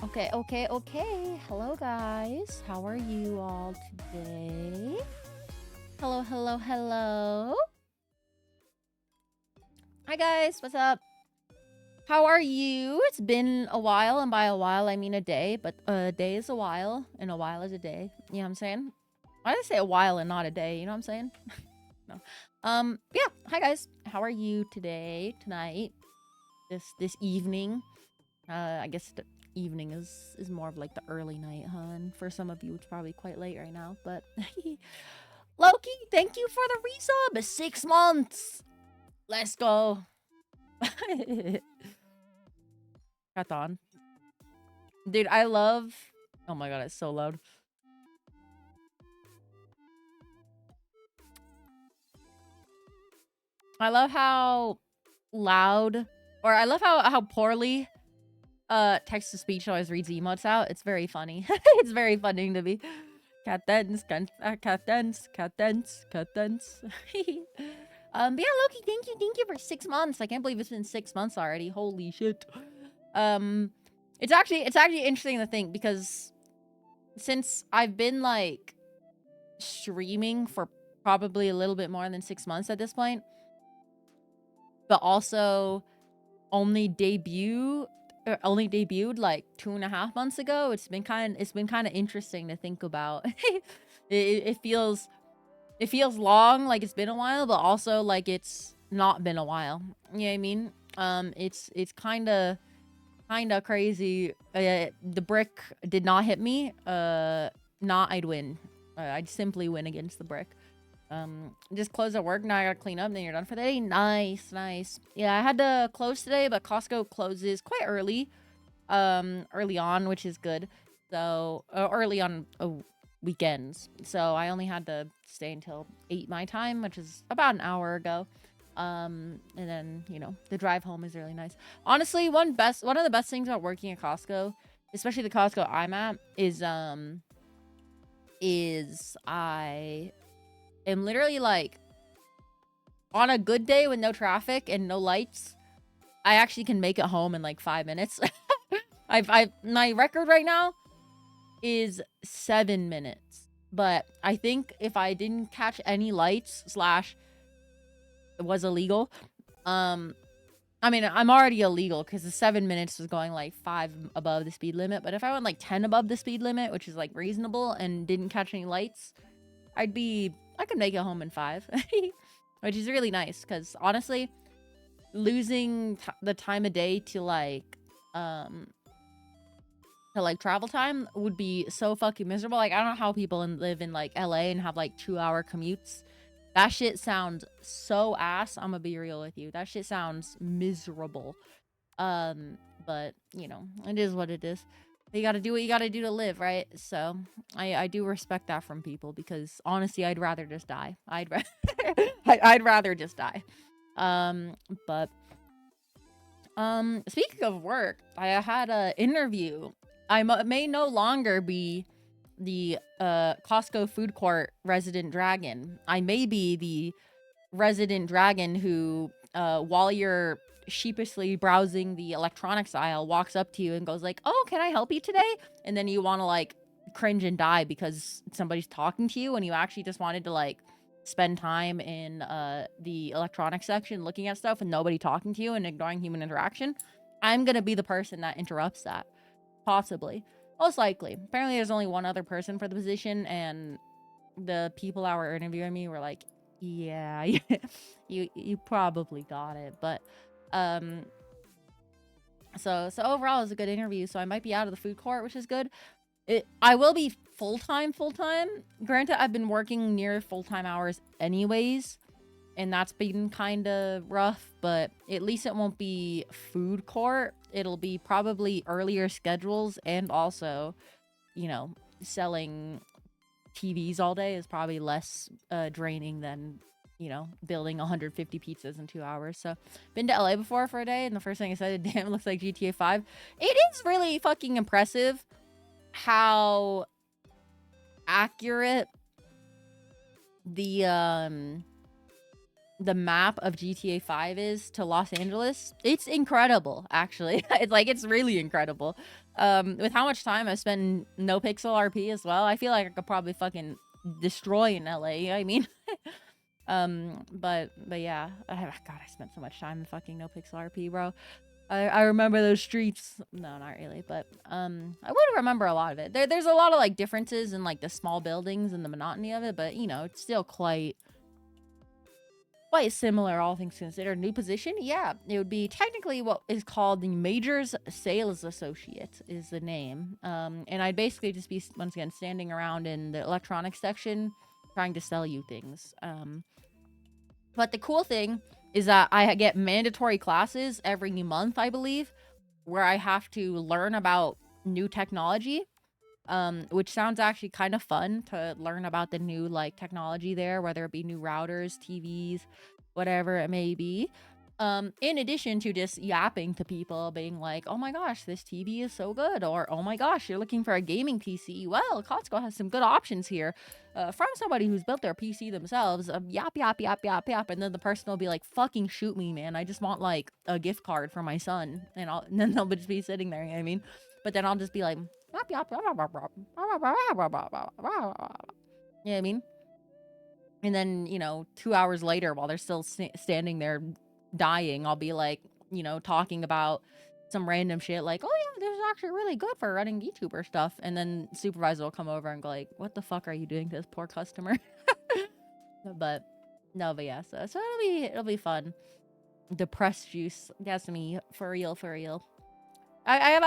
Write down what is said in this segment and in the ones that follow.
Okay. Hello, guys. How are you all today? Hello. Hi, guys. What's up? How are you? It's been a while, and by a while, I mean a day, but a day is a while, and a while is a day. You know what I'm saying? Why did I say a while and not a day? You know what I'm saying? No. Yeah. Hi, guys. How are you today, tonight, this evening? I guess the evening is more of like the early night, huh? And for some of you, it's probably quite late right now. But Loki, thank you for the resub. 6 months. Let's go. Got on, dude. I love. Oh my god, it's so loud. I love how loud, or I love how poorly text to speech always reads emotes out. It's very funny. It's very funny to me. Cadence. But yeah, Loki, thank you for 6 months. I can't believe it's been 6 months already. Holy shit. It's actually interesting to think, because since I've been like streaming for probably a little bit more than 6 months at this point, but also only debuted like 2.5 months ago. It's been kind of interesting to think about. it feels long, like it's been a while, but also like it's not been a while. You know what I mean? It's kind of crazy. The brick did not hit me. I'd win. I'd simply win against the brick. Just close at work. Now I gotta clean up, then you're done for the day. Nice. Yeah, I had to close today, but Costco closes quite early. Early on, which is good. So, early on weekends. So I only had to stay until 8 my time, which is about an hour ago. And then, you know, the drive home is really nice. Honestly, one of the best things about working at Costco, especially the Costco I'm at, is I am literally like, on a good day with no traffic and no lights, I actually can make it home in like 5 minutes. My record right now is 7 minutes, but I think if I didn't catch any lights / it was illegal, I mean, I'm already illegal because the 7 minutes was going like 5 above the speed limit, but if I went like 10 above the speed limit, which is like reasonable, and didn't catch any lights, I could make it home in 5. Which is really nice, because honestly, losing the time of day to like travel time would be so fucking miserable. Like, I don't know how people live in like LA and have like 2-hour commutes. That shit sounds so ass. I'm gonna be real with you. That shit sounds miserable. But you know, it is what it is. You gotta do what you gotta do to live, right? So I do respect that from people, because honestly, I'd rather just die. I'd rather just die. But speaking of work, I had an interview. I may no longer be the Costco food court resident dragon. I may be the resident dragon who, while you're sheepishly browsing the electronics aisle, walks up to you and goes like, "Oh, can I help you today?" And then you want to like cringe and die because somebody's talking to you, and you actually just wanted to like spend time in the electronics section looking at stuff and nobody talking to you and ignoring human interaction. I'm gonna be the person that interrupts that. Possibly. Most likely. Apparently there's only one other person for the position, and the people that were interviewing me were like, yeah, you probably got it. But so overall it was a good interview. So I might be out of the food court, which is good. I will be full-time. Granted, I've been working near full-time hours anyways, and that's been kind of rough, but at least it won't be food court. It'll be probably earlier schedules, and also, you know, selling TVs all day is probably less draining than, you know, building 150 pizzas in 2 hours. So, been to LA before for a day, and the first thing I said, damn, it looks like GTA 5. It is really fucking impressive how accurate the map of GTA 5 is to Los Angeles. It's incredible, actually. It's really incredible. With how much time I spent in no pixel RP as well, I feel like I could probably fucking destroy in LA. You know what I mean? But yeah, God, I spent so much time in fucking no pixel RP, bro. I remember those streets. No, not really, but I would remember a lot of it. There's a lot of like differences in like the small buildings and the monotony of it, but you know, it's still quite similar, all things considered. New position? Yeah, it would be technically what is called the Majors Sales Associate is the name. And I'd basically just be, once again, standing around in the electronics section trying to sell you things. But the cool thing is that I get mandatory classes every month, I believe, where I have to learn about new technology. Which sounds actually kind of fun to learn about the new like technology there, whether it be new routers, TVs, whatever it may be. In addition to just yapping to people, being like, "Oh my gosh, this TV is so good," or "Oh my gosh, you're looking for a gaming PC? Well, Costco has some good options here." From somebody who's built their PC themselves, yap yap yap yap yap, and then the person will be like, "Fucking shoot me, man! I just want like a gift card for my son," and then they'll just be sitting there. You know what I mean? But then I'll just be like, "Yap yap yap yap yap." You know what I mean? And then, you know, 2 hours later, while they're still standing there dying, I'll be like, you know, talking about some random shit like, "Oh yeah, this is actually really good for running YouTuber stuff." And then supervisor will come over and go like, "What the fuck are you doing to this poor customer?" But no, but yeah, so it'll be fun. Depressed juice. That's me. For real, for real. I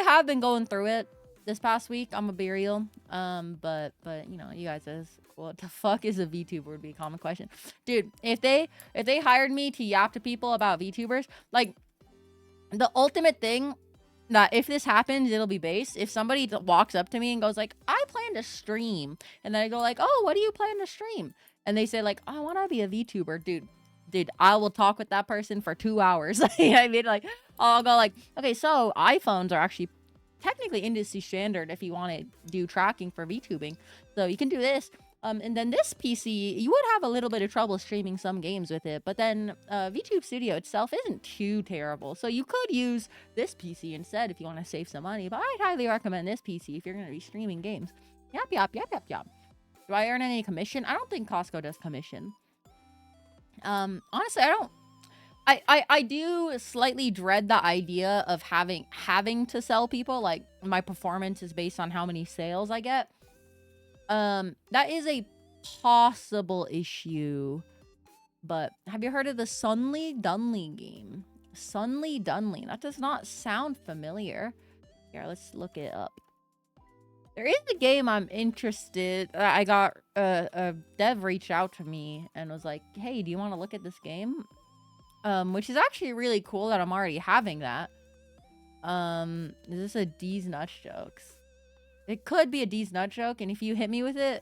have been going through it this past week. I'm gonna be real. But you know, you guys is, what the fuck is a VTuber would be a common question. Dude, if they hired me to yap to people about VTubers, like the ultimate thing that if this happens, it'll be base. If somebody walks up to me and goes like, "I plan to stream," and then I go like, "Oh, what do you plan to stream?" And they say like, "I want to be a VTuber," dude, I will talk with that person for 2 hours. I mean, like, I'll go like, "Okay, so iPhones are actually technically industry standard if you want to do tracking for VTubing. So you can do this. And then this PC, you would have a little bit of trouble streaming some games with it, but then VTube Studio itself isn't too terrible. So you could use this PC instead if you want to save some money, but I'd highly recommend this PC if you're going to be streaming games." Yap, yap, yap, yap, yap. Do I earn any commission? I don't think Costco does commission. Honestly, I don't. I do slightly dread the idea of having to sell people. Like, my performance is based on how many sales I get. That is a possible issue. But have you heard of the Sunly Dunley game? Sunly Dunley. That does not sound familiar. Here, let's look it up. There is a game I'm interested. I got a dev reached out to me and was like, "Hey, do you want to look at this game?" Which is actually really cool that I'm already having that. Is this a D's Nuts Jokes? It could be a D's Nut Joke, and if you hit me with it,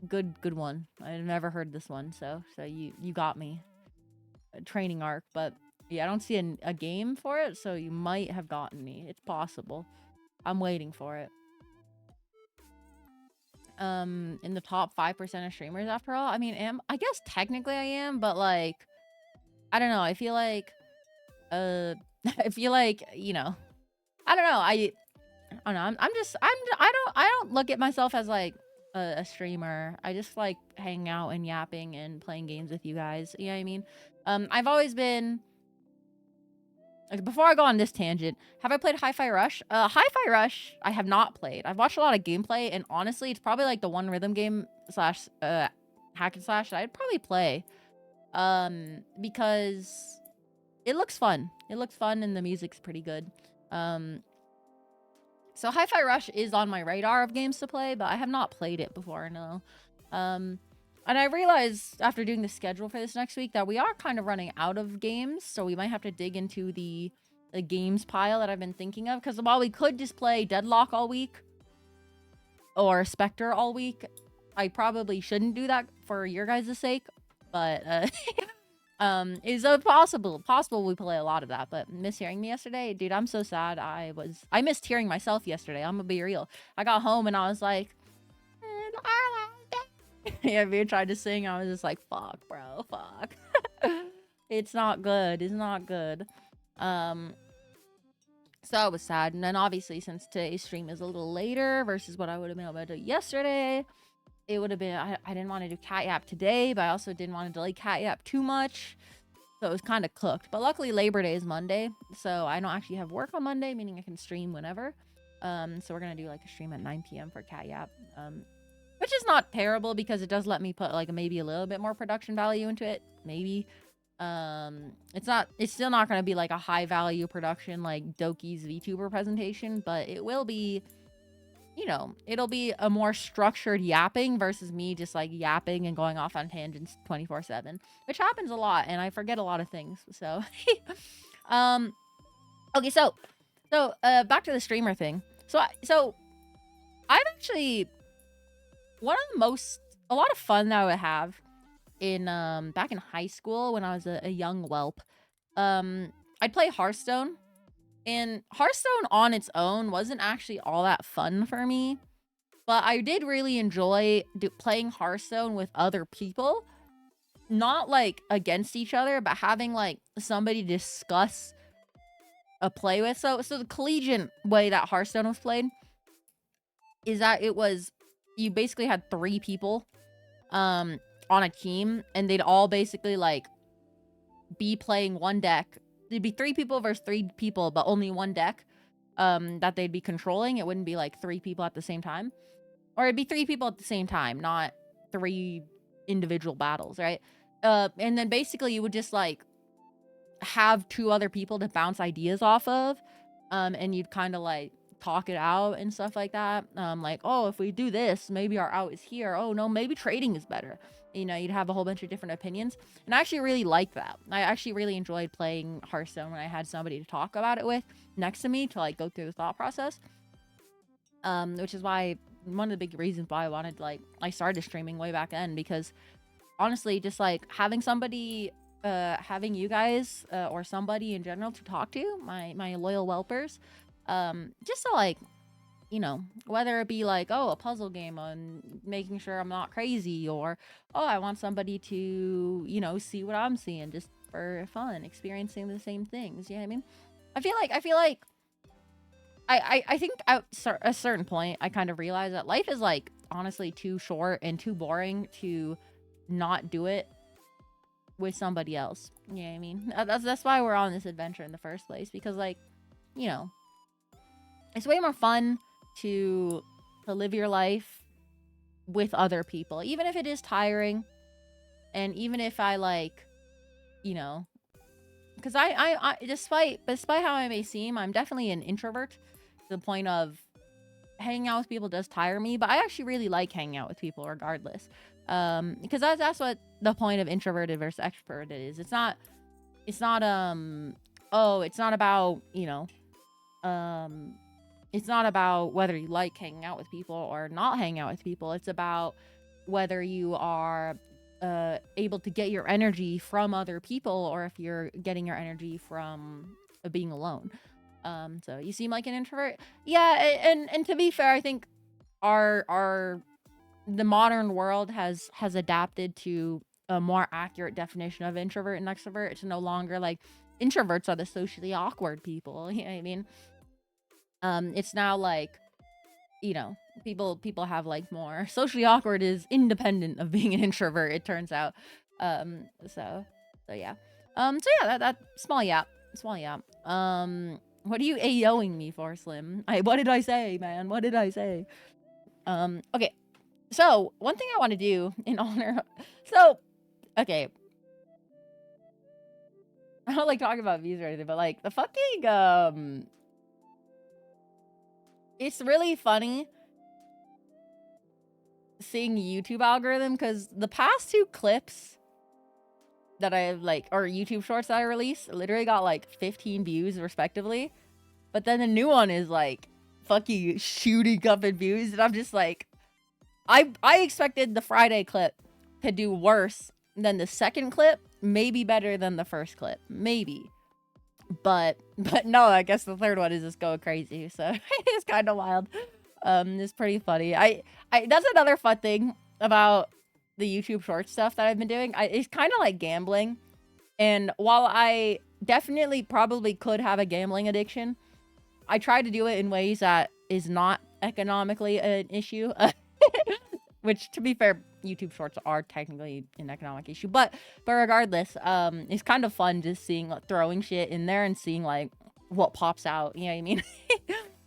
good one. I've never heard this one, so you got me. A training arc, but yeah, I don't see a game for it, so you might have gotten me. It's possible. I'm waiting for it. In the top 5% of streamers after all. I mean, I guess technically I am, but like, I don't know. I feel like, I feel like, you know, I don't know. I don't know. I don't look at myself as like a streamer. I just like hanging out and yapping and playing games with you guys. You know what I mean? I've always been. Before I go on this tangent, have I played Hi-Fi Rush? Hi-Fi Rush, I have not played. I've watched a lot of gameplay, and honestly, it's probably like the one rhythm game slash hack and slash that I'd probably play. Because it looks fun. It looks fun, and the music's pretty good. So Hi-Fi Rush is on my radar of games to play, but I have not played it before, no. And I realized after doing the schedule for this next week that we are kind of running out of games, so we might have to dig into the games pile that I've been thinking of. Because while we could just play Deadlock all week or Spectre all week, I probably shouldn't do that for your guys' sake. But is possible we play a lot of that. But mishearing me yesterday, dude, I'm so sad. I missed hearing myself yesterday. I'm gonna be real. I got home and I was like, yeah, we tried to sing. I was just like, fuck, bro, fuck. It's not good. It's not good. So I was sad. And then obviously, since today's stream is a little later versus what I would have been able to do yesterday, it would have been, I didn't want to do cat yap today, but I also didn't want to delay cat yap too much. So it was kind of cooked. But luckily Labor Day is Monday, so I don't actually have work on Monday, meaning I can stream whenever. So we're gonna do like a stream at 9 p.m. for cat yap. Which is not terrible because it does let me put like maybe a little bit more production value into it. Maybe. It's still not going to be like a high value production like Doki's VTuber presentation, but it will be, you know, it'll be a more structured yapping versus me just like yapping and going off on tangents 24/7, which happens a lot and I forget a lot of things. So, okay, so back to the streamer thing. So I've actually a lot of fun that I would have in back in high school when I was a young whelp. I'd play Hearthstone, and Hearthstone on its own wasn't actually all that fun for me, but I did really enjoy playing Hearthstone with other people, not like against each other, but having like somebody to discuss a play with. So the collegiate way that Hearthstone was played is that you basically had 3 people on a team, and they'd all basically like be playing one deck. There'd be 3 people versus 3 people, but only one deck that they'd be controlling. It wouldn't be like 3 people at the same time, or it'd be 3 people at the same time, not 3 individual battles, right? And then basically you would just like have 2 other people to bounce ideas off of, and you'd kind of like talk it out and stuff like that. Like, oh, if we do this, maybe our out is here. Oh no, maybe trading is better. You know, you'd have a whole bunch of different opinions, and I actually really liked that. I actually really enjoyed playing Hearthstone when I had somebody to talk about it with next to me to like go through the thought process. Which is why one of the big reasons why I started streaming way back then, because honestly, just like having somebody, having you guys or somebody in general to talk to, my loyal whelpers, just to like, you know, whether it be like, oh, a puzzle game on making sure I'm not crazy, or oh, I want somebody to, you know, see what I'm seeing just for fun, experiencing the same things. You know what I mean? I feel like I think at a certain point I kind of realized that life is like honestly too short and too boring to not do it with somebody else. You know what I mean? That's why we're on this adventure in the first place, because like, you know, it's way more fun to live your life with other people, even if it is tiring, and even if I like, you know, because I despite how I may seem, I'm definitely an introvert to the point of hanging out with people does tire me, but I actually really like hanging out with people regardless, because that's what the point of introverted versus extroverted is. It's not oh, it's not about, you know, it's not about whether you like hanging out with people or not hanging out with people. It's about whether you are able to get your energy from other people, or if you're getting your energy from being alone. So you seem like an introvert. Yeah, and to be fair, I think the modern world has adapted to a more accurate definition of introvert and extrovert. It's no longer like introverts are the socially awkward people. You know what I mean? It's now like, you know, people have like more socially awkward is independent of being an introvert, it turns out. So yeah. So yeah, that small yap. What are you AOing me for, Slim? What did I say, man? What did I say? Okay. So one thing I want to do in honor. So okay. I don't like talking about views or anything, but like the fucking it's really funny seeing YouTube algorithm, because the past 2 clips that I have like, or YouTube shorts that I released, literally got like 15 views respectively, but then the new one is like fucking shooting up in views, and I'm just like, I expected the Friday clip to do worse than the second clip, maybe better than the first clip, maybe. But no, I guess the third one is just going crazy, so it's kind of wild. It's pretty funny. I that's another fun thing about the YouTube short stuff that I've been doing. It's kind of like gambling, and while I definitely probably could have a gambling addiction, I try to do it in ways that is not economically an issue. Which, to be fair, YouTube Shorts are technically an economic issue, but regardless, it's kind of fun just seeing throwing shit in there and seeing like what pops out. You know what I mean?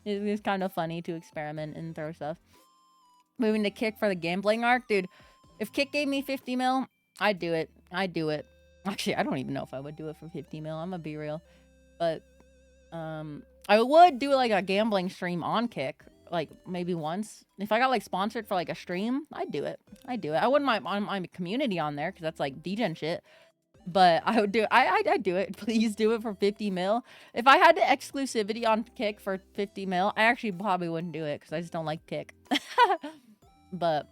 It's kind of funny to experiment and throw stuff. Moving to Kick for the gambling arc, dude. If Kick gave me 50 mil, I'd do it. I'd do it. Actually, I don't even know if I would do it for 50 mil. I'm gonna be real, but I would do like a gambling stream on Kick. Like maybe once if I got like sponsored for like a stream, I'd do it. I'd do it. I wouldn't mind my community on there because that's like degen shit, but I would do I'd do it. Please do it for 50 mil. If I had the exclusivity on Kick for 50 mil, I actually probably wouldn't do it because I just don't like Kick. But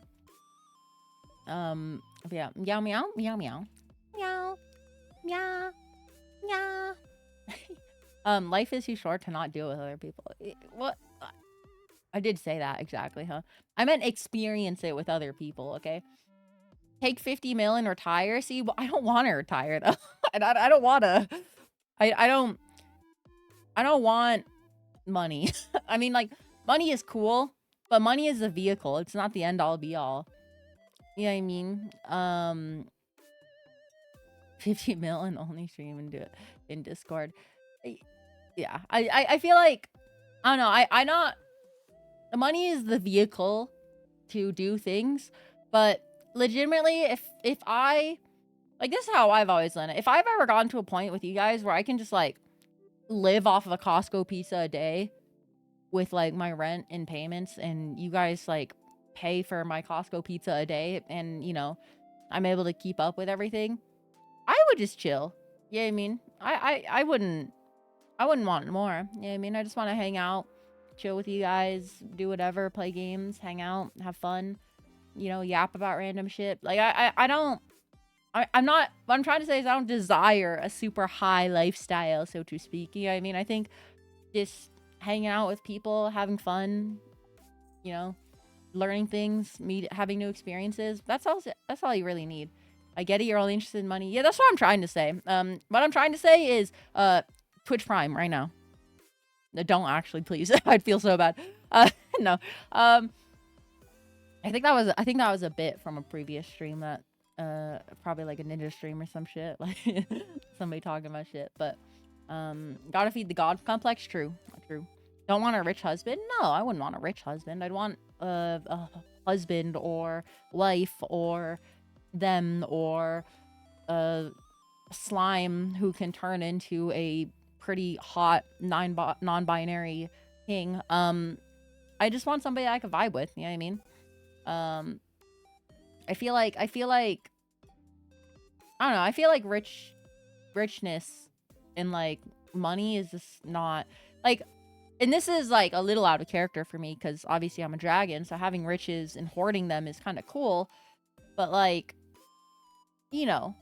yeah, meow meow meow meow meow meow meow. Life is too short to not deal with other people. What? I did say that exactly, huh? I meant experience it with other people, okay? Take 50 mil and retire. See, well, I don't want to retire though. And I don't want to. I don't want money. I mean, like, money is cool, but money is a vehicle. It's not the end all be all. You know what I mean? 50 mil and only stream and do it in Discord. Yeah, I feel like, I don't know, I not. Money is the vehicle to do things, but legitimately, if I, like, this is how I've always done it. If I've ever gotten to a point with you guys where I can just, like, live off of a Costco pizza a day with, like, my rent and payments, and you guys, like, pay for my Costco pizza a day, and, you know, I'm able to keep up with everything, I would just chill. You know what I mean? I wouldn't want more. You know what I mean? I just want to hang out, chill with you guys, do whatever, play games, hang out, have fun, you know, yap about random shit. Like, I'm not, what I'm trying to say is I don't desire a super high lifestyle, so to speak. You know what I mean? I think just hanging out with people, having fun, you know, learning things, having new experiences, that's all you really need. I get it, you're only interested in money. Yeah, that's what I'm trying to say. What I'm trying to say is, Twitch Prime right now. Don't actually, please. I'd feel so bad. No. I think that was a bit from a previous stream that probably like a ninja stream or some shit, like somebody talking about shit. But gotta feed the god complex. True. Don't want a rich husband? No, I wouldn't want a rich husband. I'd want a husband or wife or them or a slime who can turn into a pretty hot non-binary king. I just want somebody I could vibe with, you know what I mean? I feel like I don't know, I feel like richness and like money is just not like, and this is like a little out of character for me because obviously I'm a dragon, so having riches and hoarding them is kind of cool, but like, you know,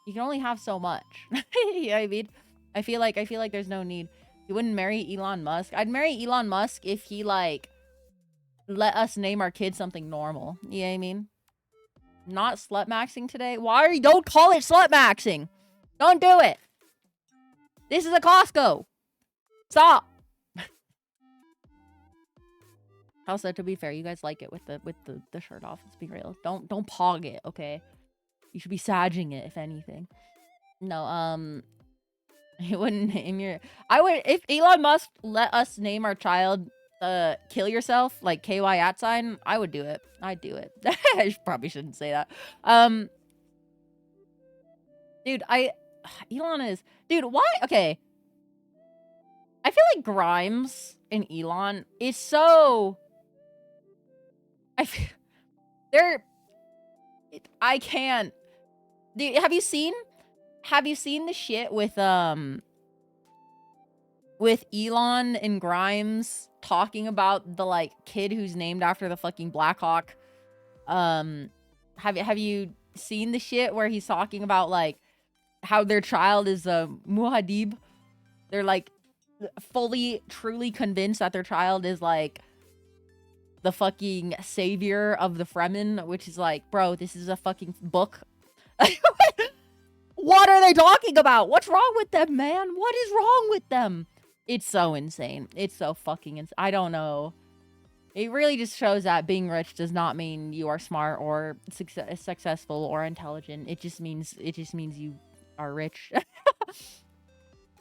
you can only have so much. You know what I mean? I feel like there's no need. You wouldn't marry Elon Musk. I'd marry Elon Musk if he, like, let us name our kids something normal. You know what I mean? Not slut maxing today. Why are you? Don't call it slut maxing. Don't do it. This is a Costco. Stop. Also, to be fair, you guys like it with the shirt off. Let's be real. Don't pog it, okay? You should be sagging it, if anything. No, it wouldn't name your... I would... If Elon Musk let us name our child, kill yourself, like KY @ sign, I would do it. I'd do it. I probably shouldn't say that. Dude, Elon is... Dude, why... Okay. I feel like Grimes and Elon is so... I can't... Dude, have you seen the shit with Elon and Grimes talking about the like kid who's named after the fucking Blackhawk? Have you seen the shit where he's talking about like how their child is Muad'Dib? They're like fully truly convinced that their child is like the fucking savior of the Fremen, which is like, bro, this is a fucking book. What are they talking about? What's wrong with them, man? What is wrong with them? It's so insane. It's so fucking insane. I don't know. It really just shows that being rich does not mean you are smart or successful or intelligent. It just means you are rich.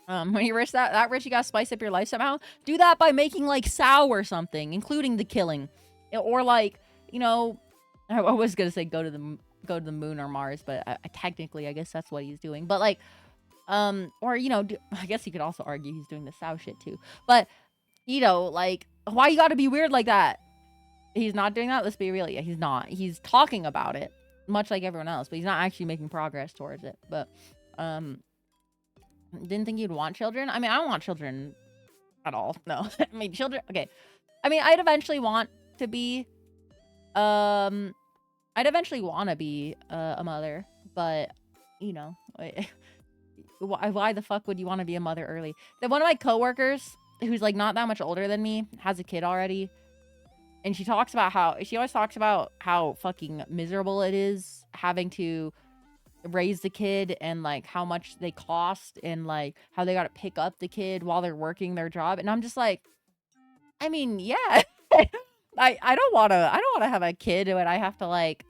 When you're rich, that rich, you gotta spice up your life somehow. Do that by making like sow or something, including the killing, or like, you know, I was gonna say go to the moon or Mars, but technically I guess that's what he's doing. But like, or you know, I guess you could also argue he's doing the sow shit too. But you know, like, why you gotta be weird like that? He's not doing that. Let's be real. Yeah, he's not. He's talking about it, much like everyone else, but he's not actually making progress towards it. But didn't think you'd want children. I mean, I don't want children at all. No. I mean, children. Okay. I mean, I'd eventually want to be a mother, but you know, why the fuck would you want to be a mother early? Then one of my coworkers, who's like not that much older than me, has a kid already, and she always talks about how fucking miserable it is having to raise the kid, and like how much they cost, and like how they gotta pick up the kid while they're working their job. And I'm just like, I mean, yeah. I don't wanna have a kid when I have to, like,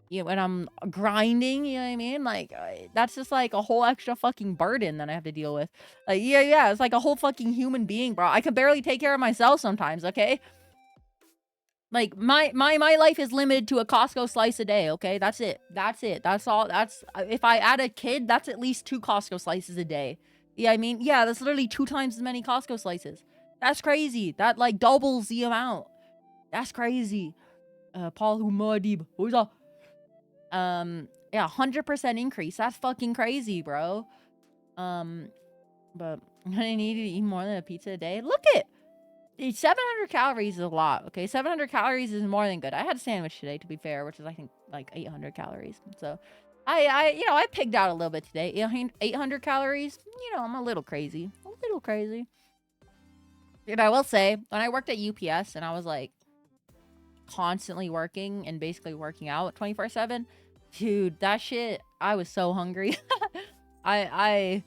you know, when I'm grinding, you know what I mean? Like, that's just like a whole extra fucking burden that I have to deal with. Like, yeah, it's like a whole fucking human being, bro. I could barely take care of myself sometimes, okay? Like, my life is limited to a Costco slice a day, okay? That's it. That's all. If I add a kid, that's at least 2 Costco slices a day. Yeah, I mean, yeah, that's literally 2 times as many Costco slices. That's crazy. That, like, doubles the amount. That's crazy. Paul Humadib. Who's up? Yeah, 100% increase. That's fucking crazy, bro. But I need to eat more than a pizza a day. Look it. 700 calories is a lot, okay? 700 calories is more than good. I had a sandwich today, to be fair, which is, I think, like 800 calories. So, I pigged out a little bit today. 800 calories, you know, I'm a little crazy. A little crazy. And I will say, when I worked at UPS and I was, like, constantly working and basically working out 24/7, dude, that shit, I was so hungry. I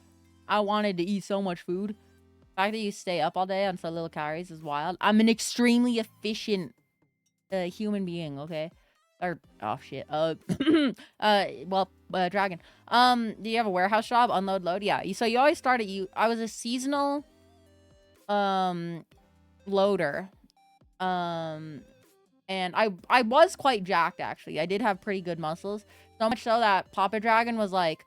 wanted to eat so much food. The fact that you stay up all day on so little calories is wild. I'm an extremely efficient human being, okay? Or, oh shit. Dragon. Do you have a warehouse job? Unload, load? Yeah. So you always start at I was a seasonal loader. And I was quite jacked, actually. I did have pretty good muscles. So much so that Papa Dragon was like,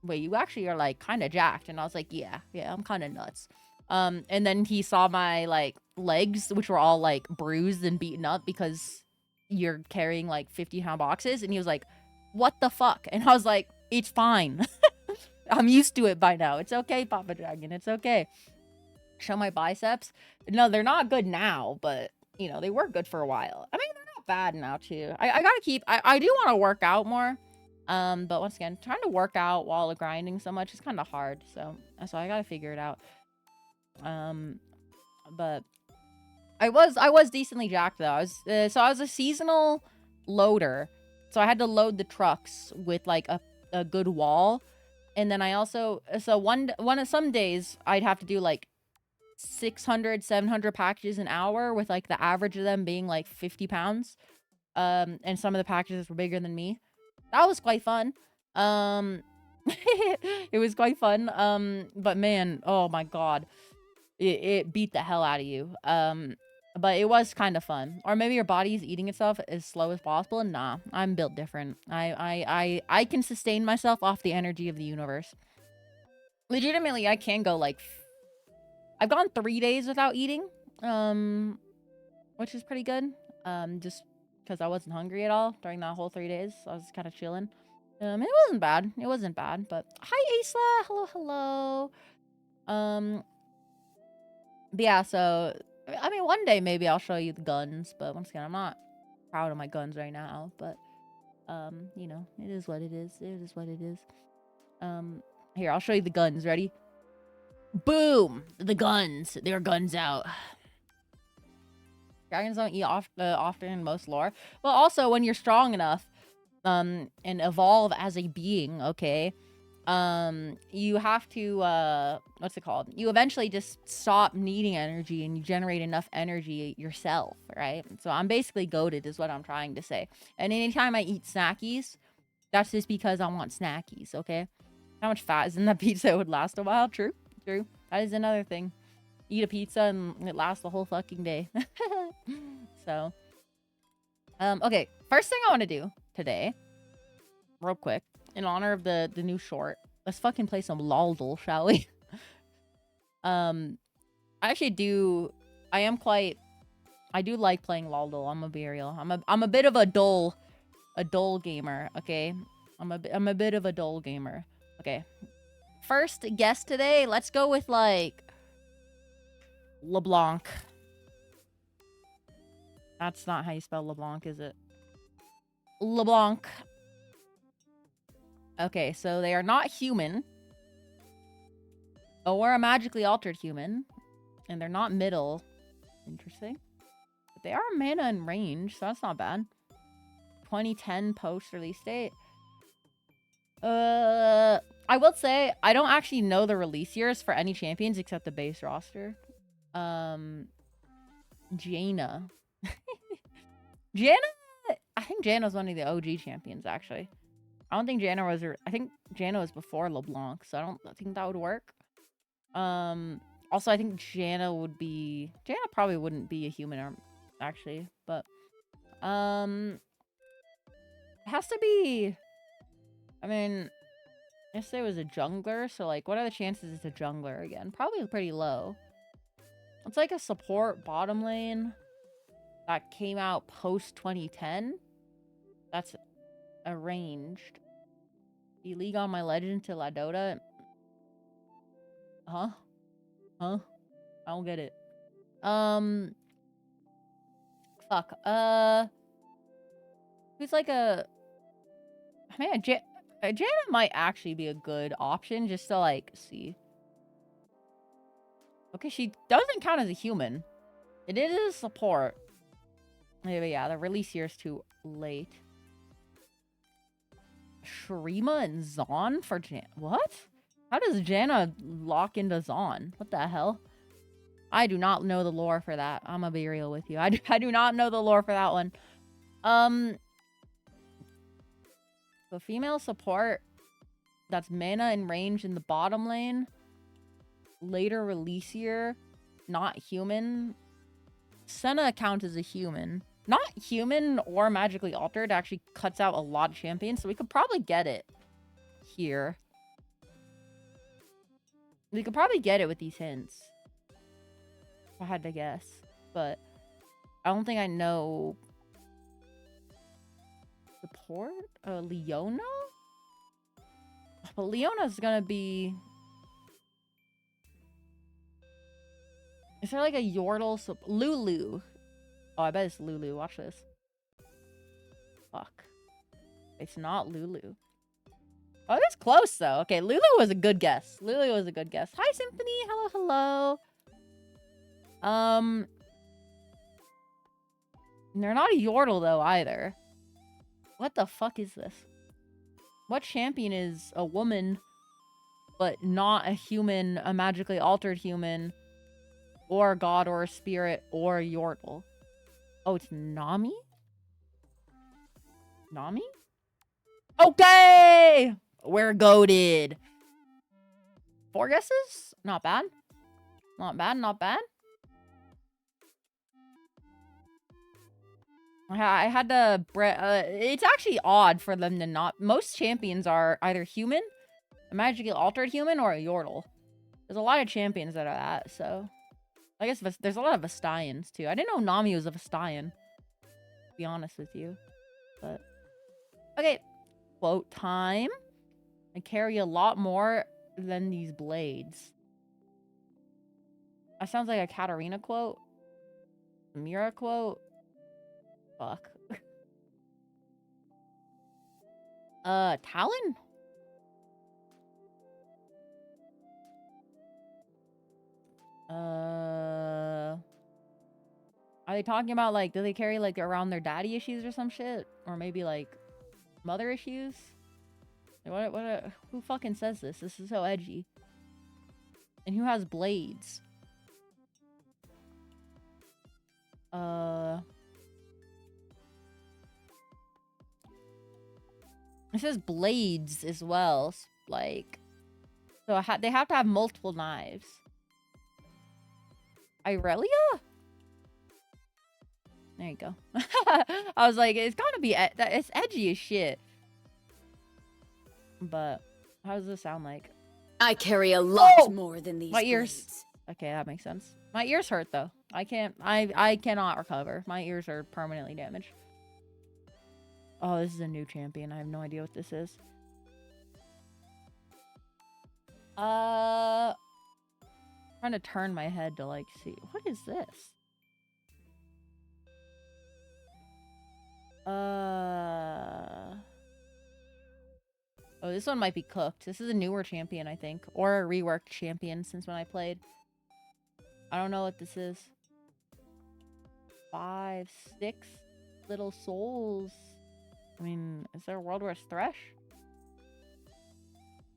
wait, you actually are, like, kind of jacked. And I was like, yeah, I'm kind of nuts. And then he saw my, like, legs, which were all, like, bruised and beaten up because you're carrying, like, 50-pound boxes. And he was like, what the fuck? And I was like, it's fine. I'm used to it by now. It's okay, Papa Dragon. It's okay. Show my biceps. No, they're not good now, but, you know, they were good for a while. I mean, they're not bad now, too. I gotta keep... I do want to work out more. But once again, trying to work out while grinding so much is kind of hard. So I gotta figure it out. But I was decently jacked though. I was a seasonal loader, so I had to load the trucks with like a good wall, and then I also some days I'd have to do like 600 700 packages an hour, with like the average of them being like 50 pounds. And some of the packages were bigger than me. That was quite fun. It was quite fun. But man, oh my god. It beat the hell out of you. But it was kind of fun. Or maybe your body's eating itself as slow as possible. Nah, I'm built different. I can sustain myself off the energy of the universe. Legitimately, I can go like... I've gone 3 days without eating. Which is pretty good. Just because I wasn't hungry at all during that whole 3 days. So I was kind of chilling. It wasn't bad. It wasn't bad. But hi, Isla. Hello. But yeah, so I mean, one day maybe I'll show you the guns, but once again, I'm not proud of my guns right now. But you know, it is what it is. It is what it is. Here, I'll show you the guns. Ready? Boom! The guns. There are guns out. Dragons don't eat often in most lore. Well, also when you're strong enough, and evolve as a being, okay, you have to, what's it called? You eventually just stop needing energy and you generate enough energy yourself, right? So I'm basically goated is what I'm trying to say. And anytime I eat snackies, that's just because I want snackies, okay? How much fat is in that pizza? It would last a while. True, true. That is another thing. Eat a pizza and it lasts the whole fucking day. So, okay. First thing I want to do today, real quick, in honor of the new short, let's fucking play some LOLDL, shall we? I actually do. I do like playing LOLDL. I'm a be real. I'm a bit of a dull gamer. Okay, I'm a bit of a dull gamer. Okay. First guess today, let's go with like LeBlanc. That's not how you spell LeBlanc, is it? LeBlanc. Okay, so they are not human. Or a magically altered human. And they're not middle. Interesting. But they are mana in range, so that's not bad. 2010 post-release date. I will say, I don't actually know the release years for any champions except the base roster. Jaina. Jaina? I think Jaina's one of the OG champions, actually. I don't think Jaina was... I think Jaina was before LeBlanc, so I think that would work. Also, I think Jaina would be... Jaina probably wouldn't be a human, actually, but... It has to be... I mean... Yesterday was a jungler, so, like, what are the chances it's a jungler again? Probably pretty low. It's like a support bottom lane that came out post-2010. That's arranged. The League on my legend to La Dota. Huh? Huh? I don't get it. Fuck. Who's like a... Man, Janet might actually be a good option just to, like, see. Okay, she doesn't count as a human. It is a support. Yeah, the release year is too late. Shrima and Zon for What? How does Janna lock into Zon? What the hell? I do not know the lore for that. I'm gonna be real with you. I do not know the lore for that one. The female support that's mana and range in the bottom lane. Later release year. Not human. Senna counts as a human. Not human or magically altered. Actually cuts out a lot of champions. So we could probably get it here. We could probably get it with these hints. If I had to guess. But I don't think I know... Support? Leona? But Leona's gonna be... Is there like a Yordle? Lulu. Oh, I bet it's Lulu. Watch this. Fuck. It's not Lulu. Oh, that's close though. Okay, Lulu was a good guess. Lulu was a good guess. Hi, Symphony. Hello, hello. They're not a Yordle though either. What the fuck is this? What champion is a woman, but not a human, a magically altered human, or a god, or a spirit, or a Yordle? Oh, it's Nami? Nami? Okay! We're goated. 4 guesses? Not bad. Not bad, not bad. I had to... it's actually odd for them to not... Most champions are either human, a magically altered human, or a Yordle. There's a lot of champions that are that, so... I guess there's a lot of Vestians, too. I didn't know Nami was a Vestian, to be honest with you. But... Okay. Quote time. I carry a lot more than these blades. That sounds like a Katarina quote. A Mira quote. Fuck. Talon? Are they talking about, like, do they carry, like, around their daddy issues or some shit? Or maybe, like, mother issues? Who fucking says this? This is so edgy. And who has blades? It says blades as well. Like, so they have to have multiple knives. Irelia? There you go. I was like, it's gotta be, it's edgy as shit. But how does this sound like? I carry a lot more than these. My ears. Blades. Okay, that makes sense. My ears hurt though. I cannot recover. My ears are permanently damaged. Oh, this is a new champion. I have no idea what this is. Trying to turn my head to like see. What is this? Oh, this one might be cooked. This is a newer champion, I think. Or a reworked champion since when I played. I don't know what this is. 5, 6 little souls. I mean, is there a World War Thresh?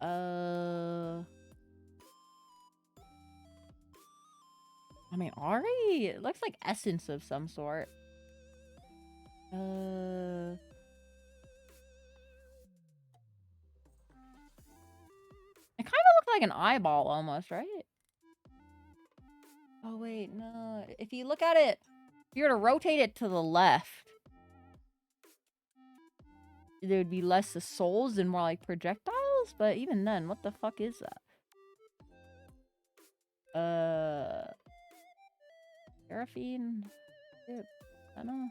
I mean, Ari? It looks like essence of some sort. It kind of looks like an eyeball almost, right? Oh, wait, no. If you look at it, if you were to rotate it to the left, there would be less of souls and more like projectiles, but even then, what the fuck is that? Seraphine? I don't know.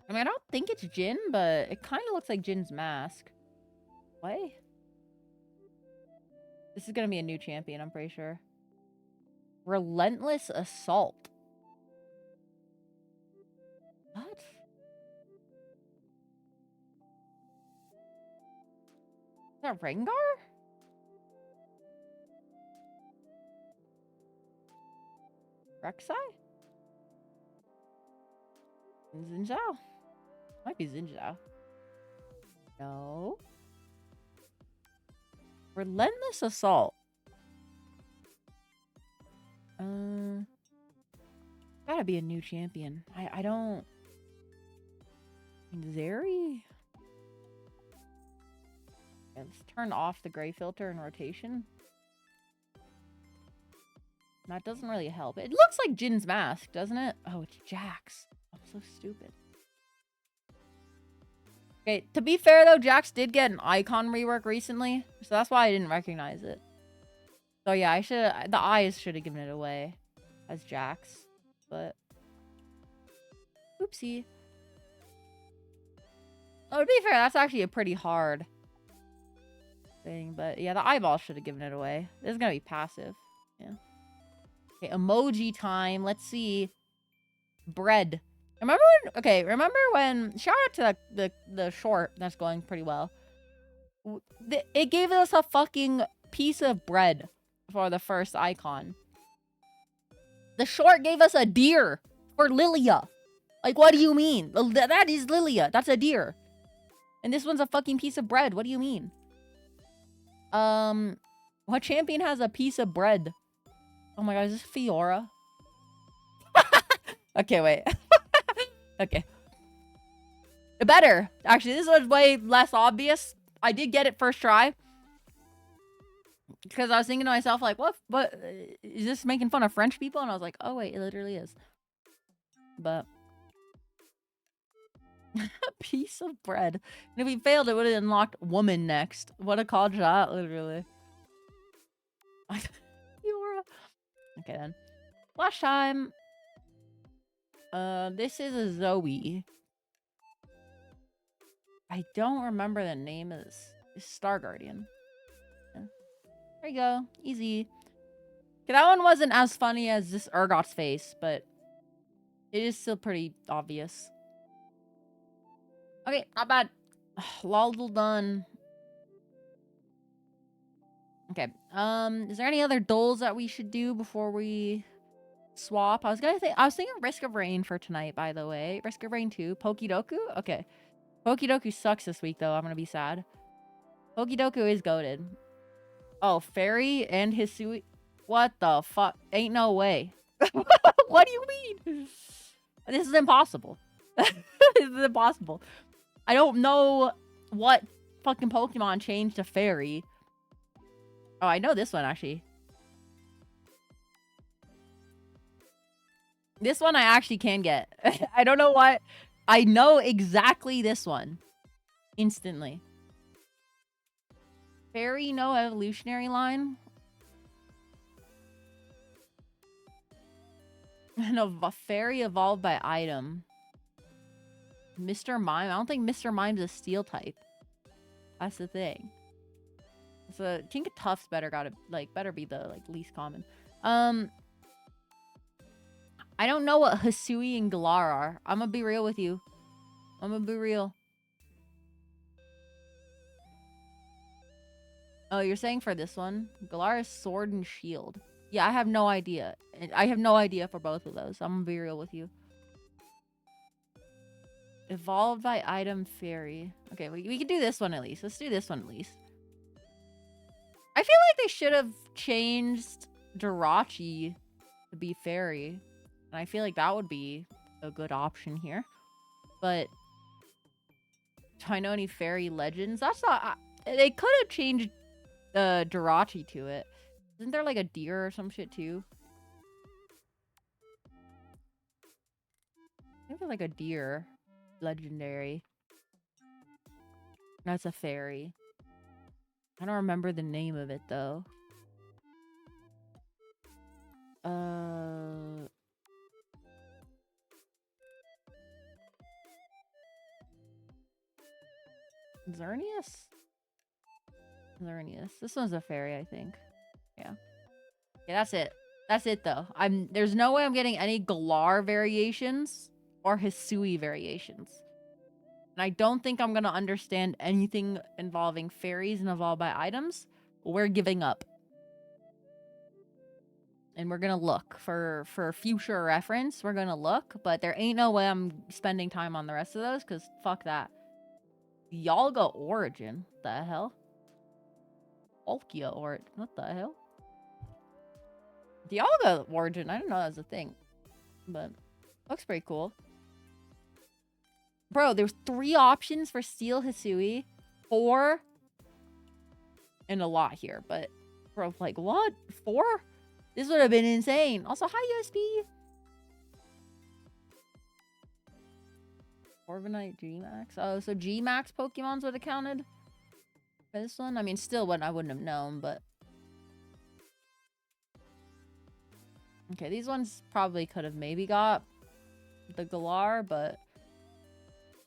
I mean, I don't think it's Jin, but it kind of looks like Jin's mask. What? This is gonna be a new champion, I'm pretty sure. Relentless Assault. What? Is that Rengar? Rek'Sai? Xin Zhao? Might be Xin Zhao. No. Relentless Assault. Gotta be a new champion. I don't... Zeri? Yeah, let's turn off the gray filter in rotation. That doesn't really help. It looks like Jin's mask, doesn't it? Oh, it's Jax. I'm so stupid. Okay, to be fair though, Jax did get an icon rework recently, so that's why I didn't recognize it. So yeah, the eyes should have given it away as Jax, but oopsie. Oh, to be fair, that's actually a pretty hard thing, but yeah, the eyeball should have given it away. This is gonna be passive. Yeah. Okay, emoji time. Let's see. Bread. Remember when shout out to the short that's going pretty well. It gave us a fucking piece of bread for the first icon. The short gave us a deer for Lilia. Like, what do you mean? That is Lilia. That's a deer. And this one's a fucking piece of bread. What do you mean? What champion has a piece of bread? Oh my god, is this Fiora? Okay, wait. Okay. Better. Actually, this was way less obvious. I did get it first try. Because I was thinking to myself, like, what is this making fun of French people? And I was like, oh wait, it literally is. But a piece of bread. And if we failed, it would have unlocked woman next. What a call shot, literally. Fiora. Okay then. Last time. This is a Zoe. I don't remember the name of this. It's Star Guardian. Yeah. There you go. Easy. Okay, that one wasn't as funny as this Urgot's face, but it is still pretty obvious. Okay, not bad. Lol done. Okay. Is there any other doles that we should do before we swap. I was thinking Risk of Rain for tonight, by the way. Risk of Rain 2. Pokidoku? Okay. Pokidoku sucks this week, though. I'm gonna be sad. Pokidoku is goated. Oh, Fairy and Hisui. What the fuck? Ain't no way. What do you mean? This is impossible. This is impossible. I don't know what fucking Pokemon changed to Fairy. Oh, I know this one, actually. This one I actually can get. I don't know what. I know exactly this one. Instantly. Fairy, no evolutionary line. No, a fairy evolved by item. Mr. Mime? I don't think Mr. Mime's a steel type. That's the thing. So Tinkatuff's better be the least common. I don't know what Hisui and Galar are. I'm gonna be real with you. I'm gonna be real. Oh, you're saying for this one? Galar is Sword and Shield. Yeah, I have no idea. I have no idea for both of those. I'm gonna be real with you. Evolved by item fairy. Okay, we can do this one at least. Let's do this one at least. I feel like they should have changed Jirachi to be fairy. And I feel like that would be a good option here. But do I know any fairy legends? That's not... they could have changed Jirachi to it. Isn't there like a deer or some shit too? I think there's like a deer. Legendary. That's a fairy. I don't remember the name of it though. Xerneas? Xerneas. This one's a fairy, I think. Yeah. Yeah, that's it. That's it though. There's no way I'm getting any Galar variations or Hisui variations. And I don't think I'm gonna understand anything involving fairies and evolved by items. We're giving up. And we're gonna look for future reference. We're gonna look, but there ain't no way I'm spending time on the rest of those, because fuck that. Yalga Origin. The hell? Olkia Origin. What the hell? Dialga Origin. I didn't know that was a thing. But looks pretty cool. Bro, there's 3 options for Steel Hisui. 4. And a lot here. But, bro, like, what? 4? This would have been insane. Also, hi, USB. Corviknight G-Max. Oh, so G-Max Pokemons would have counted for this one? I mean, still what I wouldn't have known, but... Okay, these ones probably could have maybe got the Galar, but...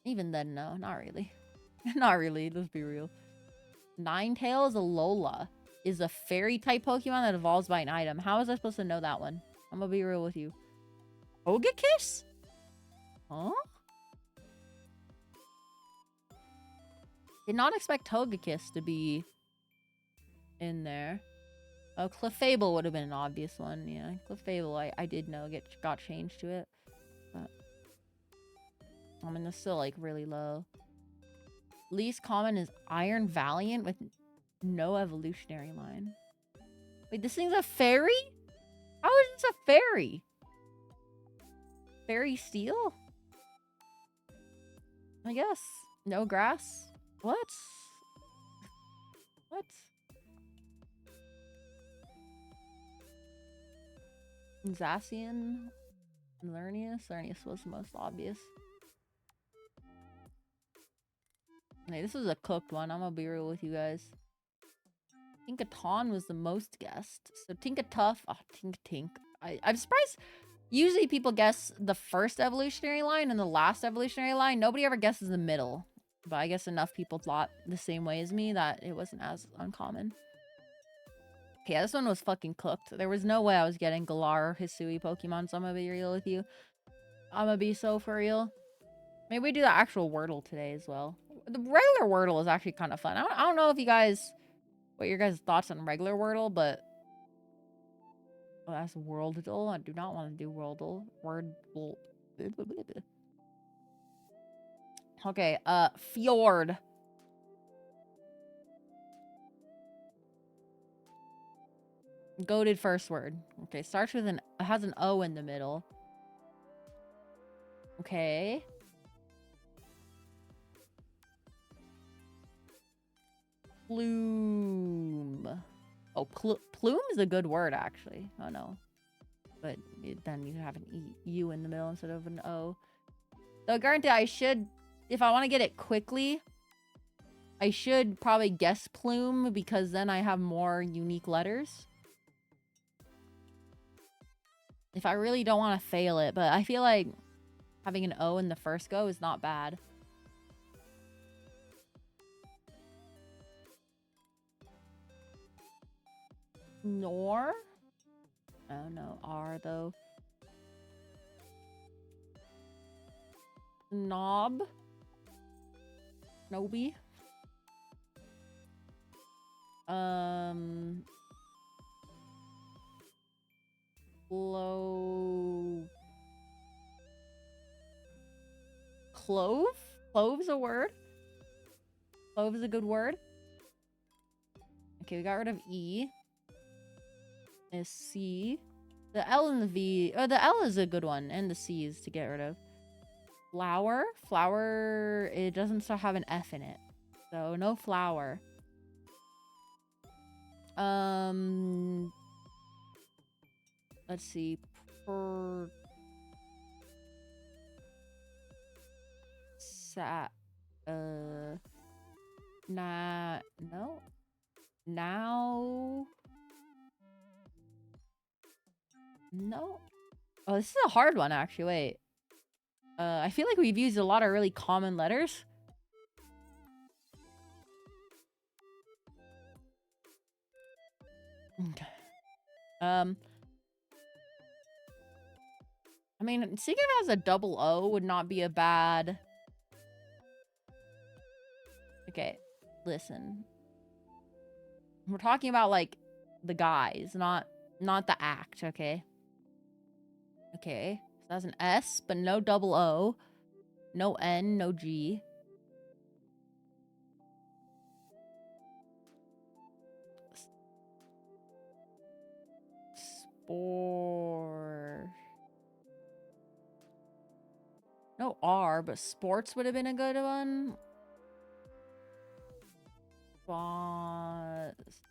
Even then, no, not really. Not really, let's be real. Ninetales Alola is a fairy-type Pokemon that evolves by an item. How was I supposed to know that one? I'm gonna be real with you. Togekiss? Huh? Did not expect Togekiss to be in there. Oh, Clefable would have been an obvious one. Yeah, Clefable, I did know got changed to it. But, I mean, that's still, like, really low. Least common is Iron Valiant with no evolutionary line. Wait, this thing's a fairy? How is this a fairy? Fairy Steel? I guess. No grass? What? What? Zacian? Lernius? Lernius was the most obvious. Okay, this was a cooked one. I'm gonna be real with you guys. Tinkaton was the most guessed. So Tinkatuff. Oh, Tink. I'm surprised. Usually people guess the first evolutionary line and the last evolutionary line. Nobody ever guesses the middle. But I guess enough people thought the same way as me that it wasn't as uncommon. Okay, this one was fucking cooked. There was no way I was getting Galar or Hisui Pokemon, so I'm gonna be real with you. I'm gonna be so for real. Maybe we do the actual Wordle today as well. The regular Wordle is actually kind of fun. I don't know if you guys... What your guys' thoughts on regular Wordle, but... Oh, that's Worldle. I do not want to do Worldle. Wordle. Okay, fjord. Goated first word. Okay, starts with it has an O in the middle. Okay. Plume. Oh, plume is a good word, actually. Oh, no. But then you have an U in the middle instead of an O. So, guarantee I should, if I want to get it quickly, I should probably guess plume because then I have more unique letters. If I really don't want to fail it, but I feel like having an O in the first go is not bad. Nor? Oh no, R though. Knob? Noby? Clove? Clove's a word? Clove is a good word. Okay, we got rid of E. Is C. The L and the V. Oh, the L is a good one. And the C is to get rid of. Flower? Flower, it doesn't still have an F in it. So, no flower. Let's see. No. Now. No. Oh, this is a hard one, actually. Wait. I feel like we've used a lot of really common letters. Okay. I mean, seeing it as a double O would not be a bad... Okay, listen. We're talking about, like, the guys, not the act, okay? Okay, so that's an S, but no double O. No N, no G. Sport. No R, but sports would have been a good one. Sports.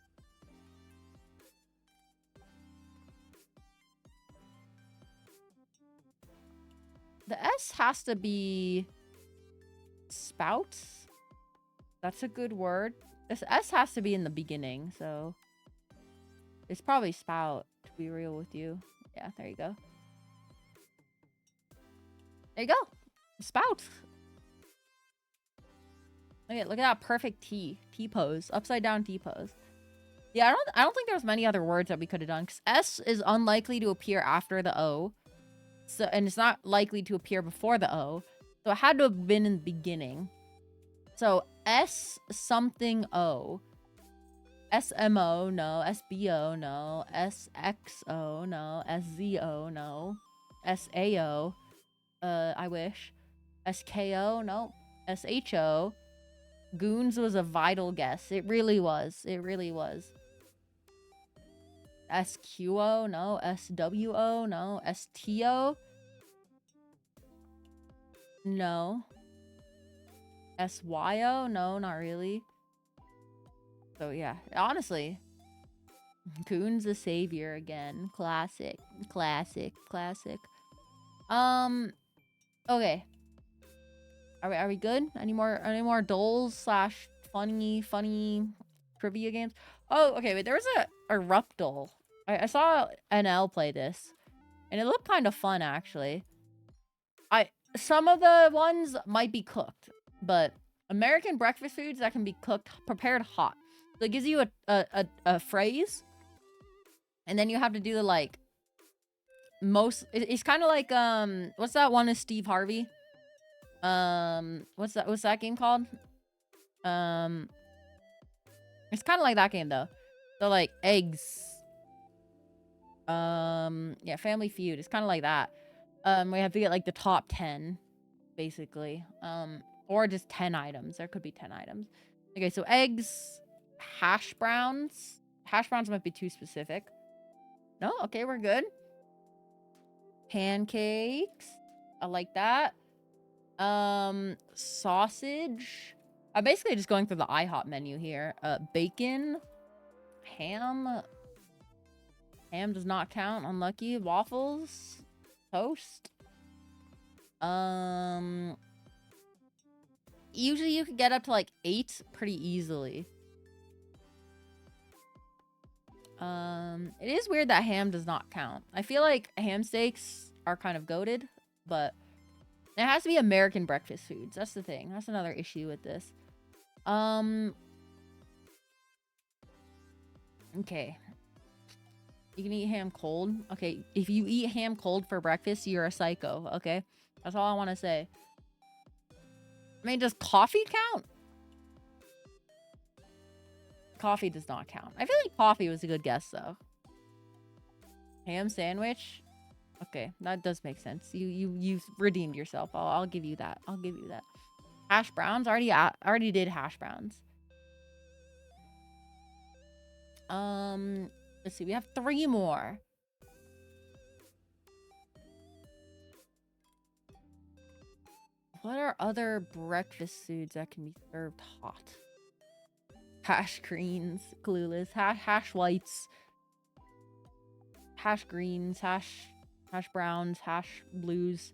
The S has to be spouts. That's a good word. This S has to be in the beginning, so it's probably spout, to be real with you. Yeah, there you go. There you go. Spout. Look at that perfect T. T pose. Upside down T pose. Yeah, I don't think there's many other words that we could have done, because S is unlikely to appear after the O. So, and it's not likely to appear before the O. So it had to have been in the beginning. So S something O. SMO, no. SBO, no. SXO, no. SZO, no. SAO, I wish. SKO, no. SHO. Goons was a vital guess. It really was. It really was. SQO, no. SWO, no. STO. No. SYO, no, not really. So yeah, honestly, Goon's the savior again. Classic, classic, classic. Okay. Are we good? Any more doles slash funny trivia games? Oh, okay. Wait, there was a Rupdol. I saw NL play this, and it looked kind of fun actually. Some of the ones might be cooked, but American breakfast foods that can be cooked, prepared hot. So it gives you a phrase, and then you have to do the like it's kind of like what's that one of Steve Harvey? What's that game called? It's kind of like that game though. So like eggs. Yeah, Family Feud. It's kind of like that. We have to get like the top 10, basically. Or just 10 items. There could be 10 items. Okay, so eggs, hash browns. Hash browns might be too specific. No, okay, we're good. Pancakes. I like that. Sausage. I'm basically just going through the IHOP menu here. Bacon. Ham. Ham does not count. Unlucky. Waffles. Toast. Usually you can get up to like 8 pretty easily. It is weird that ham does not count. I feel like ham steaks are kind of goated, but it has to be American breakfast foods. That's the thing. That's another issue with this. Okay. You can eat ham cold. Okay, if you eat ham cold for breakfast, you're a psycho, okay? That's all I want to say. I mean, does coffee count? Coffee does not count. I feel like coffee was a good guess, though. Ham sandwich? Okay, that does make sense. You redeemed yourself. I'll give you that. I'll give you that. Hash browns? Already did hash browns. Let's see. We have 3 more. What are other breakfast foods that can be served hot? Hash greens, clueless, hash whites, hash greens, hash browns, hash blues.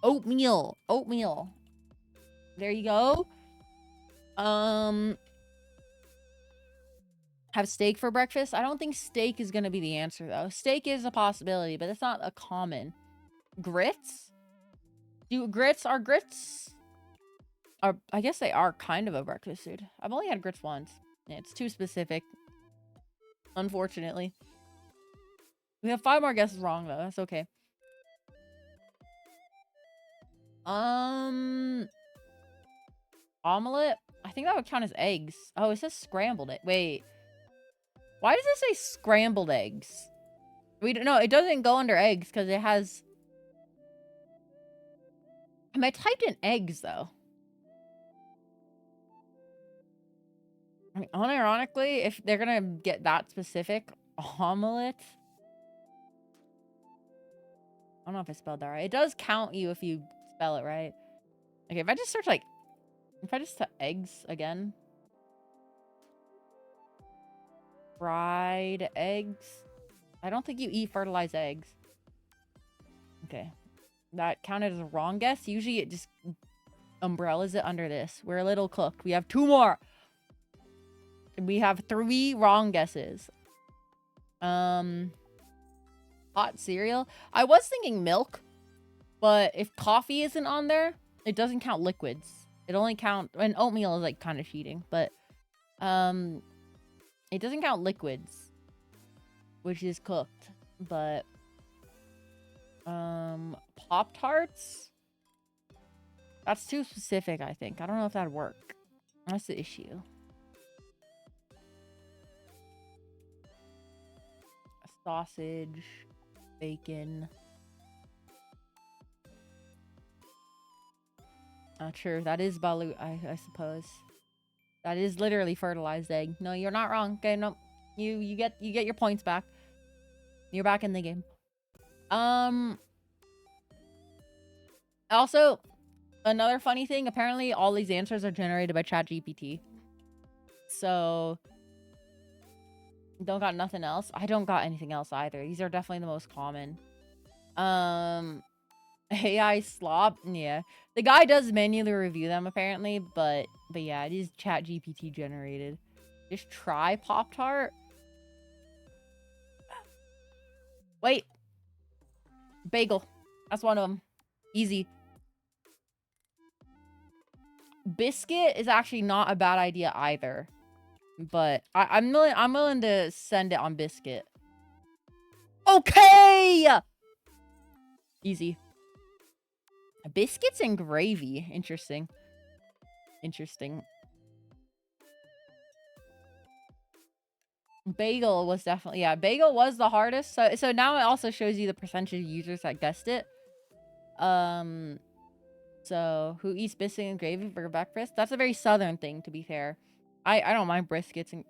Oatmeal. There you go. Have steak for breakfast? I don't think steak is gonna be the answer though. Steak is a possibility, but it's not a common. Grits? Grits? I guess they are kind of a breakfast food. I've only had grits once. Yeah, it's too specific. Unfortunately. We have 5 more guesses wrong though. That's okay. Omelet? I think that would count as eggs. Oh, it says scrambled egg. Wait. Why does it say scrambled eggs? We don't know. It doesn't go under eggs because it has... I typed in eggs though. I mean, unironically, if they're gonna get that specific, omelet. I don't know if I spelled that right. It does count you if you spell it right. Okay, if I just search like, if I just eggs again. Fried eggs. I don't think you eat fertilized eggs. Okay. That counted as a wrong guess. Usually it just umbrellas it under this. We're a little cooked. We have 2 more. We have 3 wrong guesses. Hot cereal. I was thinking milk, but if coffee isn't on there, it doesn't count liquids. It only counts, and oatmeal is like kind of cheating, but it doesn't count liquids, which is cooked. But Pop-Tarts? That's too specific, I think. I don't know if that'd work. That's the issue. Sausage, bacon. True. That is balut, I suppose. That is literally fertilized egg. No, you're not wrong. Okay, no. You get your points back. You're back in the game. Also, another funny thing, apparently all these answers are generated by ChatGPT. So don't got nothing else. I don't got anything else either. These are definitely the most common. AI slop. Yeah. The guy does manually review them apparently, but yeah, it is ChatGPT generated. Just try Pop-Tart. Wait. Bagel. That's one of them. Easy. Biscuit is actually not a bad idea either. But I'm willing to send it on biscuit. Okay! Easy. Biscuits and gravy. Interesting. Interesting. Bagel was definitely, yeah, bagel was the hardest. So now it also shows you the percentage of users that guessed it. So who eats biscuit and gravy for breakfast? That's a very southern thing, to be fair. I don't mind biscuits and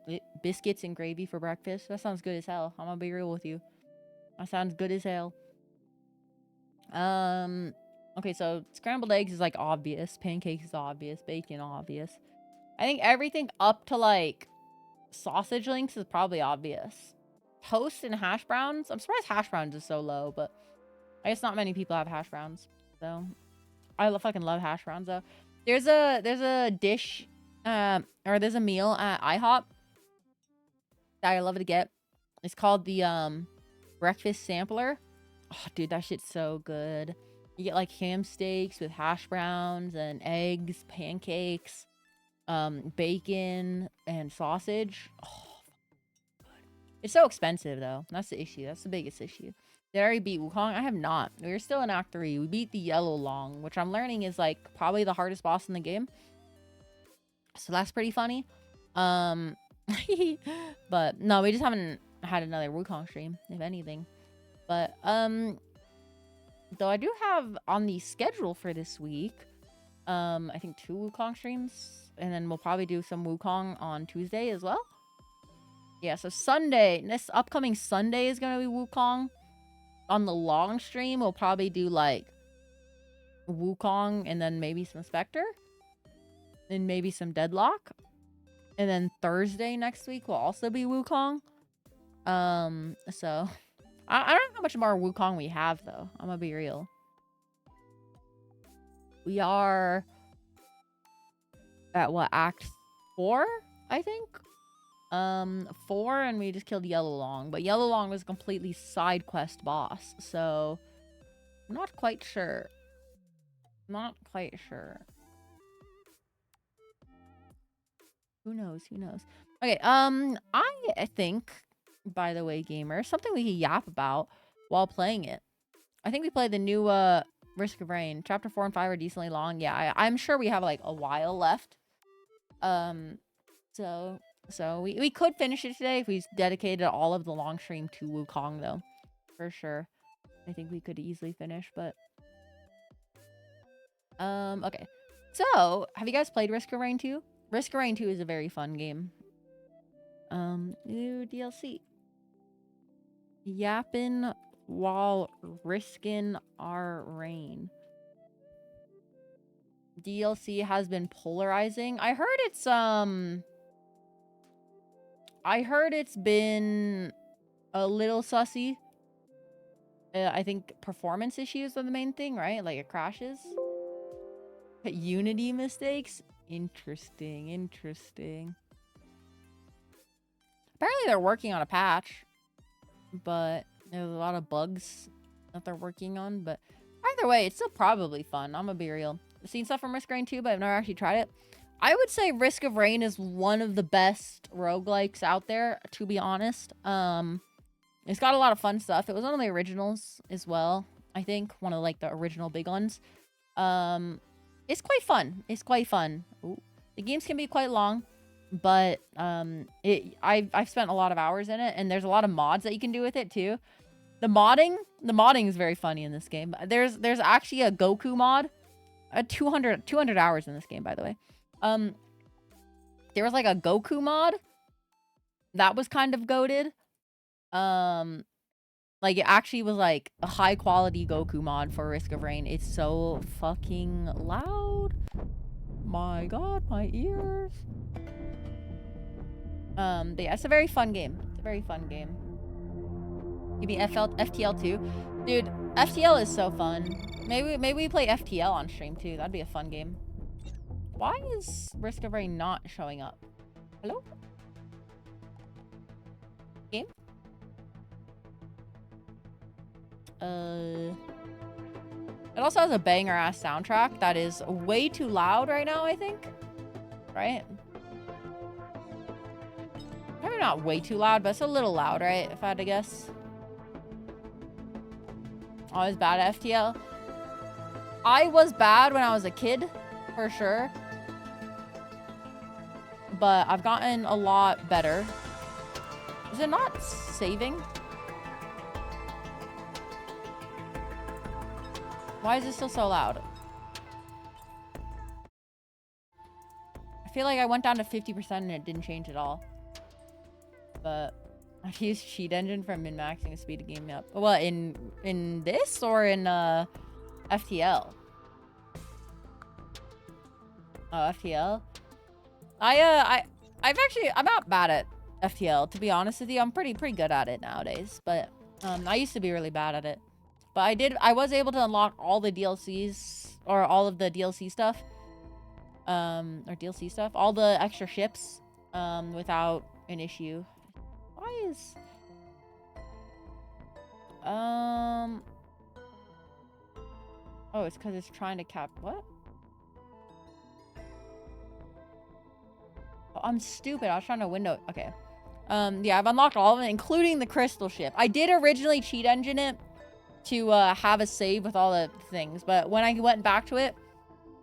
gravy for breakfast. That sounds good as hell. I'm gonna be real with you. That sounds good as hell. Okay, so scrambled eggs is like obvious. Pancakes is obvious. Bacon obvious. I think everything up to like sausage links is probably obvious. Toast and hash browns. I'm surprised hash browns is so low, but I guess not many people have hash browns. So I fucking love hash browns though. There's a dish, or there's a meal at IHOP that I love to get. It's called the breakfast sampler. Oh, dude, that shit's so good. You get like ham steaks with hash browns and eggs, pancakes, bacon and sausage. Oh, it's so expensive though. That's the issue. That's the biggest issue. Did I already beat Wukong? I have not. We're still in Act 3. We beat the Yellow Long, which I'm learning is like probably the hardest boss in the game. So that's pretty funny. But no, we just haven't had another Wukong stream, if anything. But though I do have on the schedule for this week, I think 2 Wukong streams, and then we'll probably do some Wukong on Tuesday as well. Yeah, so Sunday, this upcoming Sunday is gonna be Wukong. On the long stream, we'll probably do like Wukong and then maybe some Spectre. And maybe some Deadlock. And then Thursday next week will also be Wukong. So I don't know how much more Wukong we have though. I'm gonna be real. We are at what, Act 4, I think? 4, and we just killed Yellow Long, but Yellow Long was a completely side quest boss, so I'm not quite sure. Not quite sure. Who knows? Who knows? Okay, I think, by the way, gamers, something we can yap about while playing it. I think we played the new Risk of Rain. Chapter 4 and 5 are decently long. Yeah, I'm sure we have like a while left. So we could finish it today if we dedicated all of the long stream to Wukong, though. For sure. I think we could easily finish, but... okay. So, have you guys played Risk of Rain 2? Risk of Rain 2 is a very fun game. New DLC. Yappin' while risking our rain. DLC has been polarizing. I heard it's been a little sussy. I think performance issues are the main thing, right? Like it crashes. Unity mistakes? Interesting, interesting. Apparently they're working on a patch, but there's a lot of bugs that they're working on. But either way, it's still probably fun. I'm gonna be real. I've seen stuff from Risk of Rain 2, but I've never actually tried it. I would say Risk of Rain is one of the best roguelikes out there, to be honest. It's got a lot of fun stuff. It was one of the originals as well, I think. One of like the original big ones. It's quite fun. It's quite fun. Ooh. The games can be quite long, but I've spent a lot of hours in it, and there's a lot of mods that you can do with it too. The modding is very funny in this game. There's actually a Goku mod. 200 hours in this game, by the way. There was like a Goku mod that was kind of goated. Like it actually was like a high quality Goku mod for Risk of Rain. It's so fucking loud. My god, my ears. But yeah, it's a very fun game. It's a very fun game. Give me FTL too. Dude, FTL is so fun. Maybe we play FTL on stream too. That'd be a fun game. Why is Risk of Rain not showing up? Hello? Game? It also has a banger ass soundtrack that is way too loud right now, I think. Right? Probably not way too loud, but it's a little loud, right? If I had to guess. I was bad at FTL. I was bad when I was a kid, for sure. But I've gotten a lot better. Is it not saving? Why is it still so loud? I feel like I went down to 50% and it didn't change at all. But I've used cheat engine for min-maxing the speed of game up. What, in this or in FTL? Oh, FTL? I'm not bad at FTL, to be honest with you. I'm pretty good at it nowadays, but I used to be really bad at it. But I was able to unlock all the DLCs, or all of the DLC stuff. All the extra ships, without an issue. Why is... Oh, it's because it's trying to what? Oh, I'm stupid. I was trying to window... Okay. Yeah, I've unlocked all of it, including the crystal ship. I did originally cheat engine it to have a save with all the things, but when I went back to it,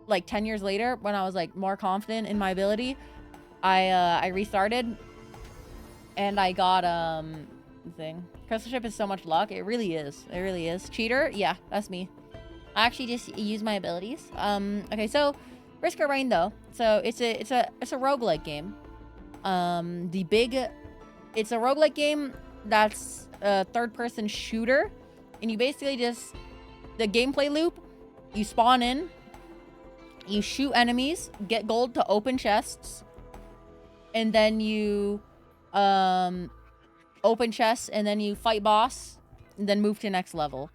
like 10 years later, when I was like more confident in my ability, I restarted and I got the thing. Crystal ship is so much luck. It really is. It really is. Cheater? Yeah, that's me. I actually just use my abilities. Okay, so Risk of Rain though. So it's a roguelike game. It's a roguelike game that's a third-person shooter, and you basically just, the gameplay loop, you spawn in, you shoot enemies, get gold to open chests, and then you open chests, and then you fight boss, and then move to next level.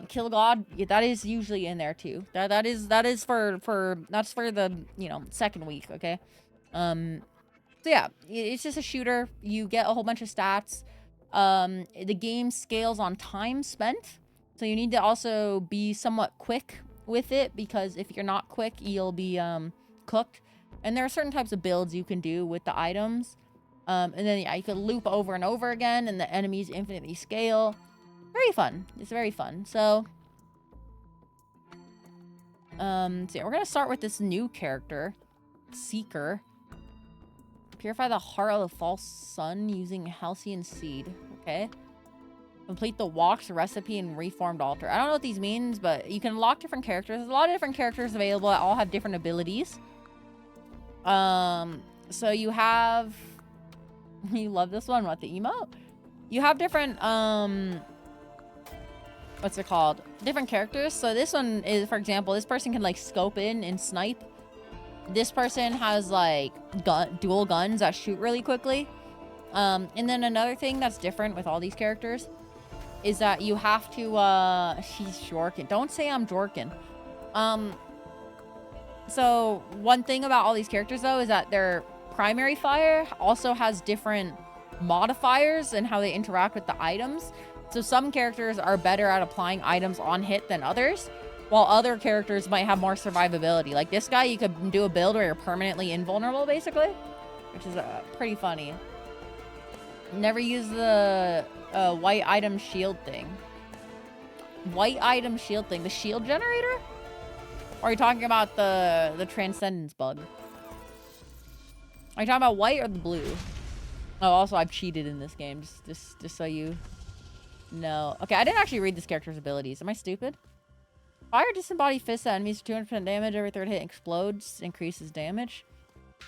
Kill God, yeah, that is usually in there too. That's for the, you know, second week, okay? So yeah, it's just a shooter. You get a whole bunch of stats. The game scales on time spent, so you need to also be somewhat quick with it, because if you're not quick, you'll be cooked. And there are certain types of builds you can do with the items. And then yeah, you can loop over and over again, and the enemies infinitely scale. Very fun. It's very fun. So yeah, we're gonna start with this new character, Seeker. Purify the heart of the false sun using halcyon seed. Okay. Complete the walk's recipe and reformed altar. I don't know what these means, but you can unlock different characters. There's a lot of different characters available that all have different abilities. So you have... You love this one? What, the emote? You have different, what's it called? Different characters. So this one is, for example, this person can, like, scope in and snipe. This person has, like, dual guns that shoot really quickly. And then another thing that's different with all these characters is that you have to, she's Jorkin. Don't say I'm Jorkin. So one thing about all these characters, though, is that their primary fire also has different modifiers and how they interact with the items. So some characters are better at applying items on hit than others, while other characters might have more survivability. Like this guy, you could do a build where you're permanently invulnerable, basically, which is pretty funny. Never use the white item shield thing. White item shield thing. The shield generator? Or are you talking about the transcendence bug? Are you talking about white or the blue? Oh, also I've cheated in this game, just so you know. Okay, I didn't actually read this character's abilities. Am I stupid? Fire disembodied fist at enemies for 200% damage. Every third hit explodes, increases damage.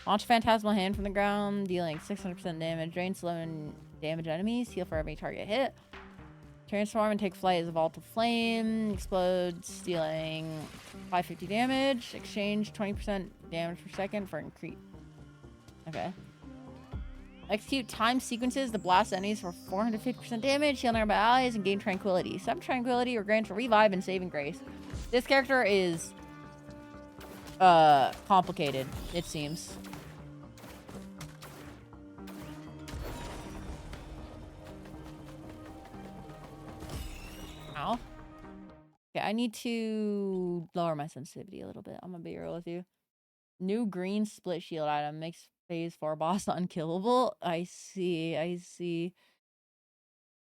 Launch a phantasmal hand from the ground, dealing 600% damage. Drain slow and damage enemies. Heal for every target hit. Transform and take flight as a vault of flame. Explodes, dealing 550 damage. Exchange 20% damage per second for increase. Okay. Execute time sequences to blast enemies for 450% damage. Heal nearby allies and gain tranquility. 7 tranquility or grants a revive and saving grace. This character is complicated, it seems. Ow. Okay, I need to lower my sensitivity a little bit. I'm gonna be real with you. New green split shield item makes phase 4 boss unkillable. I see, I see.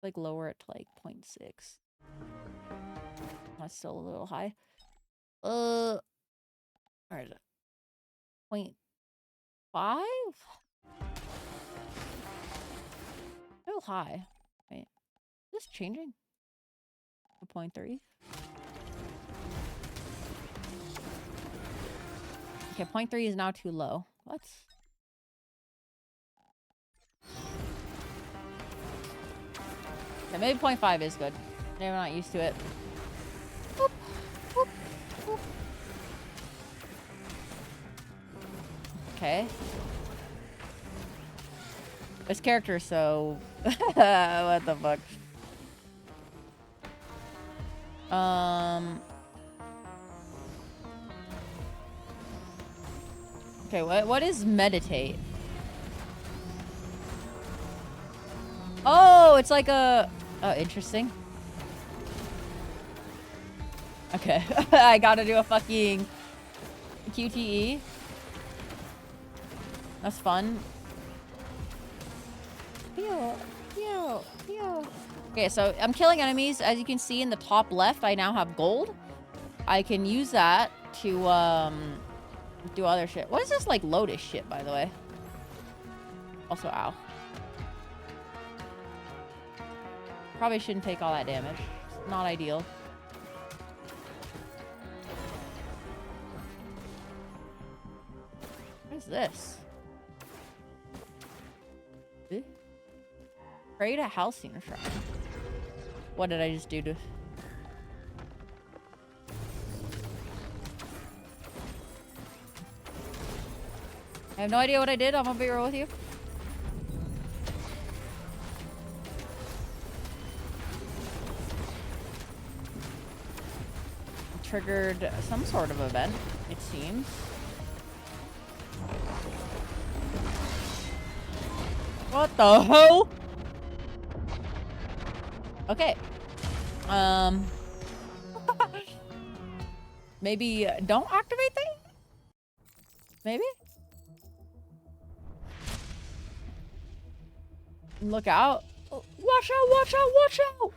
Like lower it to like 0.6. That's still a little high. Where is it? 0.5? little high. Wait, is this changing? 0.3. Okay, 0.3 is now too low. What? Okay, maybe 0.5 is good. Maybe I'm not used to it. Boop, boop, boop. Okay. This character is so... what the fuck? Okay, what is meditate? Oh, it's like a... Oh, interesting. Okay. I gotta do a fucking QTE. That's fun. Pew, pew, pew. Okay, so I'm killing enemies. As you can see in the top left, I now have gold. I can use that to do other shit. What is this like lotus shit, by the way? Also, ow. Probably shouldn't take all that damage. It's not ideal. What is this? Pray to Halcyon Shrine. What did I just do to... I have no idea what I did. I'm gonna be real with you. Triggered some sort of event, it seems. What the hell? Okay. Maybe don't activate thing? Maybe? Look out. Watch out, watch out, watch out!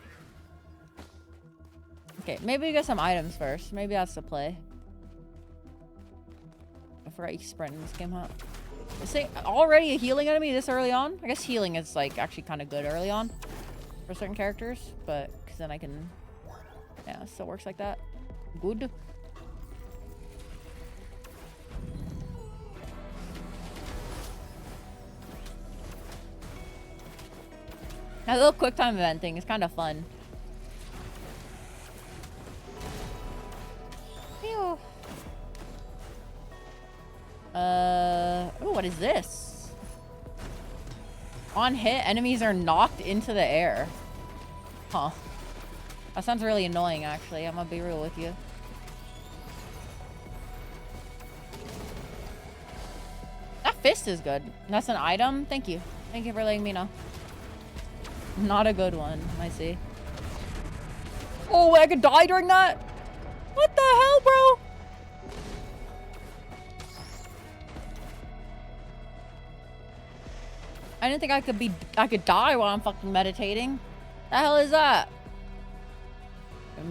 Okay, maybe we get some items first. Maybe that's the play. I forgot you can sprint in this game, huh? Is it already a healing enemy this early on? I guess healing is like actually kind of good early on for certain characters, but because then I can, yeah, it still works like that. Good. That little quick time event thing is kind of fun. Ew. Oh, what is this? On hit, enemies are knocked into the air. Huh. That sounds really annoying, actually. I'm gonna be real with you. That fist is good. That's an item? Thank you. Thank you for letting me know. Not a good one, I see. Oh, I could die during that? What the hell, bro? I didn't think I could die while I'm fucking meditating. The hell is that?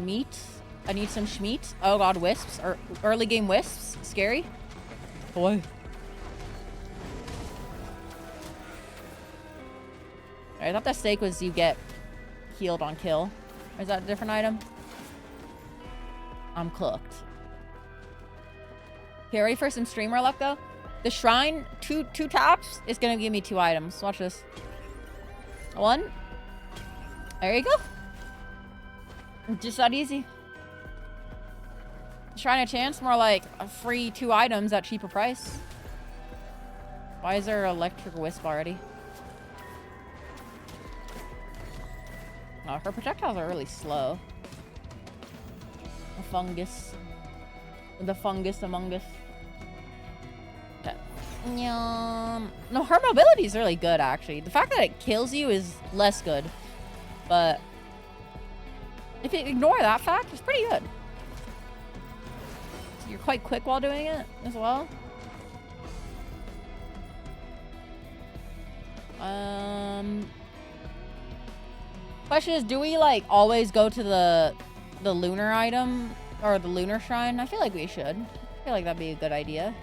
Meat? I need some schmeat. Oh god, wisps. Or early game wisps. Scary. Boy. I thought that steak was you get healed on kill. Or is that a different item? I'm cooked. Okay, ready for some streamer luck though? The shrine, two taps is gonna give me 2 items. Watch this. 1. There you go. Just that easy. Shrine of chance, more like a free 2 items at cheaper price. Why is there electric wisp already? Oh, her projectiles are really slow. The fungus. The fungus among us. Okay. No, her mobility is really good, actually. The fact that it kills you is less good. But if you ignore that fact, it's pretty good. So you're quite quick while doing it as well. Question is, do we like always go to the lunar item or the lunar shrine? I feel like we should. I feel like that'd be a good idea.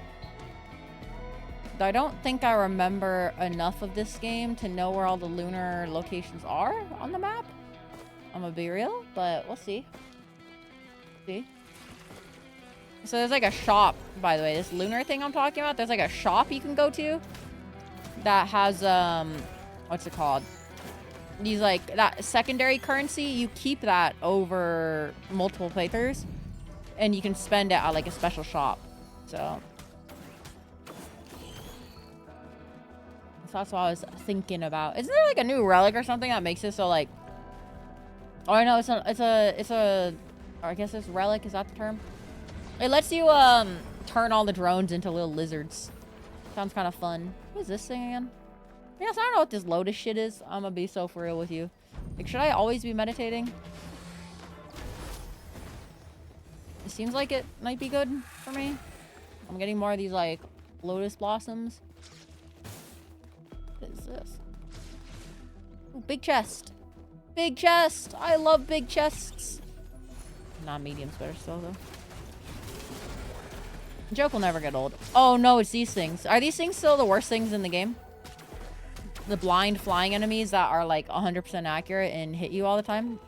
I don't think I remember enough of this game to know where all the lunar locations are on the map. I'm gonna be real, but we'll see. See? So there's like a shop, by the way. This lunar thing I'm talking about, there's like a shop you can go to that has, what's it called? These like, that secondary currency, you keep that over multiple playthroughs and you can spend it at like a special shop. So that's what I was thinking about. Isn't there like a new relic or something that makes it so like, oh, I know it's a, or I guess it's relic, is that the term? It lets you turn all the drones into little lizards. Sounds kind of fun. What is this thing again? Yes, I don't know what this lotus shit is. I'm gonna be so for real with you. Like, should I always be meditating? It seems like it might be good for me. I'm getting more of these like lotus blossoms. What is this? Ooh, big chest. Big chest. I love big chests. Not medium's better still though. Joke will never get old. Oh no, it's these things. Are these things still the worst things in the game? The blind flying enemies that are like 100% accurate and hit you all the time?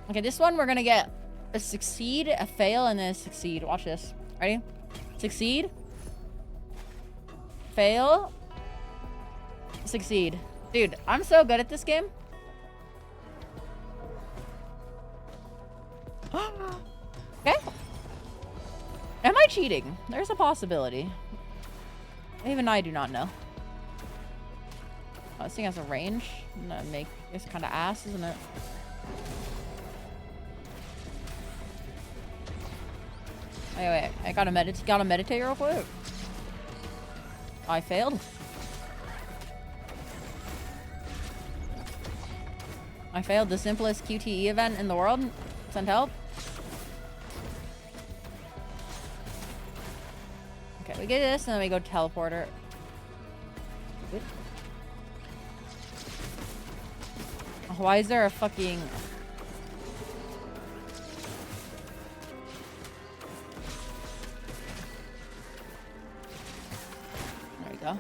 Okay, this one we're gonna get a succeed, a fail, and then a succeed. Watch this. Ready? Succeed. Fail. Succeed. Dude, I'm so good at this game. Okay. Am I cheating? There's a possibility. Even I do not know. Oh, this thing has a range. It's kind of ass, isn't it? Wait, I gotta meditate real quick. I failed. I failed the simplest QTE event in the world. Send help. Okay, we get this and then we go teleporter. Good. Why is there a fucking... There we go.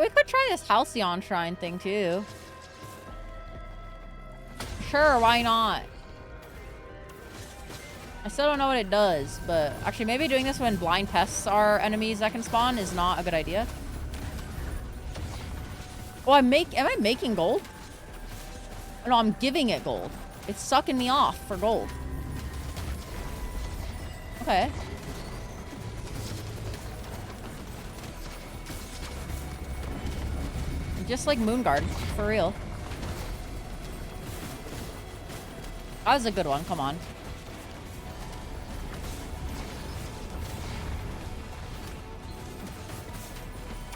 We could try this Halcyon Shrine thing too. Sure, why not? I still don't know what it does, but actually maybe doing this when blind pests are enemies that can spawn is not a good idea. Oh, am I making gold? No, I'm giving it gold. It's sucking me off for gold. Okay. Just like Moonguard, for real. That was a good one, come on.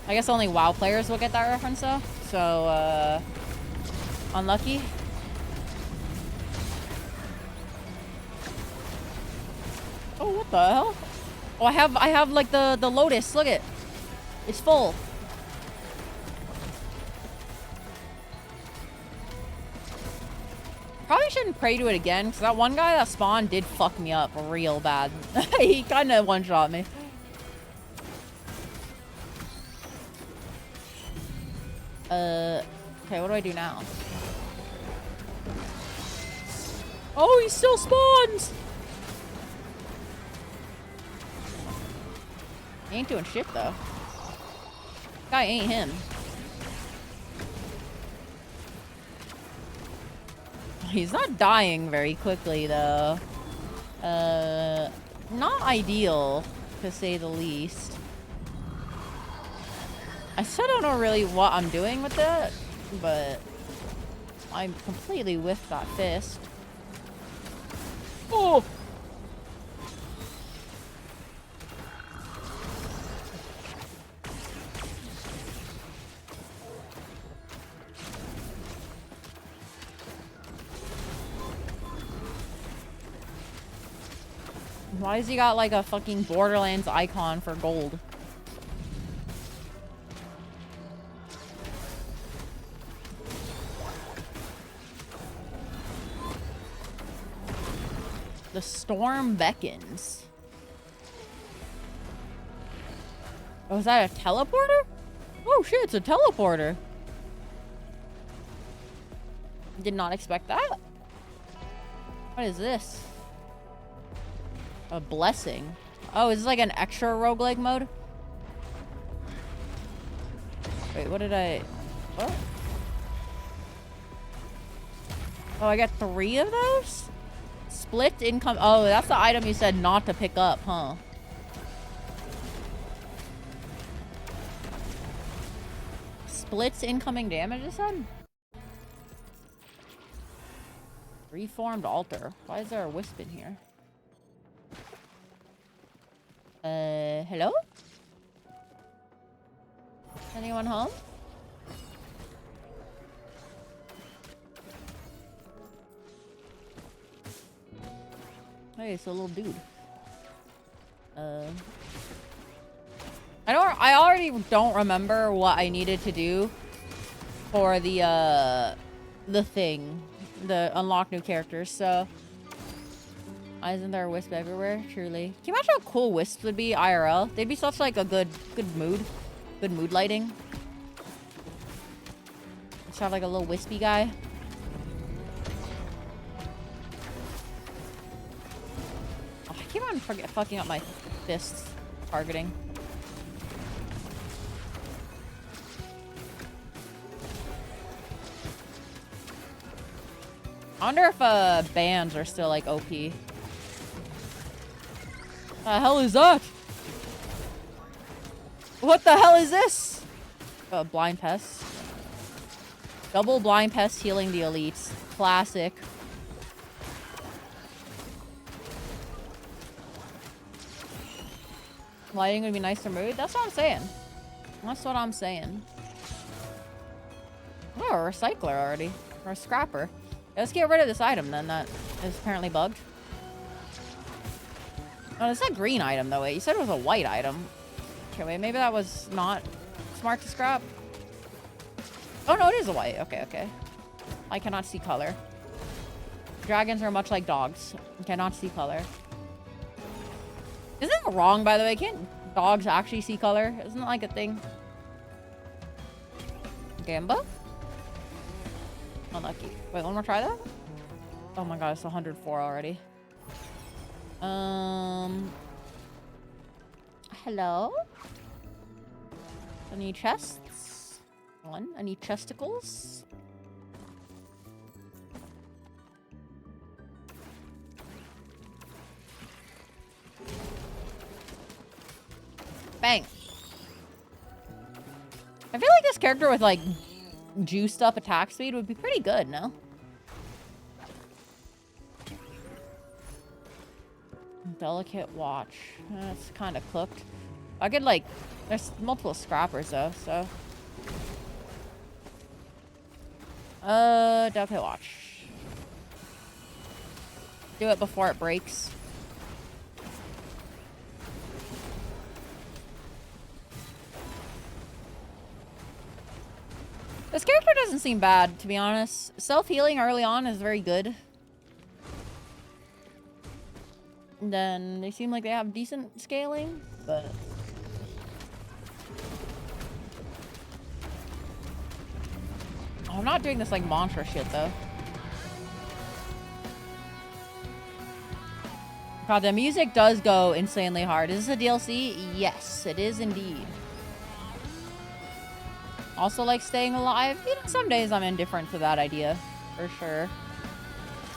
I guess only WoW players will get that reference though. So, unlucky. Oh, what the hell? Oh, I have like the lotus. Look it. It's full. Probably shouldn't pray to it again, because that one guy that spawned did fuck me up real bad. He kind of one-shot me. Okay, what do I do now? Oh, he still spawns! He ain't doing shit, though. Guy ain't him. He's not dying very quickly, though. Not ideal, to say the least. I still don't know really what I'm doing with it, but I'm completely with that fist. Oh! Why has he got like a fucking Borderlands icon for gold? The storm beckons. Oh, is that a teleporter? Oh shit, it's a teleporter. Did not expect that. What is this? A blessing. Oh, is this like an extra roguelike mode? Wait, what did I... What? Oh, I got 3 of those? Split income... Oh, that's the item you said not to pick up, huh? Splits incoming damage, it said? Reformed altar. Why is there a wisp in here? Hello? Anyone home? Hey, it's a little dude. I already don't remember what I needed to do for the thing. The unlock new characters, so... Why isn't there a wisp everywhere? Truly. Can you imagine how cool wisps would be IRL? They'd be such like a good mood. Good mood lighting. Just have like a little wispy guy. Oh, I keep on fucking up my fists targeting. I wonder if bands are still like OP. The hell is that? What the hell is this? Blind pest. Double blind pest healing the elites. Classic. Lighting would be nice for mood. That's what I'm saying. That's what I'm saying. Oh, a recycler already. Or a scrapper. Yeah, let's get rid of this item then that is apparently bugged. Oh, it's a green item though. Wait, you said it was a white item. Okay, wait, maybe that was not smart to scrap. Oh no, it is a white. Okay, okay. I cannot see color. Dragons are much like dogs. I cannot see color. Isn't it wrong, by the way? Can't dogs actually see color? Isn't that like a thing? Gamba? Unlucky. Wait, one more try that? Oh my god, it's 104 already. Hello? Any chests? One. Any chesticles? Bang. I feel like this character with like juiced up attack speed would be pretty good, no? Delicate watch. That's kind of cooked. I could like... There's multiple scrappers though, so... Delicate watch. Do it before it breaks. This character doesn't seem bad, to be honest. Self-healing early on is very good. And then they seem like they have decent scaling, but... Oh, I'm not doing this like mantra shit, though. God, the music does go insanely hard. Is this a DLC? Yes, it is indeed. Also like staying alive. You know, some days I'm indifferent to that idea, for sure.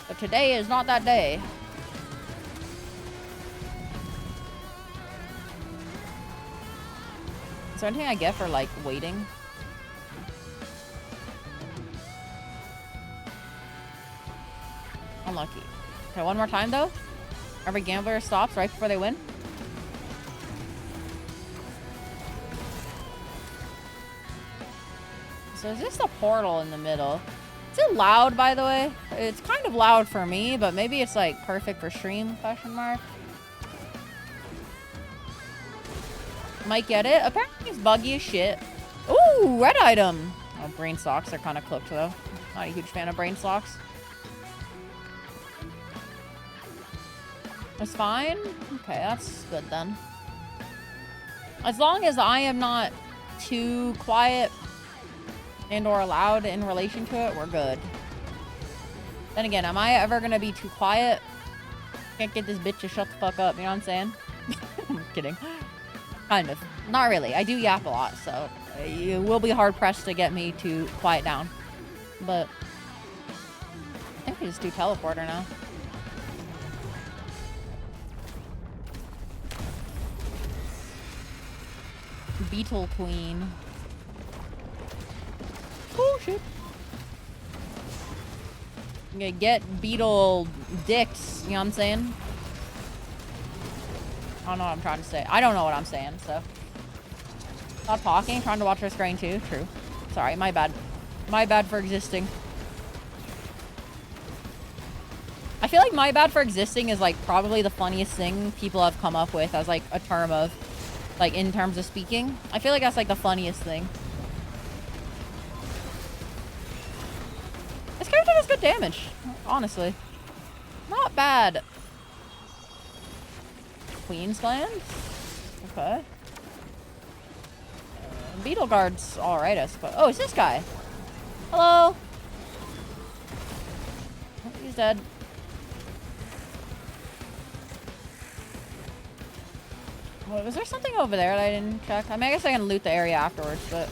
But today is not that day. Is there anything I get for like waiting? Unlucky. Okay, one more time though. Every gambler stops right before they win. So is this a portal in the middle? Is it loud, by the way? It's kind of loud for me, but maybe it's like perfect for stream, question mark. Might get it. Apparently it's buggy as shit. Ooh, red item. Oh, brain socks are kind of cooked though. Not a huge fan of brain socks. That's fine. Okay, that's good then. As long as I am not too quiet and or loud in relation to it, we're good. Then again, am I ever gonna be too quiet? Can't get this bitch to shut the fuck up, you know what I'm saying? I'm kidding. Kind of. Not really. I do yap a lot, so you will be hard-pressed to get me to quiet down. But I think we just do teleporter now. Beetle Queen. Oh, shit. I'm gonna get beetle dicks, you know what I'm saying? I don't know what I'm trying to say. I don't know what I'm saying, so. Stop talking, trying to watch our screen too. True. Sorry, my bad. My bad for existing. I feel like my bad for existing is like probably the funniest thing people have come up with as like a term of, like in terms of speaking. I feel like that's like the funniest thing. This character does good damage, honestly. Not bad. Queen's Land? Okay. Beetle Guard's alright, I suppose. Oh, it's this guy. Hello. Oh, he's dead. Wait, was there something over there that I didn't check? I mean, I guess I can loot the area afterwards, but...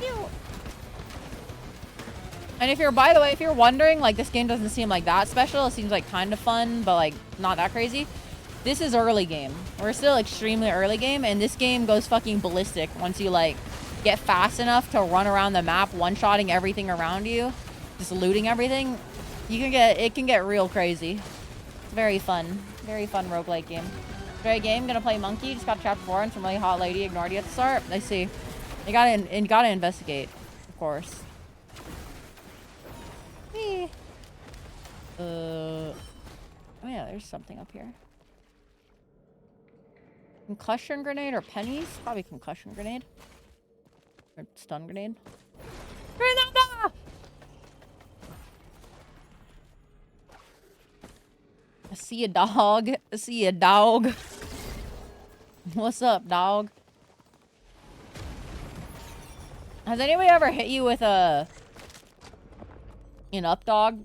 Ew. And if you're, by the way, if you're wondering, like, this game doesn't seem like that special. It seems like kind of fun, but like, not that crazy. This is early game. We're still extremely early game, and this game goes fucking ballistic once you, like, get fast enough to run around the map, one-shotting everything around you, just looting everything. It can get real crazy. It's very fun. Very fun roguelike game. Great game. Gonna play Monkey. Just got chapter 4 and some really hot lady ignored you at the start. I see. You gotta investigate, of course. Oh yeah, there's something up here. Concussion grenade or pennies? Probably concussion grenade. Or stun grenade. Grenada! I see a dog. I see a dog. What's up, dog? Has anybody ever hit you with an up dog?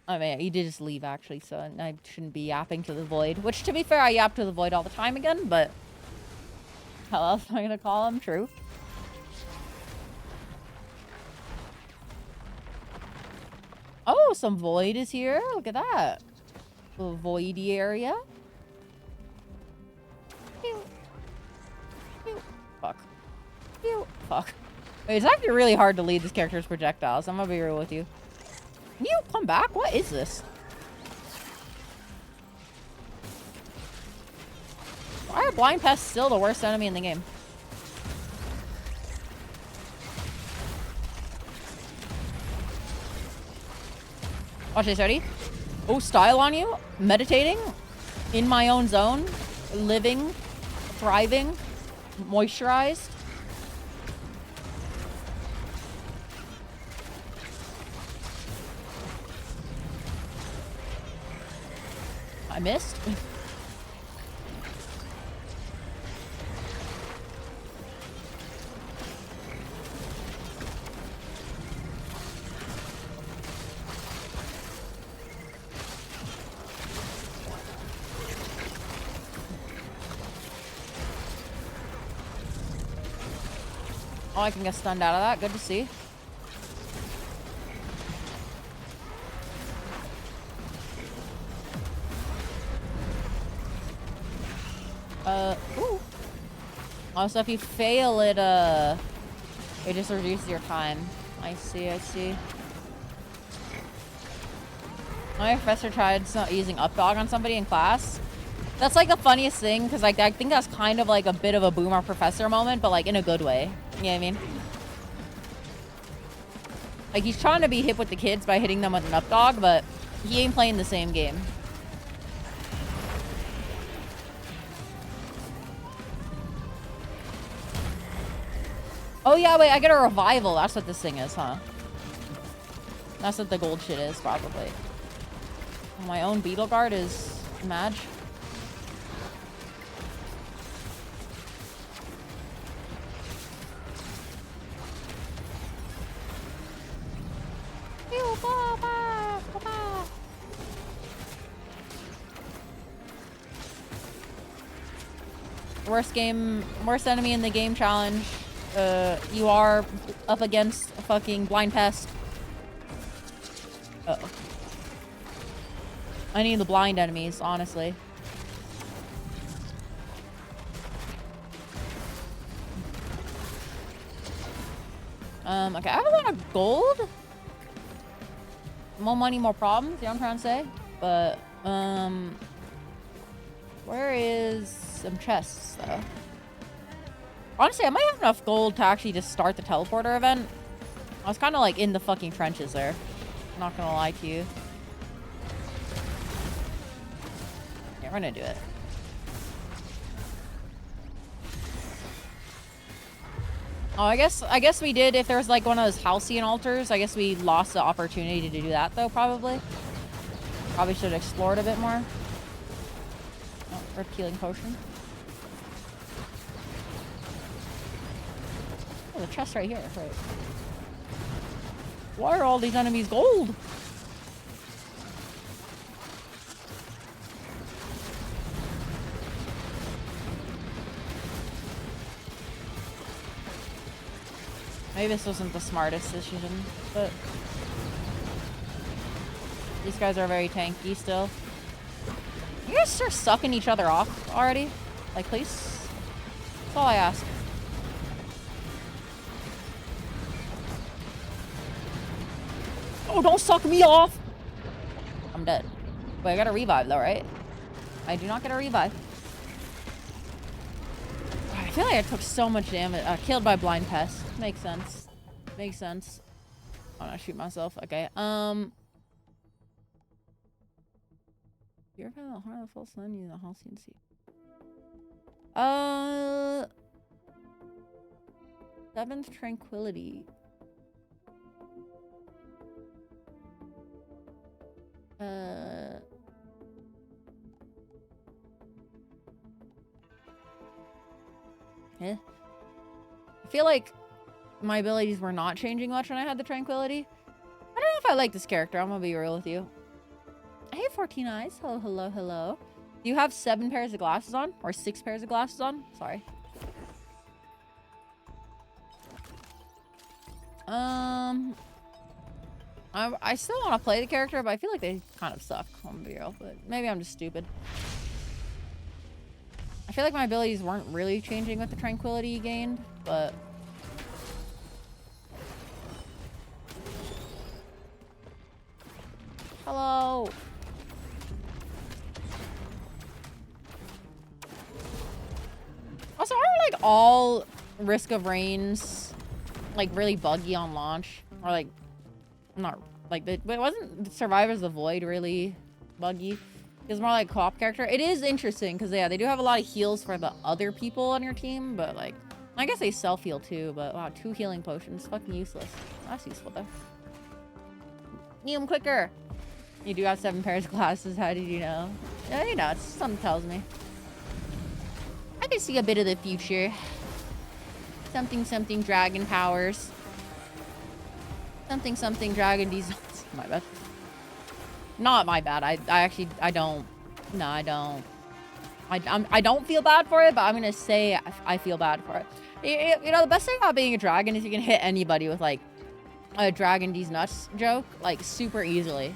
I mean, he did just leave, actually, so I shouldn't be yapping to the void. Which, to be fair, I yap to the void all the time again, but... How else am I gonna call him? True. Oh, some void is here. Look at that. A voidy area. Pew. Pew. Fuck. Pew. Fuck. Wait, it's actually really hard to lead this character's projectiles. I'm gonna be real with you. Can you come back? What is this? Why are blind pests still the worst enemy in the game? Watch this, ready? Oh, style on you? Meditating? In my own zone? Living? Thriving? Moisturized? I missed? Oh, I can get stunned out of that. Good to see. Ooh. Also, if you fail it, it just reduces your time. I see, I see. My professor tried using up dog on somebody in class. That's like the funniest thing, because like I think that's kind of like a bit of a boomer professor moment, but like in a good way. You know what I mean? Like he's trying to be hip with the kids by hitting them with an up dog, but he ain't playing the same game. Oh yeah, wait, I get a revival. That's what this thing is, huh? That's what the gold shit is, probably. My own beetle guard is Madge. worst enemy in the game challenge. You are up against a fucking blind pest. Uh-oh. I need the blind enemies, honestly. Okay, I have a lot of gold. More money, more problems, you know what I'm trying to say? But, where is some chests, though? Honestly, I might have enough gold to actually just start the teleporter event. I was kind of, like, in the fucking trenches there. I'm not gonna lie to you. Yeah, we're gonna do it. Oh, I guess we did. If there was like one of those halcyon altars, I guess we lost the opportunity to do that though, probably. Probably should have explored a bit more. Oh, earth healing potion. Oh, the chest right here. Right. Why are all these enemies gold? Maybe this wasn't the smartest decision, but these guys are very tanky still. You guys start sucking each other off already? Like, please? That's all I ask. Oh, don't suck me off! I'm dead. Wait, I got a revive though, right? I do not get a revive. I feel like I took so much damage. Killed by blind pest. Makes sense. Makes sense. Oh, no, shoot myself. Okay. You're kind of hard the full sun using the halcyon seed. Seventh tranquility. I feel like my abilities were not changing much when I had the tranquility. I don't know if I like this character. I'm gonna be real with you. Hey, 14 eyes. Hello, hello, hello. Do you have 7 pairs of glasses on? Or 6 pairs of glasses on? Sorry. I still want to play the character, but I feel like they kind of suck. I'm gonna be real, but maybe I'm just stupid. I feel like my abilities weren't really changing with the tranquility you gained, but... Hello! Also, aren't, like, all Risk of Rains, like, really buggy on launch? Or, like, not, like, it wasn't Survivors of the Void really buggy? It's more like a co-op character. It is interesting, because, yeah, they do have a lot of heals for the other people on your team, but, like, I guess they self-heal, too, but, wow, 2 healing potions. Fucking useless. That's useful, though. Need them quicker! You do have 7 pairs of glasses, how did you know? Yeah, you know, it's something tells me. I can see a bit of the future. Something dragon powers. Something dragon diesel. My bad. Not my bad. I don't. No, I don't. I don't feel bad for it, but I'm gonna say I feel bad for it. You know, the best thing about being a dragon is you can hit anybody with like a dragon these nuts joke like super easily.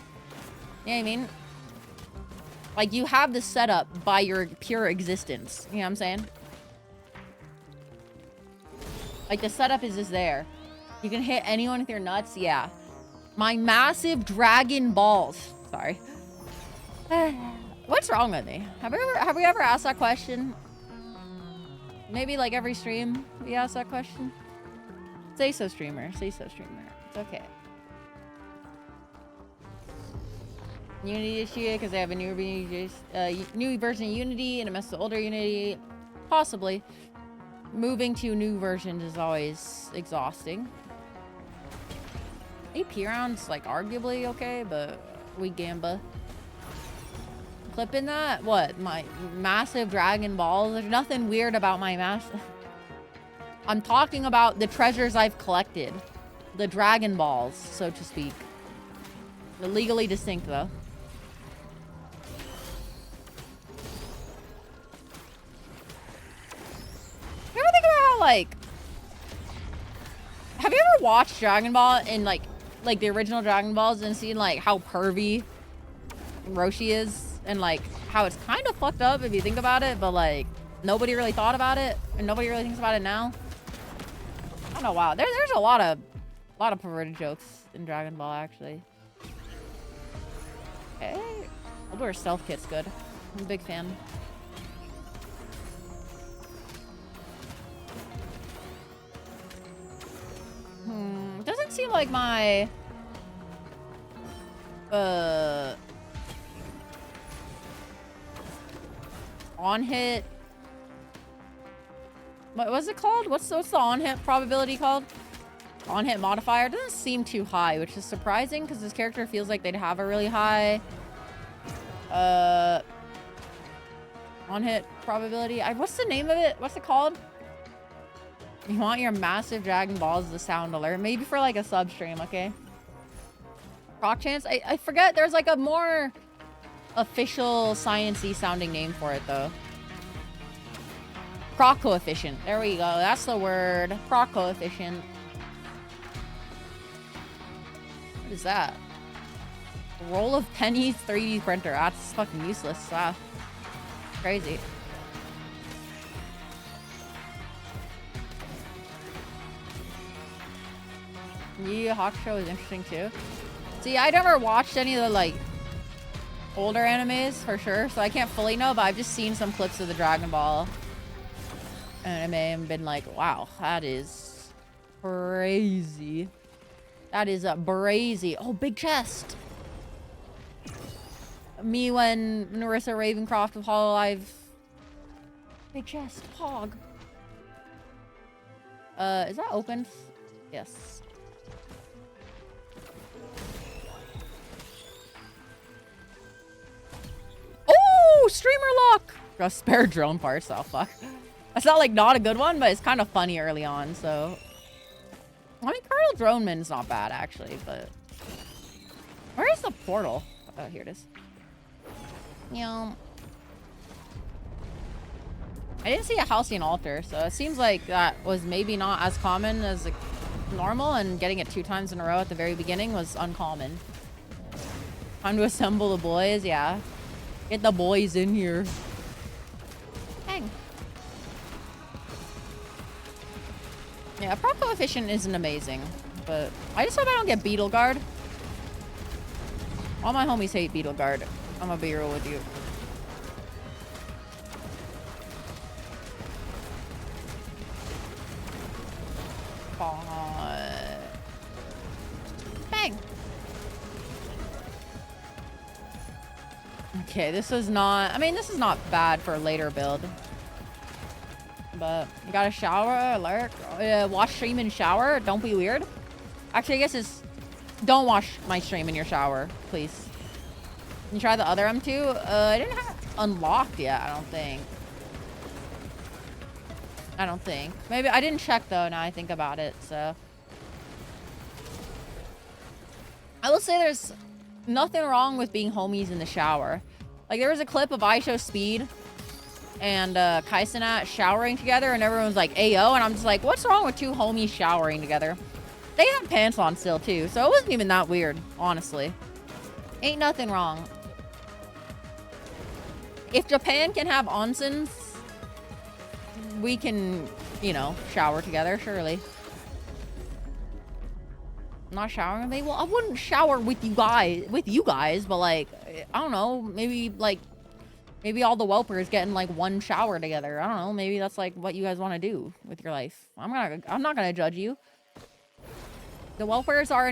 You know what I mean? Like, you have the setup by your pure existence. You know what I'm saying? Like, the setup is just there. You can hit anyone with your nuts. Yeah. My massive dragon balls. Sorry. What's wrong with me? Have we ever asked that question? Maybe, like, every stream we ask that question? Say so, streamer. Say so, streamer. It's okay. Unity issue because they have a new version of Unity and a mess of older Unity. Possibly. Moving to new versions is always exhausting. AP rounds like arguably okay, but we gamba. Clipping that? What? My massive dragon balls? There's nothing weird about my massive. I'm talking about the treasures I've collected. The dragon balls, so to speak. They're legally distinct though. like... Have you ever watched Dragon Ball in, like the original Dragon Balls and seen, like, how pervy Roshi is? And, like, how it's kind of fucked up if you think about it, but, like, nobody really thought about it, and nobody really thinks about it now. I don't know, wow. There's a lot of perverted jokes in Dragon Ball, actually. Okay. Eldor stealth kit's good. I'm a big fan. Doesn't seem like my... on-hit... What was it called? What's the on-hit probability called? On-hit modifier doesn't seem too high, which is surprising because this character feels like they'd have a really high on-hit probability. What's the name of it? What's it called? You want your massive Dragon Balls to sound alert. Maybe for like a sub stream, okay? Proc chance? I forget. There's like a more official science-y sounding name for it though. Proc coefficient. There we go. That's the word. Proc coefficient. What is that? Roll of pennies 3D printer. That's fucking useless. Wow. Crazy. Yu Hakusho is interesting too. See, I never watched any of the like older animes for sure, so I can't fully know, but I've just seen some clips of the Dragon Ball anime and been like, wow, that is crazy. That is brazy. Oh, big chest. Me when Narissa Ravencroft with Hololive. Big chest. Hog. Is that open? Yes. Oh, streamer lock. Got spare drone parts. Oh, fuck. That's not like not a good one, but it's kind of funny early on, so. I mean, Colonel Droneman's not bad, actually, but... Where is the portal? Oh, here it is. Yeah. I didn't see a Halcyon altar, so it seems like that was maybe not as common as like, normal, and getting it 2 times in a row at the very beginning was uncommon. Time to assemble the boys, yeah. Get the boys in here. Dang. Yeah, proc coefficient isn't amazing, but I just hope I don't get Beetle Guard. All my homies hate Beetle Guard. I'm gonna be real with you. Bang! Okay, this is not... I mean, this is not bad for a later build. But you gotta shower, alert. Watch stream and shower. Don't be weird. Actually, I guess it's... Don't watch my stream in your shower, please. Can you try the other M2? I didn't have it unlocked yet, I don't think. I don't think. Maybe I didn't check though, now I think about it, so. I will say there's nothing wrong with being homies in the shower. Like there was a clip of Aisho Speed and Kaisenat showering together and everyone's like, Ayo, and I'm just like, what's wrong with 2 homies showering together? They have pants on still too, so it wasn't even that weird, honestly. Ain't nothing wrong. If Japan can have onsens, we can, you know, shower together, surely. I'm not showering with me? Well, I wouldn't shower with you guys, but like, I don't know, maybe like, maybe all the whelpers getting like 1 shower together. I don't know, maybe that's like what you guys want to do with your life. I'm not gonna judge you. The whelpers are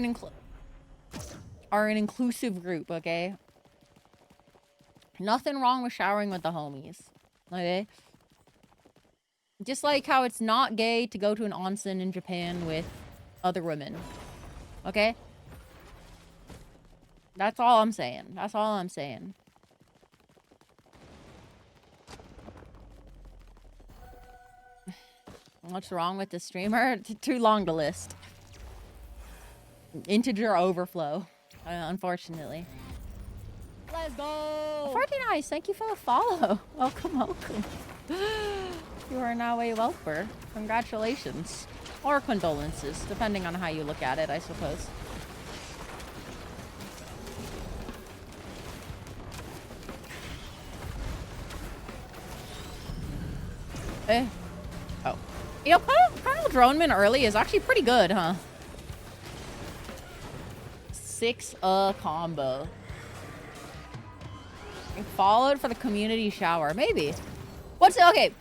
an inclusive group, okay? Nothing wrong with showering with the homies, okay? Just like how it's not gay to go to an onsen in Japan with other women, okay? That's all I'm saying. That's all I'm saying. What's wrong with the streamer? Too long to list. Integer overflow, unfortunately. Let's go! 14 Eyes, thank you for the follow. Welcome, welcome. You are now a whelper. Congratulations. Or condolences, depending on how you look at it, I suppose. Oh. You know, Colonel Droneman early is actually pretty good, huh? 6 combo. Followed for the community shower. Maybe. What's it? Okay.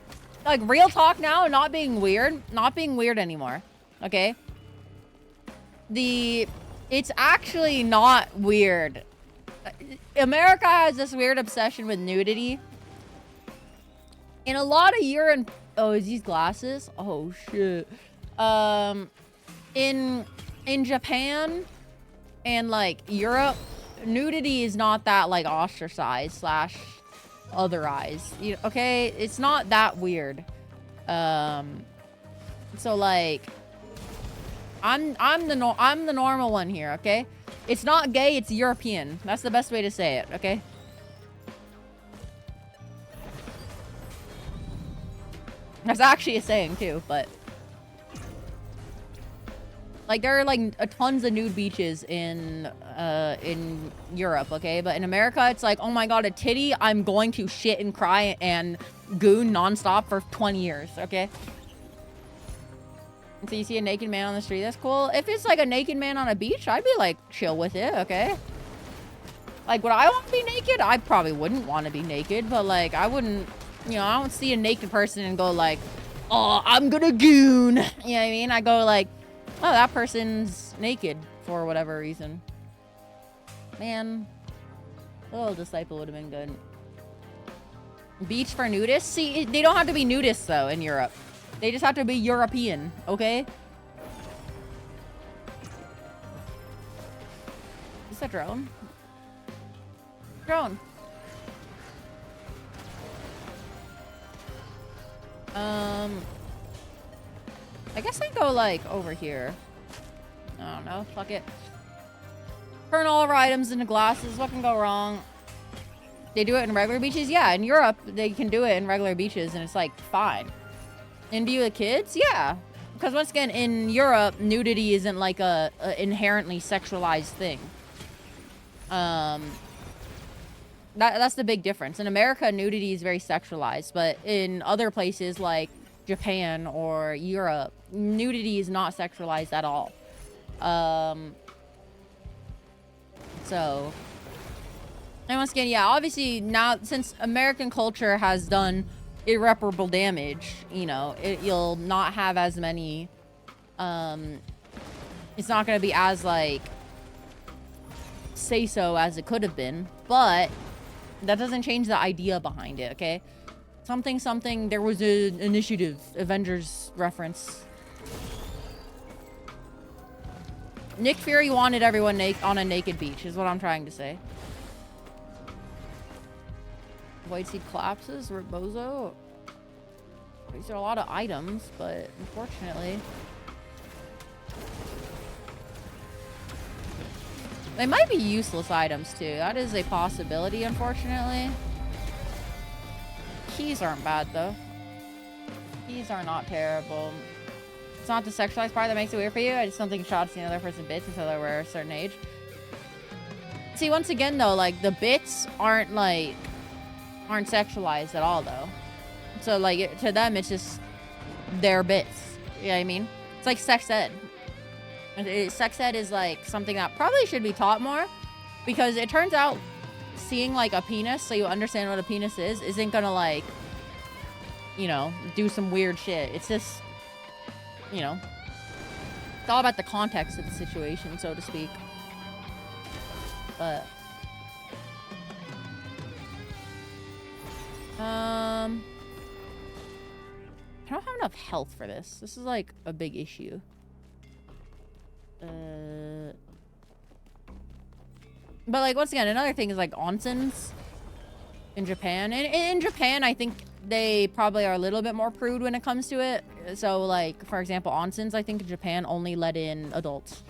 Like, real talk now, not being weird. Not being weird anymore. Okay? It's actually not weird. America has this weird obsession with nudity. In a lot of Europe... Oh, is these glasses? Oh, shit. In Japan and, like, Europe, nudity is not that, like, ostracized slash otherized. You know, okay? It's not that weird. So, like... I'm the normal one here, okay? It's not gay, it's European. That's the best way to say it, okay? That's actually a saying too, but like there are like tons of nude beaches in Europe, okay? But in America, it's like, oh my god, a titty, I'm going to shit and cry and goon nonstop for 20 years, okay? So you see a naked man on the street, that's cool. If it's like a naked man on a beach, I'd be like chill with it, okay? Like, would I want to be naked? I probably wouldn't want to be naked, but like I wouldn't, you know, I don't see a naked person and go like, oh, I'm gonna goon. You know what I mean? I go like, oh, that person's naked for whatever reason. Man, a little disciple would have been good. Beach for nudists? See, they don't have to be nudists though in Europe. They just have to be European, okay? Is that a drone? Drone. I guess I go like over here. I don't know. Fuck it. Turn all of our items into glasses. What can go wrong? They do it in regular beaches? Yeah, in Europe, they can do it in regular beaches and it's like fine. In view of kids? Yeah. Because once again, in Europe, nudity isn't like a inherently sexualized thing. That's the big difference. In America, nudity is very sexualized, but in other places like Japan or Europe, nudity is not sexualized at all. So, and once again, yeah, obviously now, since American culture has done irreparable damage, you know, you'll not have as many, it's not going to be as, like, say-so as it could have been, but that doesn't change the idea behind it, okay? Something, there was an initiative, Avengers reference. Nick Fury wanted everyone on a naked beach, is what I'm trying to say. White Seed collapses, Rebozo. These are a lot of items, but unfortunately... They might be useless items, too. That is a possibility, unfortunately. Keys aren't bad, though. Keys are not terrible. It's not the sexualized part that makes it weird for you. I just don't think shots the other person bits until they were a certain age. See, once again, though, like, the bits aren't sexualized at all, though. So, like, to them, it's just their bits. You know what I mean? It's like sex ed. Sex ed is, like, something that probably should be taught more. Because it turns out seeing, like, a penis, so you understand what a penis is, isn't gonna, like, you know, do some weird shit. It's just, you know, it's all about the context of the situation, so to speak. But... I don't have enough health for this. This is like a big issue. But like once again, another thing is like onsens in Japan. And in Japan, I think they probably are a little bit more prude when it comes to it. So like, for example, onsens, I think in Japan only let in adults.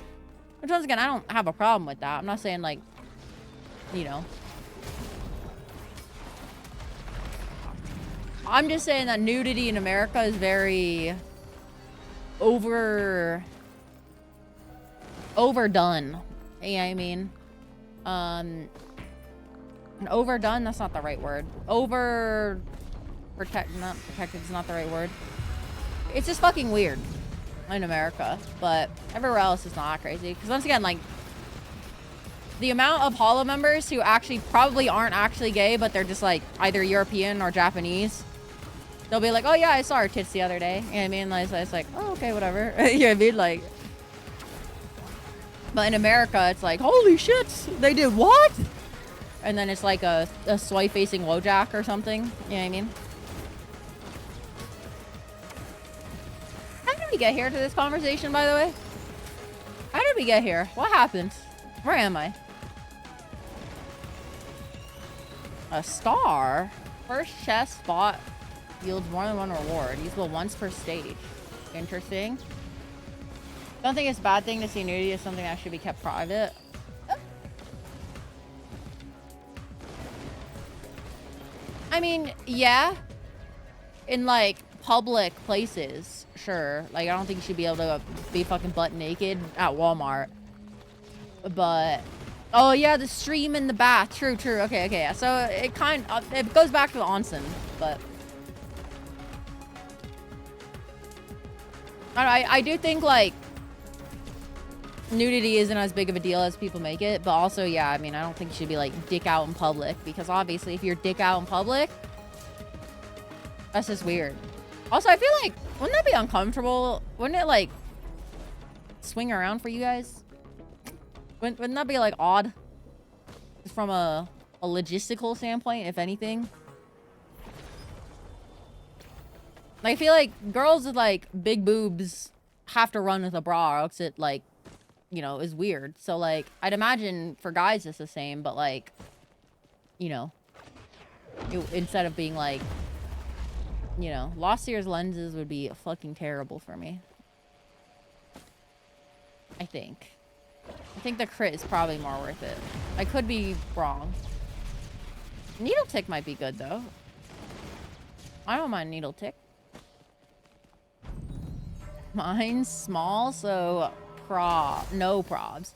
Which once again, I don't have a problem with that. I'm not saying like, you know. I'm just saying that nudity in America is very overdone. You know what I mean? Overdone, that's not the right word. Not protected is not the right word. It's just fucking weird in America, but everywhere else is not crazy. Because once again, like, the amount of Hollow members who actually probably aren't actually gay, but they're just like either European or Japanese. They'll be like, oh yeah, I saw her tits the other day. You know what I mean? Like, so it's like, oh, okay, whatever. You know what I mean? Like, but in America, it's like, holy shit, they did what? And then it's like a soy-facing Wojak or something. You know what I mean? How did we get here to this conversation, by the way? How did we get here? What happened? Where am I? A star? First chest spot yields more than one reward. Usable once per stage. Interesting. Don't think it's a bad thing to see nudity as something that should be kept private. I mean, yeah. In, like, public places, sure. Like, I don't think you should be able to be fucking butt naked at Walmart. But, oh yeah, the stream in the bath. True, true. Okay, okay. Yeah. So it goes back to the onsen, but I do think, like, nudity isn't as big of a deal as people make it, but also, yeah, I mean, I don't think you should be, like, dick out in public, because obviously if you're dick out in public, that's just weird. Also, I feel like, wouldn't that be uncomfortable? Wouldn't it, like, swing around for you guys? Wouldn't that be, like, odd? Just from a logistical standpoint, if anything? Like, I feel like girls with, like, big boobs have to run with a bra, or else it, like, you know, is weird. So, like, I'd imagine for guys it's the same, but, like, you know, instead of being, like, you know, Lost Sears lenses would be fucking terrible for me. I think the crit is probably more worth it. I could be wrong. Needle tick might be good, though. I don't mind needle tick. Mine's small, so no probs.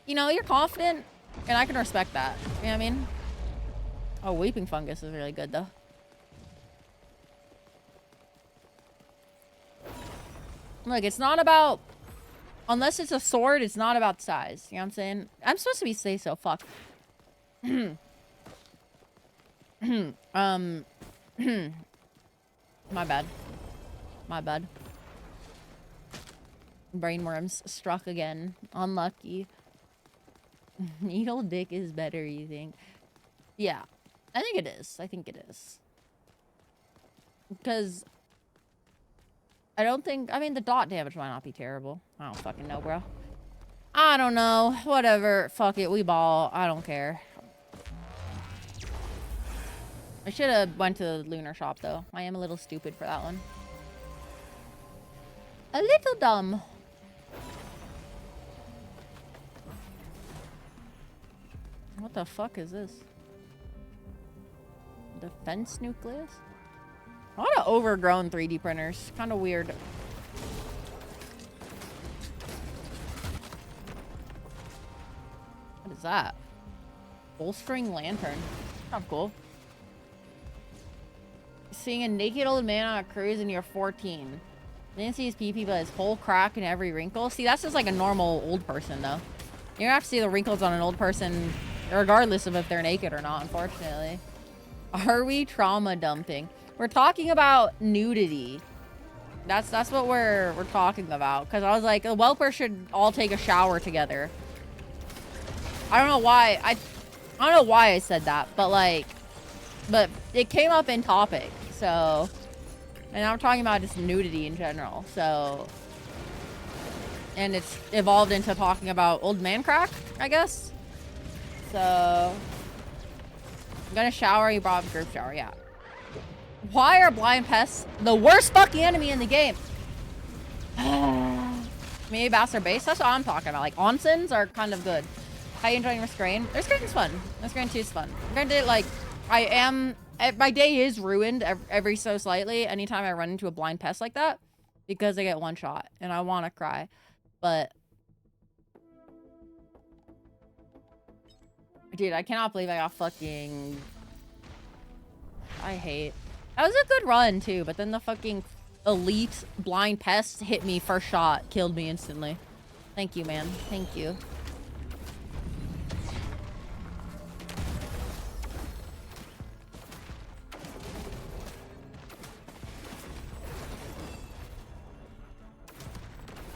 You know, you're confident, and I can respect that. You know what I mean? Oh, weeping fungus is really good, though. Look, it's not about... Unless it's a sword, it's not about size. You know what I'm saying? I'm supposed to be say so. Fuck. My bad. My bad. Brainworms struck again. Unlucky. Needle dick is better, you think? Yeah. I think it is. I think it is. Because... I don't think... I mean, the dot damage might not be terrible. I don't fucking know, bro. I don't know. Whatever. Fuck it. We ball. I don't care. I should have went to the lunar shop, though. I am a little stupid for that one. A little dumb. What the fuck is this? Defense nucleus? A lot of overgrown 3D printers. Kind of weird. What is that? Bolstering lantern. Kind of cool. Seeing a naked old man on a cruise and you're 14. Didn't see his pee-pee, but his whole crack and every wrinkle. See, that's just like a normal old person, though. You don't have to see the wrinkles on an old person, regardless of if they're naked or not, unfortunately. Are we trauma dumping? We're talking about nudity. That's what we're talking about. Because I was like, the Welper should all take a shower together. I don't know why. I don't know why I said that, but like, but it came up in topic. So, and I'm talking about just nudity in general. So, and it's evolved into talking about old man crack, I guess. So, I'm gonna shower. You brought up a group shower, yeah. Why are blind pests the worst fucking enemy in the game? Maybe Bastard Base? That's what I'm talking about. Like, onsens are kind of good. How you enjoying Restrain? Restrain's fun. Restrain 2 is fun. I'm gonna do, like, I am my day is ruined every so slightly anytime I run into a blind pest like that because I get one shot and I want to cry. But dude, I cannot believe I got fucking... I hate... That was a good run too, but then the fucking elite blind pest hit me first shot, killed me instantly. Thank you, man. Thank you.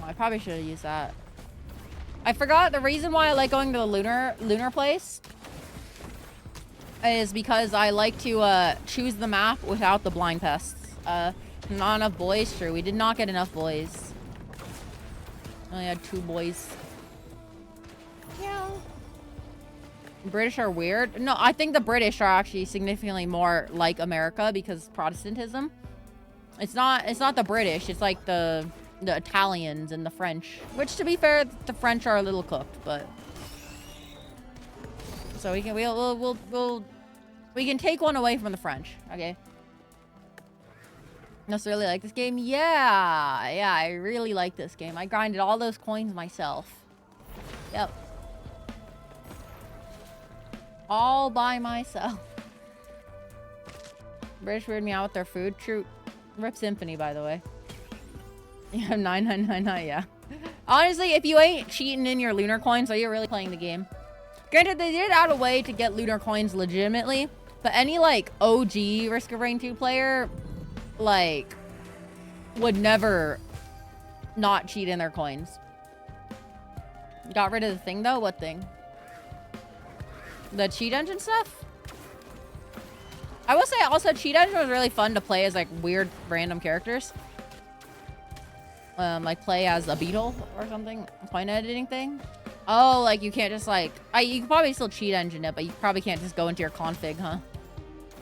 I probably should have used that. I forgot the reason why I like going to the lunar place is because I like to choose the map without the blind pests. Not enough boys, true. We did not get enough boys. Only had 2 boys. Yeah. British are weird. No, I think the British are actually significantly more like America because Protestantism. It's not the British. It's like the Italians and the French, which to be fair, the French are a little cooked, but so we can take one away from the French. Okay. Must really like this game. Yeah, I really like this game. I grinded all those coins myself. Yep. All by myself. British weird me out with their food. True. Rip Symphony, by the way. Yeah, 9999, yeah. Honestly, if you ain't cheating in your lunar coins, are you really playing the game? Granted, they did add a way to get lunar coins legitimately, but any, like, OG Risk of Rain 2 player, like, would never not cheat in their coins. Got rid of the thing, though? What thing? The cheat engine stuff? I will say, also, cheat engine was really fun to play as, like, weird, random characters. Like play as a beetle or something. Point editing thing. Oh, like you can't just like... you can probably still cheat engine it, but you probably can't just go into your config, huh?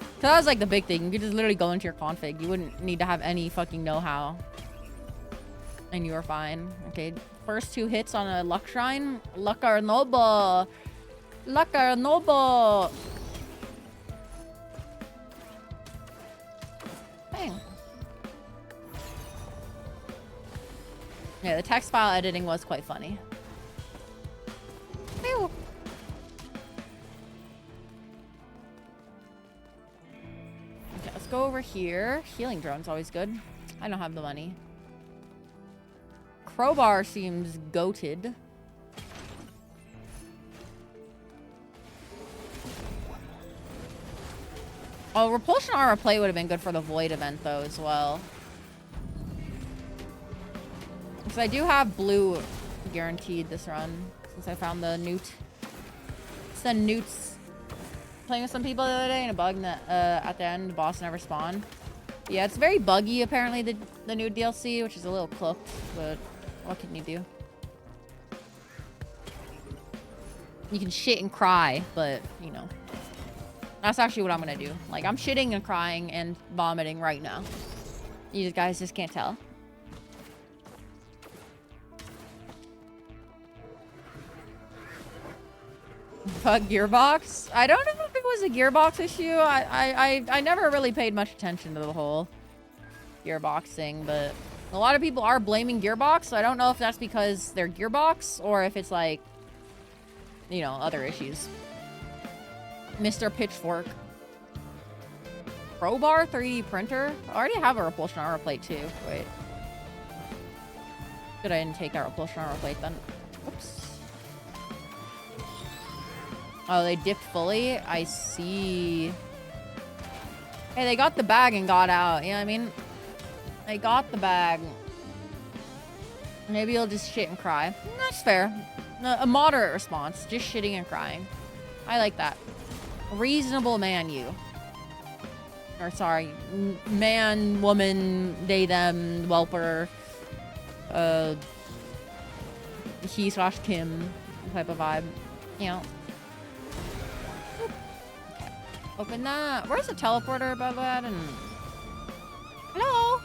So that was like the big thing. You could just literally go into your config. You wouldn't need to have any fucking know-how. And you were fine. Okay, first 2 hits on a luck shrine. Luck or noble. Luck or noble. Bang. Yeah, the text file editing was quite funny. Ew. Okay, let's go over here. Healing drone's always good. I don't have the money. Crowbar seems goated. Oh, repulsion armor plate would have been good for the void event though as well. Because I do have blue guaranteed this run since I found the newt. It's the newts. Playing with some people the other day and a bug that at the end the boss never spawned. Yeah, it's very buggy apparently, the new DLC, which is a little cooked, but what can you do? You can shit and cry, but you know. That's actually what I'm gonna do. Like, I'm shitting and crying and vomiting right now. You guys just can't tell. Fuck Gearbox? I don't know if it was a Gearbox issue. I never really paid much attention to the whole Gearbox thing, but a lot of people are blaming Gearbox, so I don't know if that's because they're Gearbox or if it's like, you know, other issues. Mr. Pitchfork. Crowbar 3D printer? I already have a repulsion armor plate too. Wait. Good, I didn't take that repulsion armor plate then. Oops. Oh, they dipped fully? I see. Hey, they got the bag and got out. You know what I mean? They got the bag. Maybe you'll just shit and cry. That's fair. A moderate response. Just shitting and crying. I like that. Reasonable man, you. Or sorry. Man, woman, they, them, whelper. He/him type of vibe. You know. Open that. Where's the teleporter above that? And hello?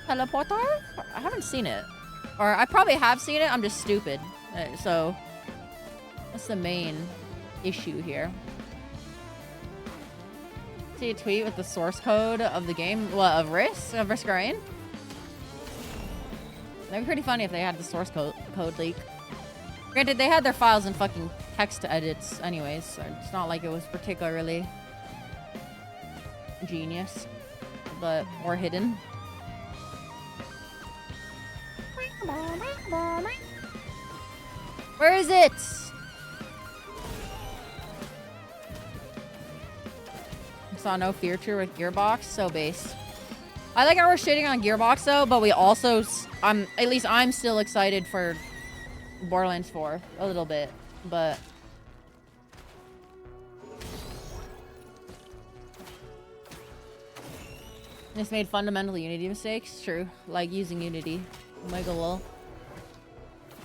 Teleporter? I haven't seen it. Or I probably have seen it. I'm just stupid. So that's the main issue here. See a tweet with the source code of the game, what, of Risk Rain? That'd be pretty funny if they had the source code leak. Granted, they had their files in fucking text edits anyways, so it's not like it was particularly genius, but or hidden. Where is it? Saw no future with Gearbox, so base. I like how we're shitting on Gearbox though, but we also, at least I'm still excited for Borderlands 4 a little bit, but this made fundamental Unity mistakes. True, like using Unity. Mega lol.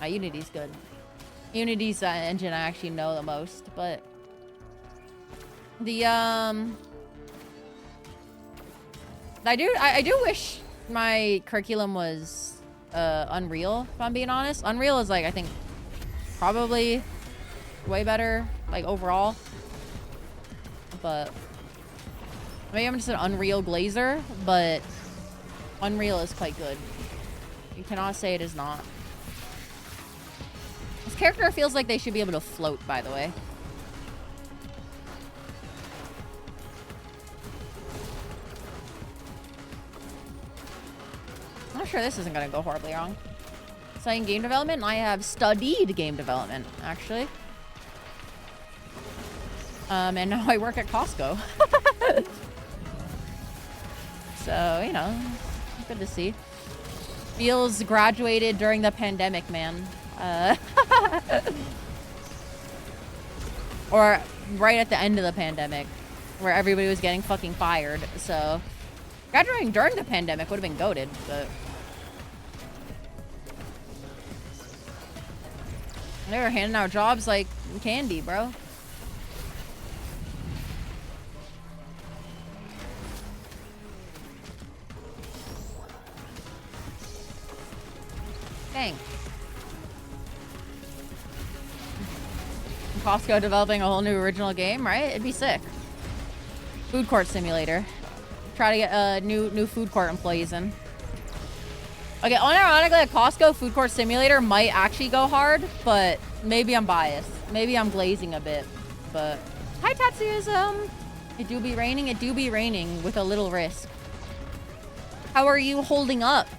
Unity's good. Unity's the engine I actually know the most, but the I do wish my curriculum was Unreal, if I'm being honest. Unreal is like, I think, probably way better, like, overall. But maybe I'm just an Unreal glazer, but Unreal is quite good. You cannot say it is not. This character feels like they should be able to float, by the way. I'm sure this isn't gonna go horribly wrong. Studying game development, I have studied game development, actually. And now I work at Costco. So, you know, good to see. Feels graduated during the pandemic, man. Or right at the end of the pandemic, where everybody was getting fucking fired, so graduating during the pandemic would have been goated, but they were handing out jobs like candy, bro. Dang. Costco developing a whole new original game, right? It'd be sick. Food court simulator. Try to get new food court employees in. Okay, unironically, at Costco, food court simulator might actually go hard, but maybe I'm biased. Maybe I'm glazing a bit, but hi, Tatsuism. It do be raining. It do be raining with a little risk. How are you holding up?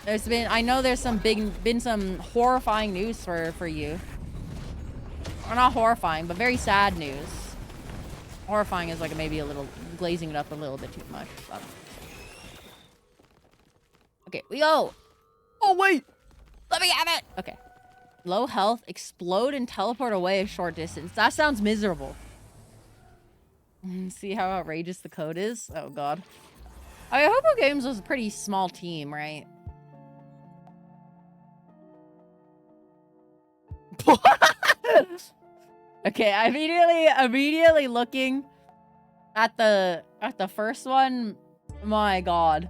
I know there's been some horrifying news for you. Or not horrifying, but very sad news. Horrifying is like maybe a little glazing it up a little bit too much. But. Okay, we go. Oh wait, let me have it. Okay, low health, explode and teleport away a short distance. That sounds miserable. See how outrageous the code is? Oh god. I mean, Hobo Games was a pretty small team, right? Okay, I immediately looking at the first one. My god.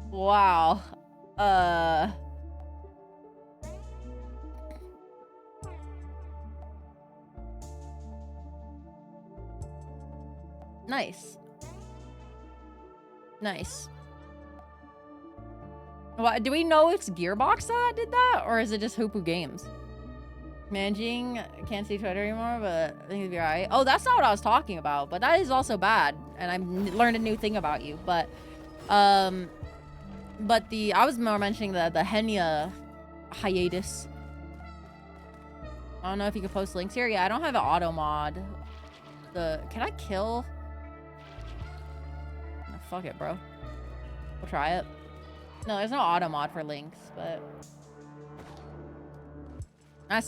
Wow. Nice. Nice. What, do we know it's Gearbox that did that, or is it just Hoopoo Games? Managing, can't see Twitter anymore, but I think it'd be alright. Oh, that's not what I was talking about, but that is also bad, and I learned a new thing about you. But I was more mentioning the Henya hiatus. I don't know if you could post links here. Yeah, I don't have an auto mod. Can I kill? Oh, fuck it, bro. We'll try it. No, there's no auto mod for links, but that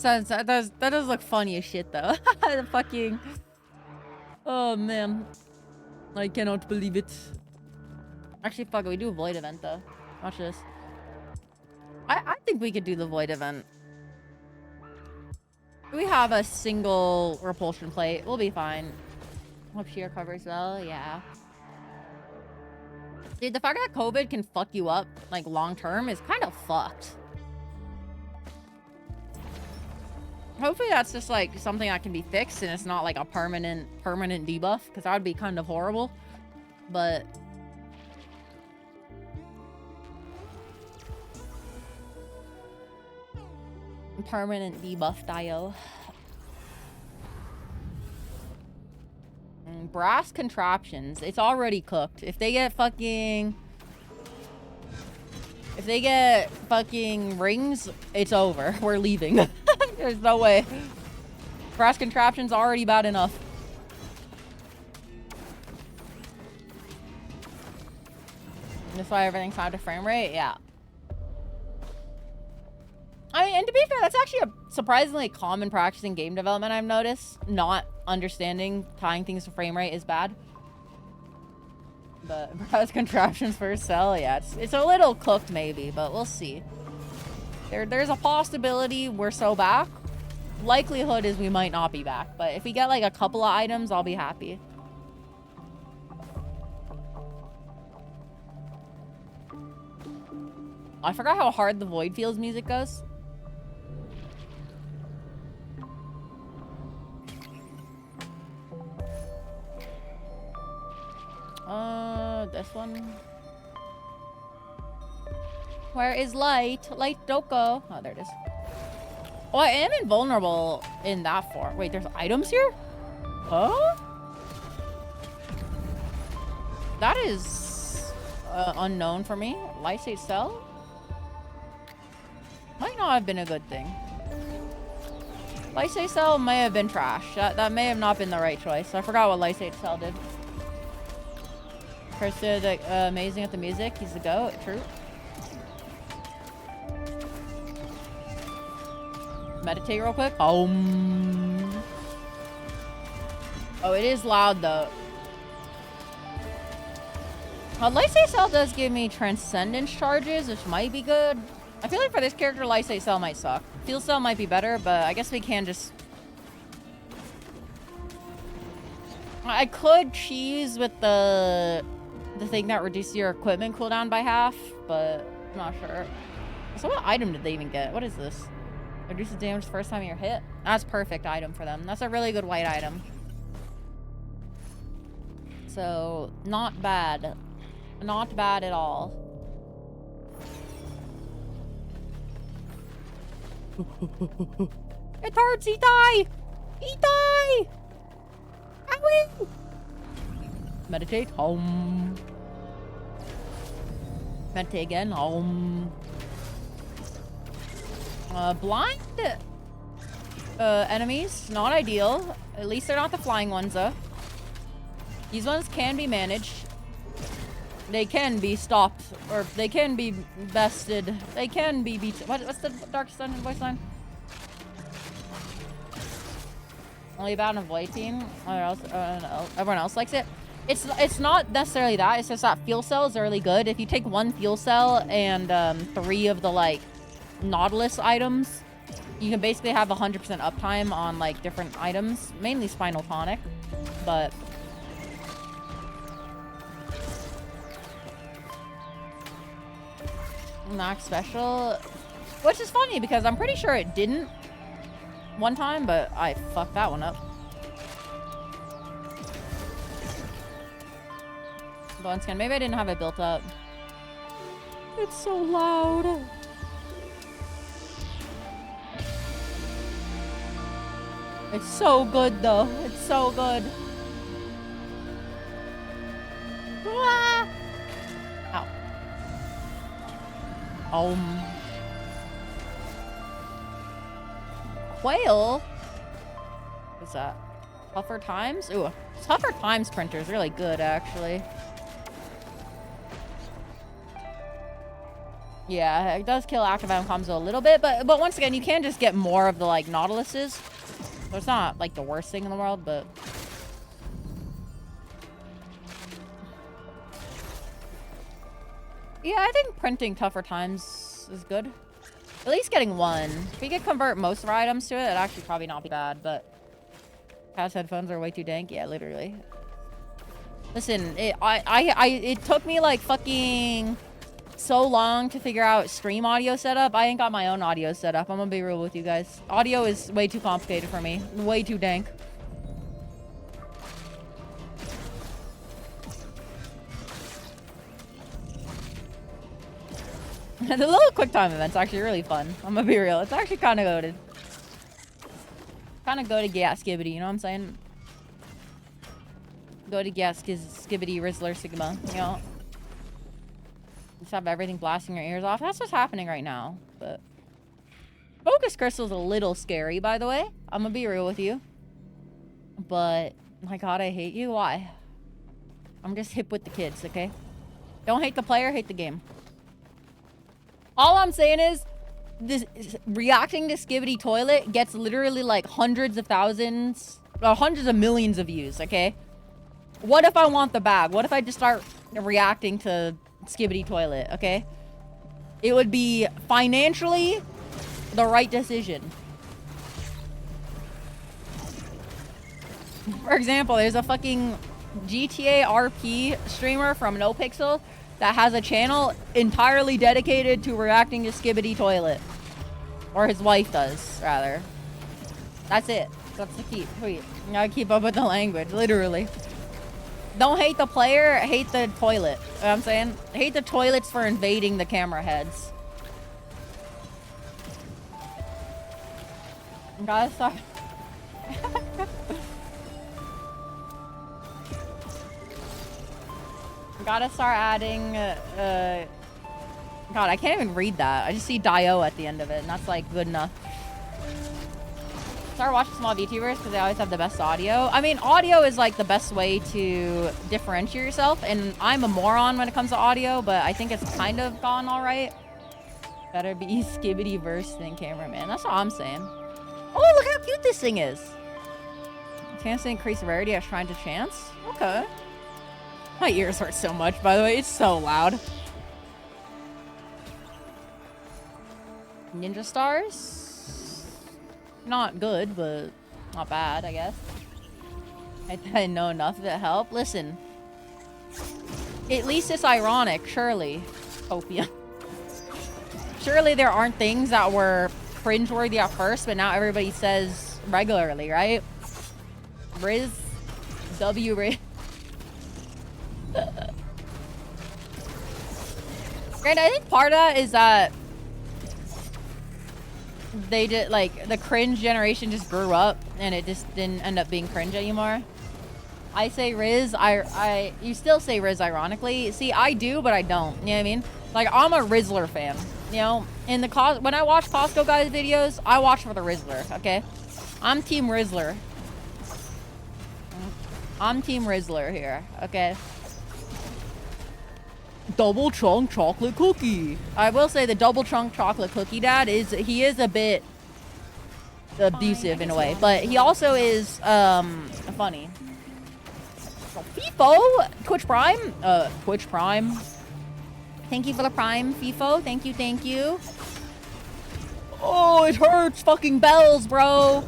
does look funny as shit though. The fucking, oh man, I cannot believe it. Actually, fuck it, we do a void event though. Watch this. I think we could do the void event. We have a single repulsion plate. We'll be fine. Hope shear covers well. Yeah. Dude, the fact that COVID can fuck you up, like, long term is kind of fucked. Hopefully that's just like something that can be fixed and it's not like a permanent debuff, because that would be kind of horrible. But permanent debuff Dio. Brass contraptions. It's already cooked. If they get fucking rings, it's over. We're leaving. There's no way. Brass contraptions already bad enough. That's why everything's out of frame rate? Yeah. I mean, and to be fair, that's actually a surprisingly common practice in game development, I've noticed. Not understanding tying things to frame rate is bad. But brass contraptions for sell, yeah, it's a little cooked maybe, but we'll see. There's a possibility we're so back. Likelihood is we might not be back, but if we get like a couple of items, I'll be happy. I forgot how hard the Void Fields music goes. This one. Where is light? Light don't go. Oh, there it is. Oh, I am invulnerable in that form. Wait, there's items here? Huh? That is unknown for me. Lysate cell? Might not have been a good thing. Lysate cell may have been trash. That may have not been the right choice. I forgot what Lysate cell did. Chris did amazing at the music. He's the GOAT. True. Meditate real quick. Oh, it is loud though. Lysate cell does give me transcendence charges, which might be good. I feel like for this character, Lysate cell might suck. Field cell might be better, but I guess we can just... I could cheese with the thing that reduces your equipment cooldown by half, but I'm not sure. So what item did they even get? What is this? Reduces damage the first time you're hit. That's a perfect item for them. That's a really good white item. So, not bad. Not bad at all. It hurts! Itai! Itai! Owie! Meditate. Home. Meditate again. Home. Blind enemies. Not ideal. At least they're not the flying ones, though. These ones can be managed. They can be stopped. Or they can be bested. They can be beat. What's the Dark Dungeon voice line? Only about a void team. Everyone else likes it. It's not necessarily that. It's just that fuel cells are really good. If you take one fuel cell and 3 of the like Nautilus items, you can basically have 100% uptime on like different items, mainly Spinal Tonic, but max special, which is funny because I'm pretty sure it didn't one time, but I fucked that one up. Bone skin. Maybe I didn't have it built up. It's so loud. It's so good though. It's so good. Ah! Ow. Quail? What's that? Tougher Times? Ooh, Tougher Times printer is really good, actually. Yeah, it does kill active item combos a little bit, but once again, you can just get more of the like Nautiluses. So it's not like the worst thing in the world, but yeah, I think printing Tougher Times is good. At least getting one. If we could convert most of our items to it, it'd actually probably not be bad, but Cat's headphones are way too dank. Yeah, literally. Listen, it took me like fucking so long to figure out stream audio setup. I ain't got my own audio setup. I'm gonna be real with you guys. Audio is way too complicated for me. Way too dank. The little quick time event's actually really fun. I'm gonna be real. It's actually kind of goated. Kind of go to gas skibbity, you know what I'm saying? Go to gas skibbity Rizzler Sigma, you know? Just have everything blasting your ears off. That's what's happening right now. But Focus Crystal's a little scary, by the way. I'm gonna be real with you. But my god, I hate you. Why? I'm just hip with the kids, okay? Don't hate the player, hate the game. All I'm saying is, this reacting to Skibbity Toilet gets literally like hundreds of thousands, or hundreds of millions of views, okay? What if I want the bag? What if I just start reacting to Skibbity Toilet, okay? It would be financially the right decision. For example, there's a fucking GTA RP streamer from NoPixel that has a channel entirely dedicated to reacting to Skibbity Toilet. Or his wife does, rather. That's it. That's the key. Wait, you gotta keep up with the language, literally. Don't hate the player, hate the toilet. You know what I'm saying? Hate the toilets for invading the camera heads. Gotta start. Gotta start adding, God, I can't even read that. I just see Dio at the end of it, and that's, like, good enough. Start watching small VTubers because they always have the best audio. I mean, audio is, like, the best way to differentiate yourself, and I'm a moron when it comes to audio, but I think it's kind of gone all right. Better be Skibbity-verse than cameraman. That's what I'm saying. Oh, look how cute this thing is. Chance to increase rarity as shrine to chance? Okay. My ears hurt so much, by the way. It's so loud. Ninja stars? Not good, but not bad, I guess. I didn't know enough to help. Listen. At least it's ironic, surely. Opium. Surely there aren't things that were cringeworthy at first, but now everybody says regularly, right? Riz. W. Riz. Granted, I think part of that is that they did, like, the cringe generation just grew up and it just didn't end up being cringe anymore. I say Riz, you still say Riz ironically. See, I do, but I don't. You know what I mean? Like, I'm a Rizzler fan. You know, when I watch Costco guys videos, I watch for the Rizzler, okay? I'm Team Rizzler. I'm Team Rizzler here, okay? Double chunk chocolate cookie. I will say the double chunk chocolate cookie dad he is a bit abusive in a way, but he also is funny. FIFO, Twitch Prime, Twitch Prime. Thank you for the Prime, FIFO. Thank you, thank you. Oh, it hurts. Fucking bells, bro.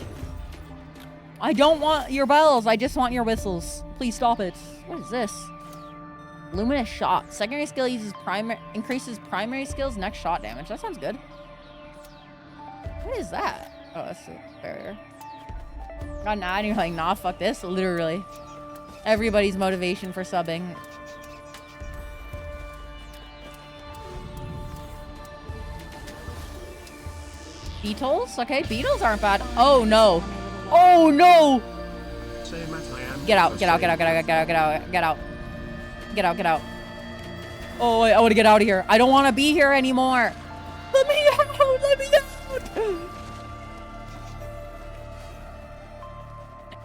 I don't want your bells. I just want your whistles. Please stop it. What is this? Luminous shot. Secondary skill increases primary skill's next shot damage. That sounds good. What is that? Oh, that's a barrier. Got an ad and you're like, nah, fuck this. Literally. Everybody's motivation for subbing. Beetles? Okay, beetles aren't bad. Oh no. Oh no! Get out, get out, get out, get out, get out, get out, get out. Get out, get out. Oh, wait, I want to get out of here. I don't want to be here anymore. Let me out, let me out.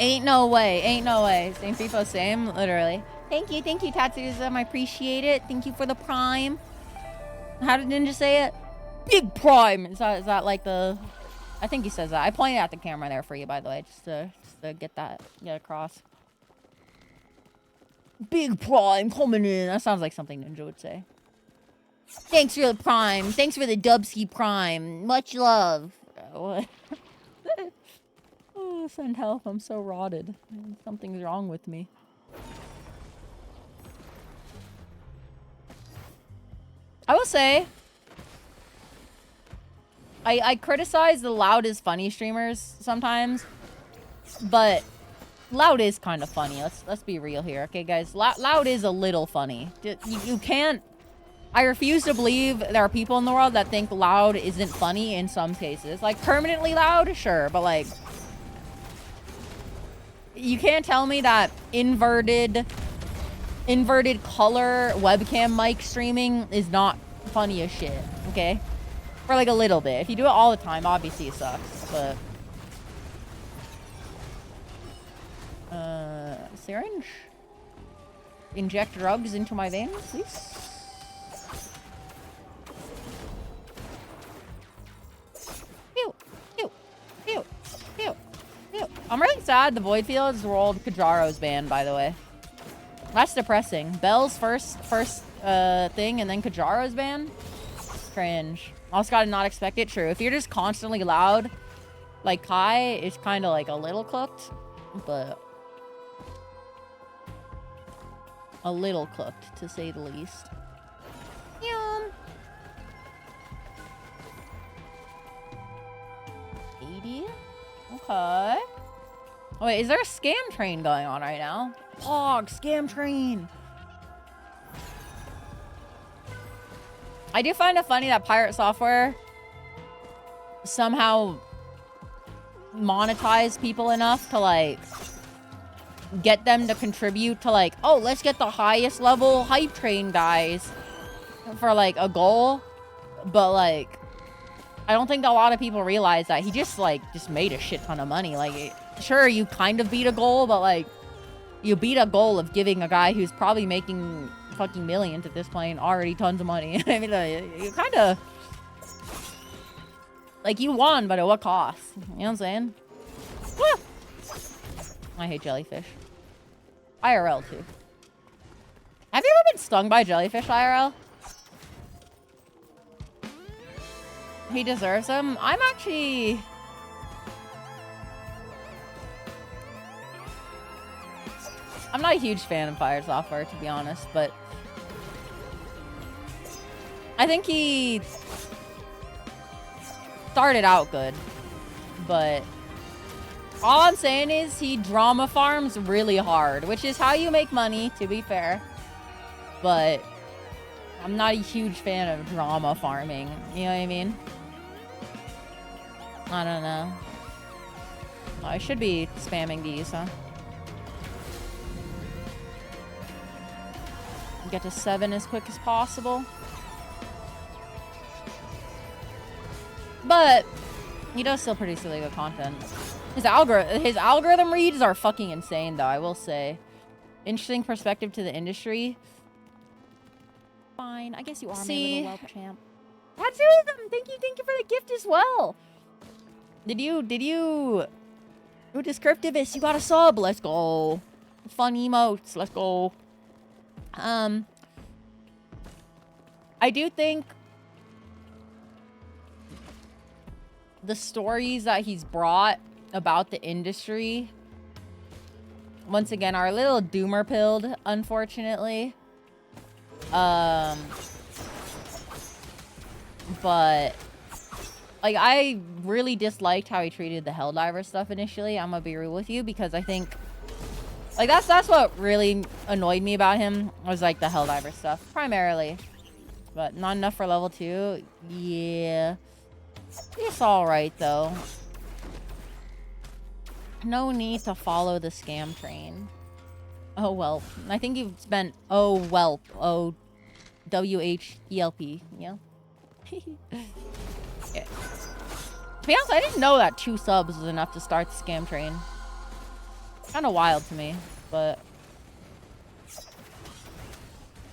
Ain't no way, ain't no way. Same FIFO, same, literally. Thank you, Tatsuzum. I appreciate it. Thank you for the Prime. How did Ninja say it? Big Prime. Is that like the... I think he says that. I pointed at the camera there for you, by the way, just to get across. Big Prime coming in. That sounds like something Ninja would say. Thanks for the Prime. Thanks for the Dubsky Prime. Much love. What? Oh, send help. I'm so rotted. Something's wrong with me. I will say, I criticize the loud is funny streamers sometimes, but loud is kind of funny. Let's be real here, okay, guys? Loud is a little funny. You can't. I refuse to believe there are people in the world that think loud isn't funny in some cases. Like, permanently loud, sure, but like, you can't tell me that inverted color webcam mic streaming is not funny as shit, okay? For like a little bit. If you do it all the time, obviously it sucks, but... syringe? Inject drugs into my veins, please? Pew! Pew! Pew! Pew! Pew! I'm really sad the Void Fields rolled Kajaro's ban, by the way. That's depressing. Bell's first thing, and then Kajaro's ban? Cringe. Also gotta not expect it. True. If you're just constantly loud, like Kai, it's kind of like a little cooked, but a little cooked, to say the least. Yum. 80? Okay. Oh, wait, is there a scam train going on right now? Pog, scam train. I do find it funny that Pirate Software somehow monetize people enough to, like, get them to contribute to, like, oh, let's get the highest level hype train guys for, like, a goal. But, like, I don't think a lot of people realize that he just made a shit ton of money. Like, sure, you kind of beat a goal, but, like, you beat a goal of giving a guy who's probably making fucking millions at this point already tons of money. I mean, you kind of... Like, you won, but at what cost? You know what I'm saying? Woo! I hate jellyfish. IRL, too. Have you ever been stung by jellyfish, IRL? He deserves them. I'm actually... I'm not a huge fan of Pirate Software, to be honest, but... I think he... started out good, but... all I'm saying is he drama farms really hard, which is how you make money, to be fair. But... I'm not a huge fan of drama farming, you know what I mean? I don't know. Oh, I should be spamming these, huh? Get to 7 as quick as possible. But he does still produce really good content. His algorithm reads are fucking insane, though, I will say. Interesting perspective to the industry. Fine, I guess you are my little whelp champ. That's them. Thank you for the gift as well. Did you Ooh, Descriptivist, you got a sub. Let's go. Fun emotes, let's go. I do think the stories that he's brought about the industry, once again, are a little doomer-pilled, unfortunately. But, like, I really disliked how he treated the Helldiver stuff initially. I'm gonna be real with you, because I think, like, that's what really annoyed me about him, was, like, the Helldiver stuff, primarily. But not enough for level 2. Yeah. It's alright, though. No need to follow the scam train. Oh, well. I think you've spent... Oh, whelp. Oh, W-H-E-L-P. Yeah. Yeah. To be honest, I didn't know that 2 subs was enough to start the scam train. Kind of wild to me, but...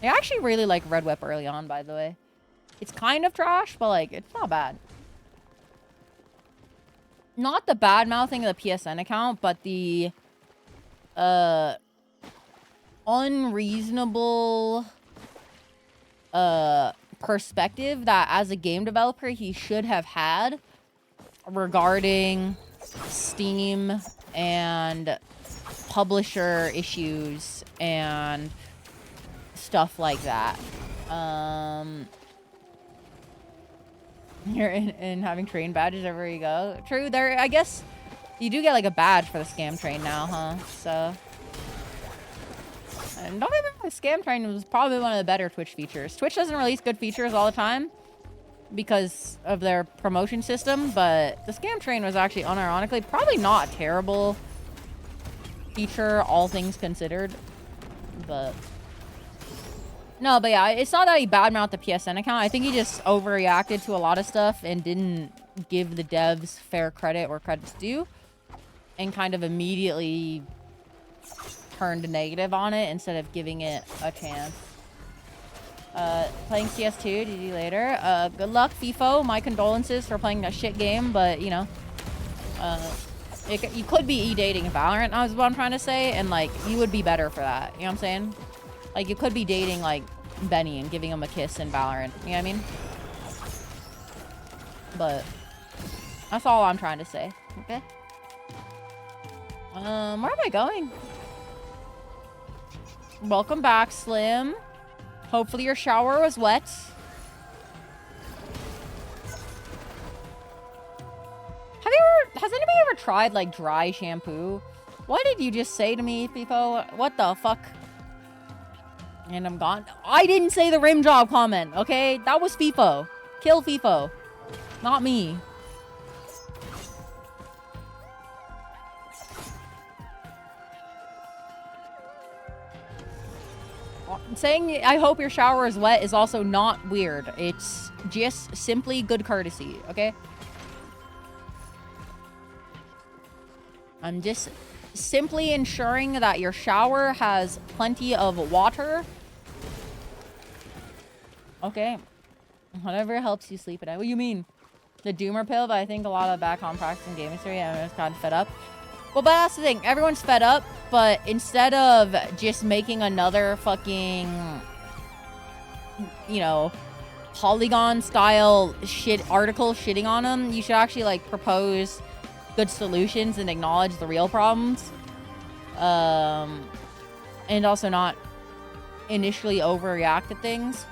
I actually really like Red Whip early on, by the way. It's kind of trash, but, like, it's not bad. Not the bad-mouthing of the PSN account, but the... unreasonable... perspective that, as a game developer, he should have had regarding Steam and publisher issues and... stuff like that. You're in having train badges everywhere you go. True, there. I guess you do get like a badge for the scam train now, huh? So, and don't get me wrong, the scam train was probably one of the better Twitch features. Twitch doesn't release good features all the time because of their promotion system, but the scam train was actually unironically probably not a terrible feature, all things considered. But no, but yeah, it's not that he badmouthed the PSN account. I think he just overreacted to a lot of stuff and didn't give the devs fair credit where credit's due, and kind of immediately turned negative on it instead of giving it a chance. Playing CS2, GG later. Good luck, FIFO. My condolences for playing that shit game, but you know, you could be e-dating Valorant, is what I'm trying to say, and like, you would be better for that. You know what I'm saying? Like, you could be dating, like, Benny and giving him a kiss in Valorant. You know what I mean? But that's all I'm trying to say. Okay? Where am I going? Welcome back, Slim. Hopefully your shower was wet. Has anybody ever tried, like, dry shampoo? What did you just say to me, FIFO? What the fuck? And I'm gone. I didn't say the rim job comment, okay? That was FIFO. Kill FIFO. Not me. Saying I hope your shower is wet is also not weird. It's just simply good courtesy, okay? I'm just simply ensuring that your shower has plenty of water. Okay. Whatever helps you sleep at night. What do you mean? The doomer pill, but I think a lot of back on practicing gaming theory, I'm just kind of fed up. Well, but that's the thing. Everyone's fed up, but instead of just making another fucking, you know, Polygon-style shit article shitting on them, you should actually, like, propose good solutions and acknowledge the real problems. And also not initially overreact to things.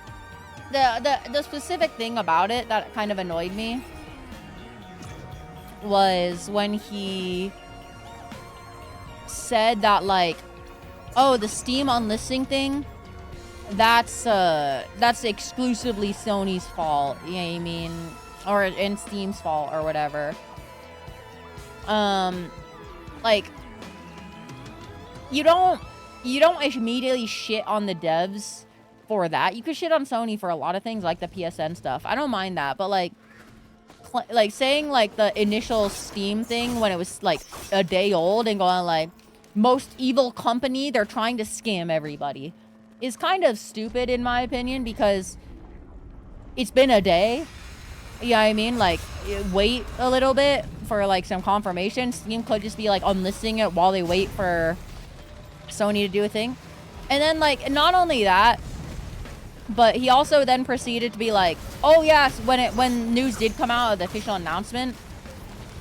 The specific thing about it that kind of annoyed me was when he said that, like, oh, the Steam unlisting thing, that's exclusively Sony's fault. You know what I mean? Or in Steam's fault or whatever. Like, you don't immediately shit on the devs for that. You could shit on Sony for a lot of things, like the PSN stuff. I don't mind that, but like saying like the initial Steam thing when it was like a day old and going like, most evil company, they're trying to scam everybody, is kind of stupid in my opinion, because it's been a day. Yeah, I mean, like, wait a little bit for like some confirmation. Steam could just be like unlisting it while they wait for Sony to do a thing. And then, like, not only that, but he also then proceeded to be like, oh yes, when news did come out of the official announcement,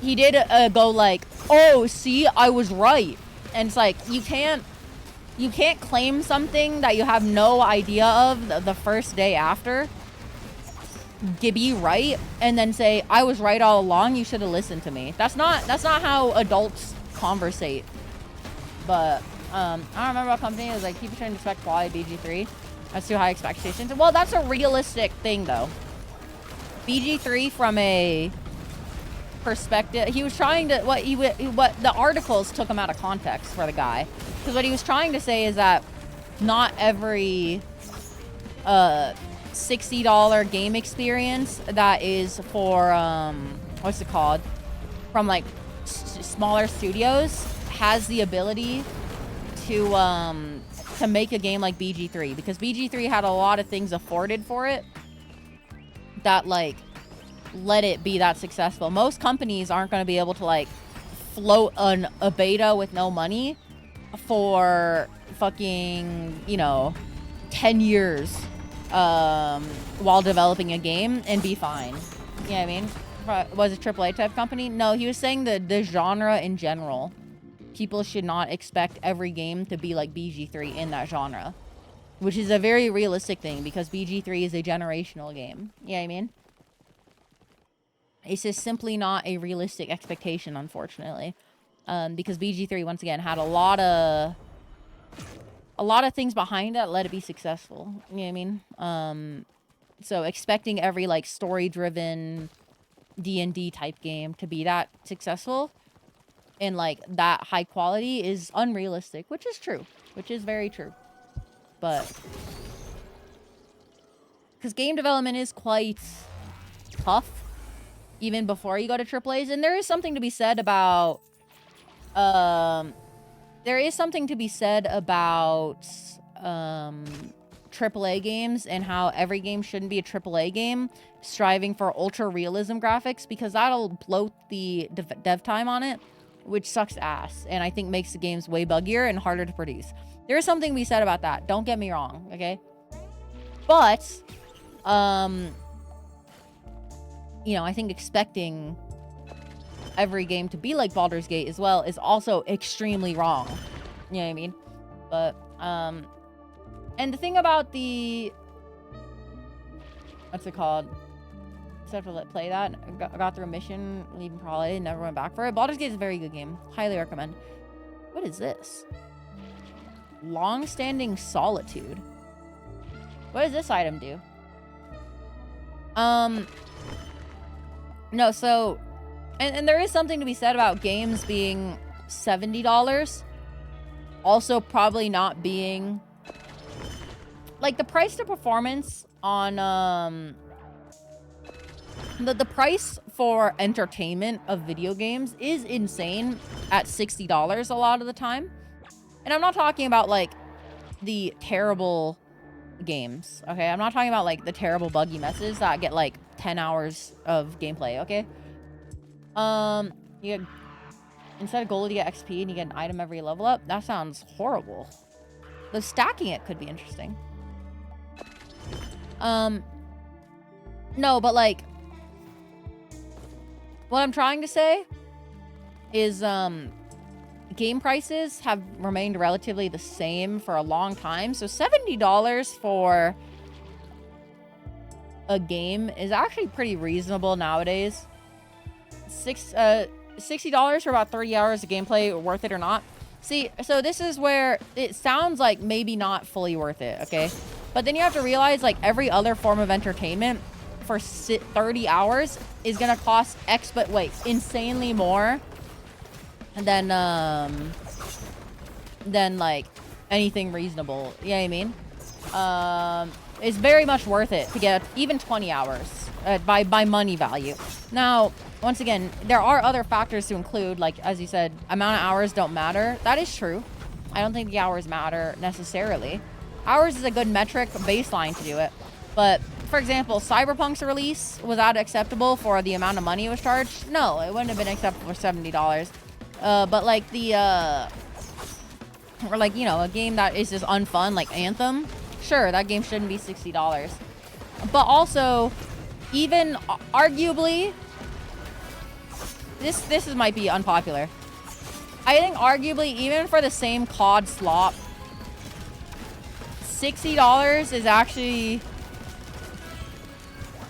he did go like, oh, see, I was right. And it's like, you can't claim something that you have no idea of the first day after, be right, and then say, I was right all along, you should have listened to me. That's not how adults conversate. But I don't remember what company. It was like, people shouldn't expect quality BG3. That's too high expectations. Well, that's a realistic thing, though. BG3, from a perspective, he was trying to, what the articles took him out of context for the guy. Because what he was trying to say is that not every $60 game experience that is for, what's it called? From, like, smaller studios has the ability to make a game like BG3, because BG3 had a lot of things afforded for it that, like, let it be that successful. Most companies aren't going to be able to, like, float a beta with no money for fucking, you know, 10 years while developing a game and be fine. You know what I mean? Was a AAA type company? No, he was saying the genre in general. People should not expect every game to be like BG3 in that genre. Which is a very realistic thing, because BG3 is a generational game. You know what I mean? It's just simply not a realistic expectation, unfortunately. Because BG3, once again, had a lot of things behind it that let it be successful. You know what I mean? So expecting every, like, story-driven D&D type game to be that successful and, like, that high quality is unrealistic, which is true. Which is very true. But... because game development is quite tough, even before you go to AAAs. And there is something to be said about... there is something to be said about... AAA games and how every game shouldn't be a AAA game striving for ultra realism graphics, because that'll bloat the dev time on it, which sucks ass, and I think makes the games way buggier and harder to produce. There is something to be said about that, don't get me wrong, okay? But you know, I think expecting every game to be like Baldur's Gate as well is also extremely wrong. You know what I mean? But and the thing about the... what's it called? Except for play that. I got through a mission, leaving probably, never went back for it. Baldur's Gate is a very good game. Highly recommend. What is this? Long-standing solitude. What does this item do? No, so... And there is something to be said about games being $70. Also probably not being... like, the price to performance on, the price for entertainment of video games is insane at $60 a lot of the time. And I'm not talking about, like, the terrible games, okay? I'm not talking about, like, the terrible buggy messes that get, like, 10 hours of gameplay, okay? You get... instead of gold, you get XP and you get an item every level up. That sounds horrible. Though stacking it could be interesting. No, but, like, what I'm trying to say is, game prices have remained relatively the same for a long time. So $70 for a game is actually pretty reasonable nowadays. $60 for about 30 hours of gameplay, worth it or not? See, so this is where it sounds like maybe not fully worth it, okay? But then you have to realize, like, every other form of entertainment for 30 hours is gonna cost insanely more than like anything reasonable. You know what I mean? It's very much worth it to get even 20 hours by money value. Now, once again, there are other factors to include, like, as you said, amount of hours don't matter. That is true. I don't think the hours matter necessarily. Hours is a good metric baseline to do it. But, for example, Cyberpunk's release, was that acceptable for the amount of money it was charged? No, it wouldn't have been acceptable for $70. But, like, or, like, you know, a game that is just unfun, like Anthem, sure, that game shouldn't be $60. But also, even arguably, this might be unpopular. I think arguably, even for the same COD slop, $60 is actually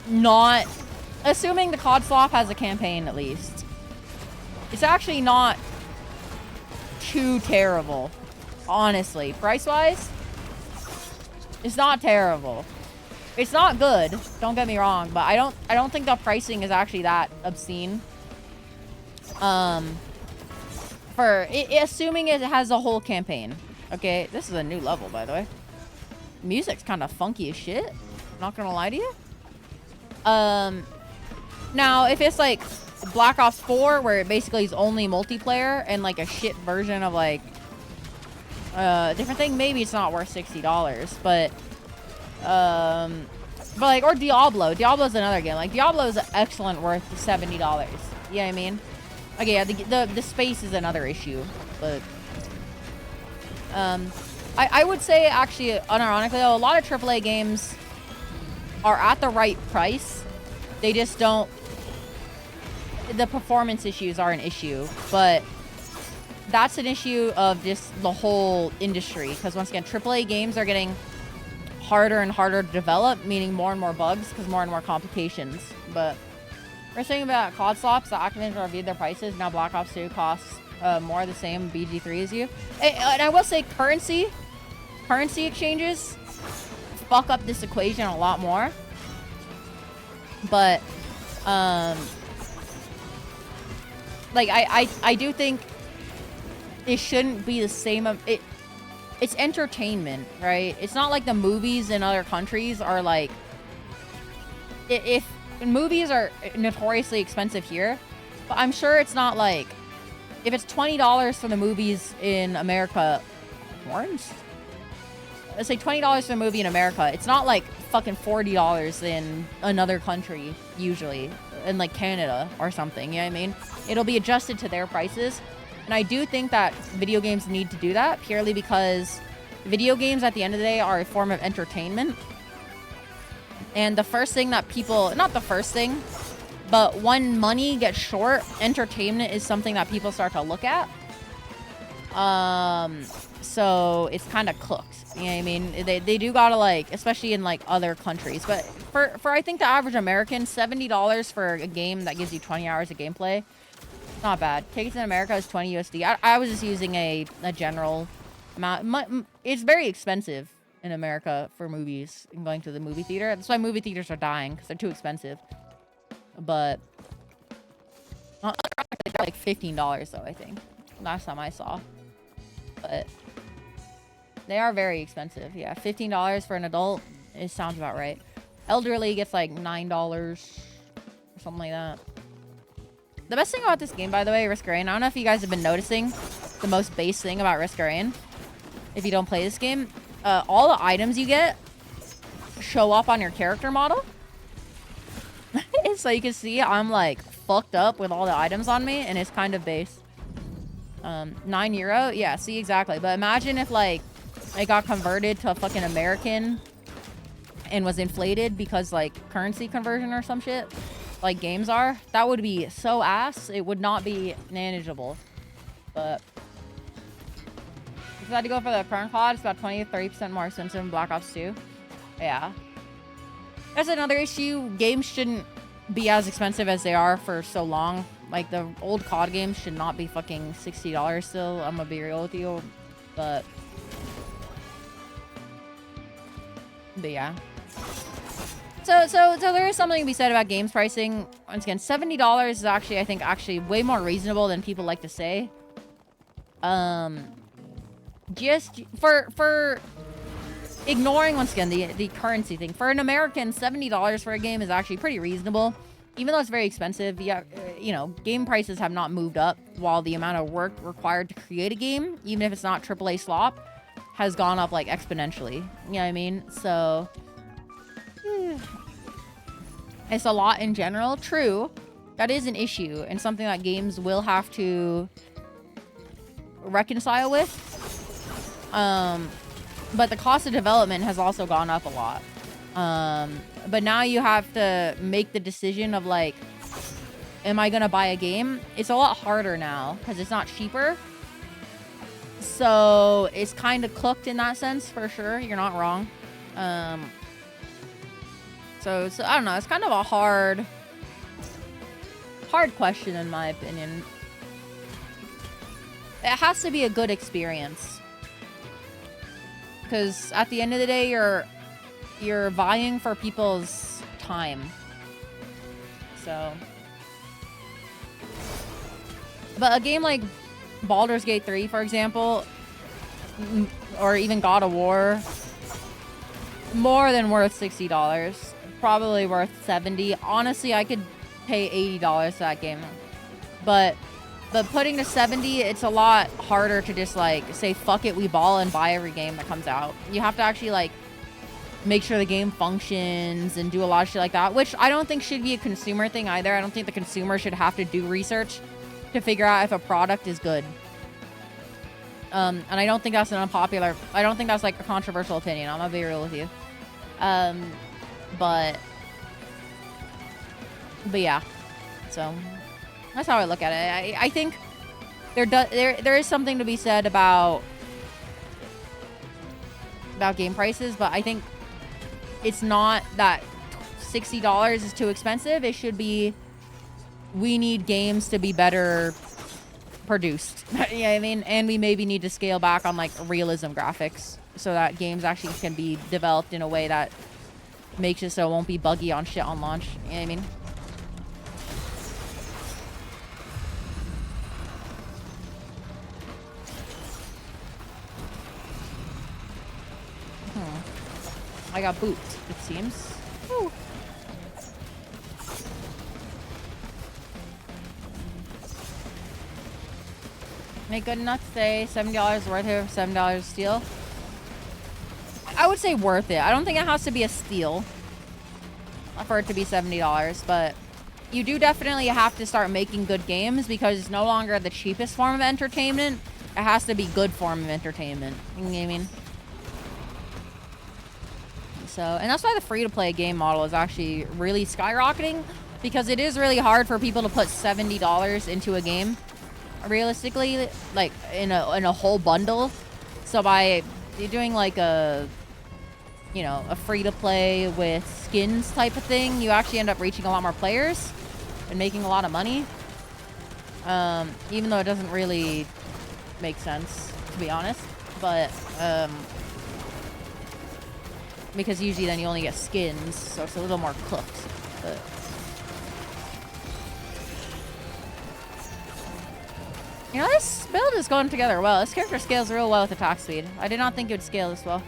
not... assuming the COD slop has a campaign, at least. It's actually not too terrible, honestly. Price-wise, it's not terrible. It's not good, don't get me wrong, but I don't think the pricing is actually that obscene. Assuming it has a whole campaign. Okay, this is a new level, by the way. Music's kind of funky as shit. Not gonna lie to you. Now, if it's like Black Ops 4, where it basically is only multiplayer and like a shit version of like different thing, maybe it's not worth $60. But like, or Diablo. Diablo's another game. Like, Diablo's excellent, worth $70. You know what I mean? Okay, yeah, the space is another issue, but I would say, actually, unironically though, a lot of AAA games are at the right price. They just don't... the performance issues are an issue, but that's an issue of just the whole industry. Because once again, AAA games are getting harder and harder to develop, meaning more and more bugs, because more and more complications. But We're saying about COD slots, the Activision reviewed their prices. Now Black Ops 2 costs more the same BG3 as you. And I will say currency exchanges fuck up this equation a lot more. But, like, I do think it shouldn't be the same. It's entertainment, right? It's not like the movies in other countries are like, if movies are notoriously expensive here, but I'm sure it's not like, if it's $20 for the movies in America, horns? Let's say $20 for a movie in America. It's not like fucking $40 in another country, usually, in like Canada or something, you know what I mean? It'll be adjusted to their prices. And I do think that video games need to do that purely because video games at the end of the day are a form of entertainment. And the first thing that people, not the first thing, but when money gets short, entertainment is something that people start to look at. So it's kind of cooked. You know what I mean? They do gotta like, especially in like other countries. But for I think the average American, $70 for a game that gives you 20 hours of gameplay, not bad. Tickets in America is 20 USD. I was just using a general amount. It's very expensive in America for movies and going to the movie theater. That's why movie theaters are dying, because they're too expensive. But they're like $15 though, I think. Last time I saw. But they are very expensive. Yeah, $15 for an adult, it sounds about right. Elderly gets like $9 or something like that. The best thing about this game, by the way, Risk of Rain, I don't know if you guys have been noticing the most base thing about Risk of Rain. If you don't play this game, all the items you get show up on your character model. So you can see I'm like fucked up with all the items on me, and it's kind of base. €9? Yeah, see, exactly. But imagine if like it got converted to a fucking American and was inflated because like currency conversion or some shit, like games are. That would be so ass. It would not be manageable. But if you had to go for the current COD, it's about 20 to 30% more expensive than Black Ops 2. Yeah. That's another issue. Games shouldn't be as expensive as they are for so long. Like, the old COD games should not be fucking $60 still. I'm gonna be real with you. But yeah. So there is something to be said about games pricing. Once again, $70 is actually, I think, way more reasonable than people like to say. Just for ignoring, once again, the currency thing. For an American, $70 for a game is actually pretty reasonable. Even though it's very expensive, yeah, you know, game prices have not moved up, while the amount of work required to create a game, even if it's not AAA slop, has gone up like exponentially. You know what I mean? So it's a lot in general. True, that is an issue and something that games will have to reconcile with. But the cost of development has also gone up a lot. But now you have to make the decision of like, am I gonna buy a game? It's a lot harder now because it's not cheaper. So it's kind of cooked in that sense, for sure. You're not wrong. So I don't know. It's kind of a hard question in my opinion. It has to be a good experience, because at the end of the day, you're vying for people's time. So, but a game like Baldur's Gate 3, for example, or even God of War, more than worth $60. Probably worth $70. Honestly, I could pay $80 for that game. But putting to $70, it's a lot harder to just like say fuck it, we ball and buy every game that comes out. You have to actually like make sure the game functions and do a lot of shit like that, which I don't think should be a consumer thing either. I don't think the consumer should have to do research to figure out if a product is good. And I don't think that's I don't think that's like a controversial opinion. I'm gonna be real with you. But yeah, so that's how I look at it. I think there is something to be said about game prices, but I think it's not that $60 is too expensive. It should be we need games to be better produced. Yeah, I mean, and we maybe need to scale back on like realism graphics so that games actually can be developed in a way that makes it so it won't be buggy on shit on launch. You know what I mean? I got booped, it seems. Woo. Make good enough today. $70 worth of $7 steal. I would say worth it. I don't think it has to be a steal for it to be $70, but you do definitely have to start making good games because it's no longer the cheapest form of entertainment. It has to be good form of entertainment. You know what I mean? So, and that's why the free-to-play game model is actually really skyrocketing, because it is really hard for people to put $70 into a game, realistically, like in a whole bundle. So by doing like a, you know, a free-to-play with skins type of thing, you actually end up reaching a lot more players and making a lot of money. Even though it doesn't really make sense, to be honest, but because usually then you only get skins, so it's a little more cooked. But you know, this build is going together well. This character scales real well with attack speed. I did not think it would scale this well.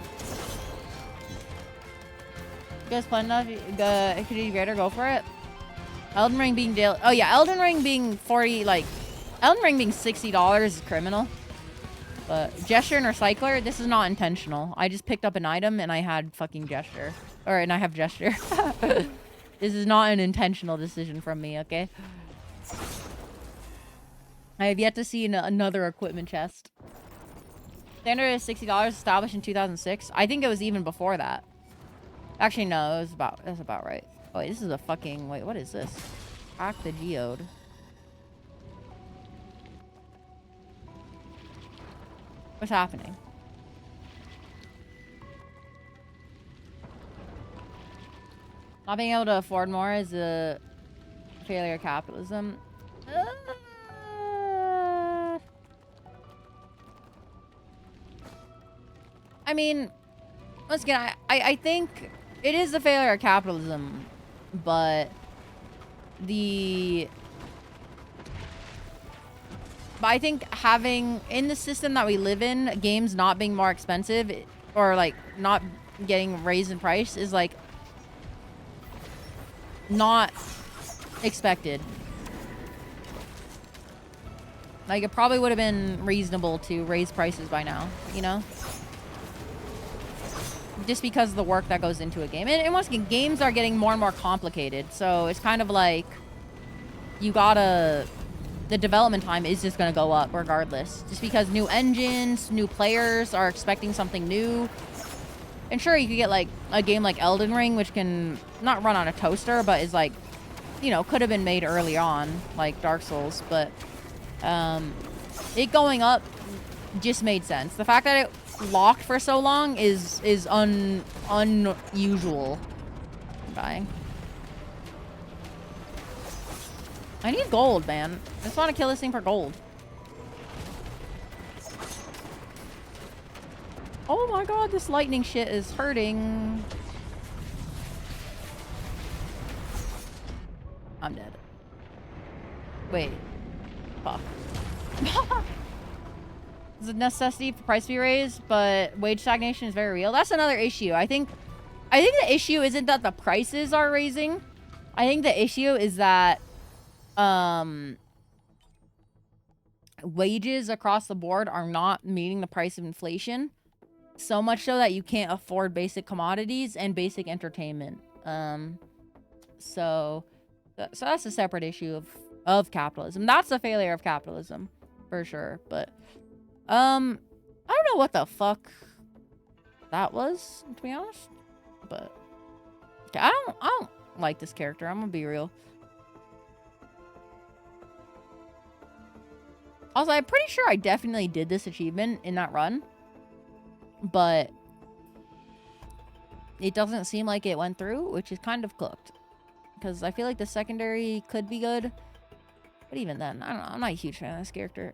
You guys plan enough? Could you do greater? Go for it. Elden Ring being daily. Oh yeah, Elden Ring being 40, like Elden Ring being $60 is criminal. But gesture and recycler, this is not intentional. I just picked up an item and I had fucking gesture. And I have gesture. This is not an intentional decision from me, okay? I have yet to see another equipment chest. Standard is $60, established in 2006. I think it was even before that. Actually, no, that's about right. Oh, wait, this is a fucking, wait, what is this? Hack the geode. What's happening? Not being able to afford more is a failure of capitalism. I mean, once again, I think it is a failure of capitalism, but I think having, in the system that we live in, games not being more expensive or like not getting raised in price is like not expected. Like it probably would have been reasonable to raise prices by now, you know? Just because of the work that goes into a game. And once again, games are getting more and more complicated. So it's kind of like you gotta... The development time is just going to go up regardless. Just because new engines, new players are expecting something new. And sure, you could get like a game like Elden Ring, which can not run on a toaster, but is like, you know, could have been made early on, like Dark Souls. But it going up just made sense. The fact that it locked for so long is unusual. Bye. I need gold, man. I just want to kill this thing for gold. Oh my god, this lightning shit is hurting. I'm dead. Wait. Fuck. There's a necessity for price to be raised, but wage stagnation is very real. That's another issue. I think the issue isn't that the prices are raising. I think the issue is that wages across the board are not meeting the price of inflation, so much so that you can't afford basic commodities and basic entertainment. So that's a separate issue of capitalism. That's a failure of capitalism for sure. But I don't know what the fuck that was, to be honest. But okay, I don't like this character. I'm gonna be real. Also, I'm pretty sure I definitely did this achievement in that run, but it doesn't seem like it went through, which is kind of cooked. Because I feel like the secondary could be good, But even then, I don't know. I'm not a huge fan of this character.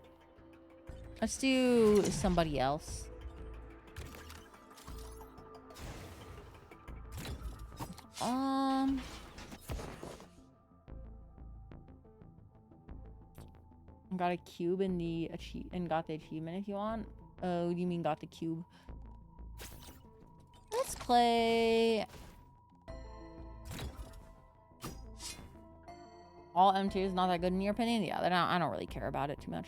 Let's do somebody else. Got a cube in the got the achievement if you want. Oh, you mean got the cube? Let's play all M2 is not that good in your opinion. Yeah, I don't really care about it too much.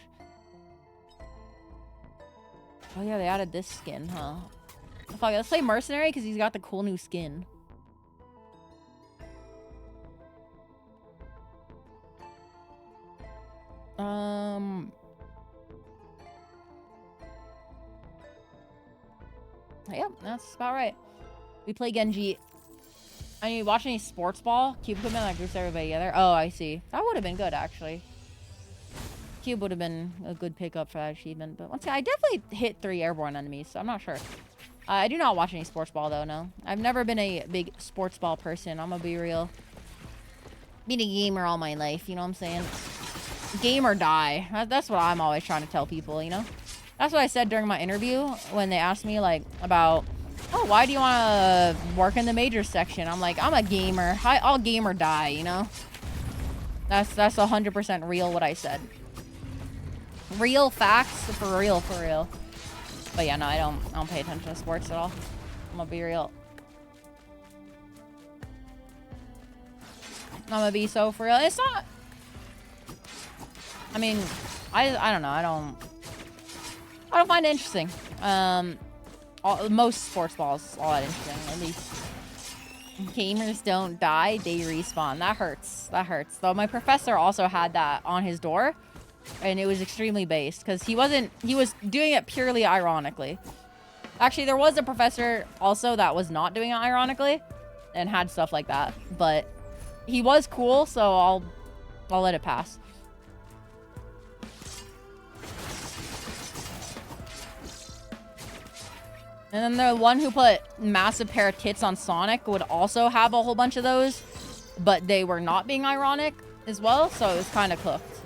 Oh yeah, they added this skin, huh? Fuck it, let's play Mercenary because he's got the cool new skin. Yep, that's about right. We play Genji. I mean, watch any sports ball? Cube equipment that groups everybody together. Oh, I see. That would have been good, actually. Cube would have been a good pickup for that achievement. But once again, I definitely hit 3 airborne enemies, so I'm not sure. I do not watch any sports ball, though, no. I've never been a big sports ball person. I'm gonna be real. Been a gamer all my life, you know what I'm saying? Game or die. That's what I'm always trying to tell people, you know? That's what I said during my interview when they asked me, like, about, oh, why do you want to work in the major section? I'm like, I'm a gamer. I'll game or die, you know? That's 100% real what I said. Real facts, for real, for real. But yeah, no, I don't pay attention to sports at all. I'm gonna be real. I'm gonna be so for real. It's not... I mean, I don't know. I don't find it interesting. Most sports balls all that interesting, at least. Gamers don't die, they respawn. That hurts. That hurts. Though my professor also had that on his door, and it was extremely based because he was doing it purely ironically. Actually, there was a professor also that was not doing it ironically and had stuff like that, but he was cool, so I'll let it pass. And then the one who put massive pair of tits on Sonic would also have a whole bunch of those, but they were not being ironic as well, so it was kind of cooked.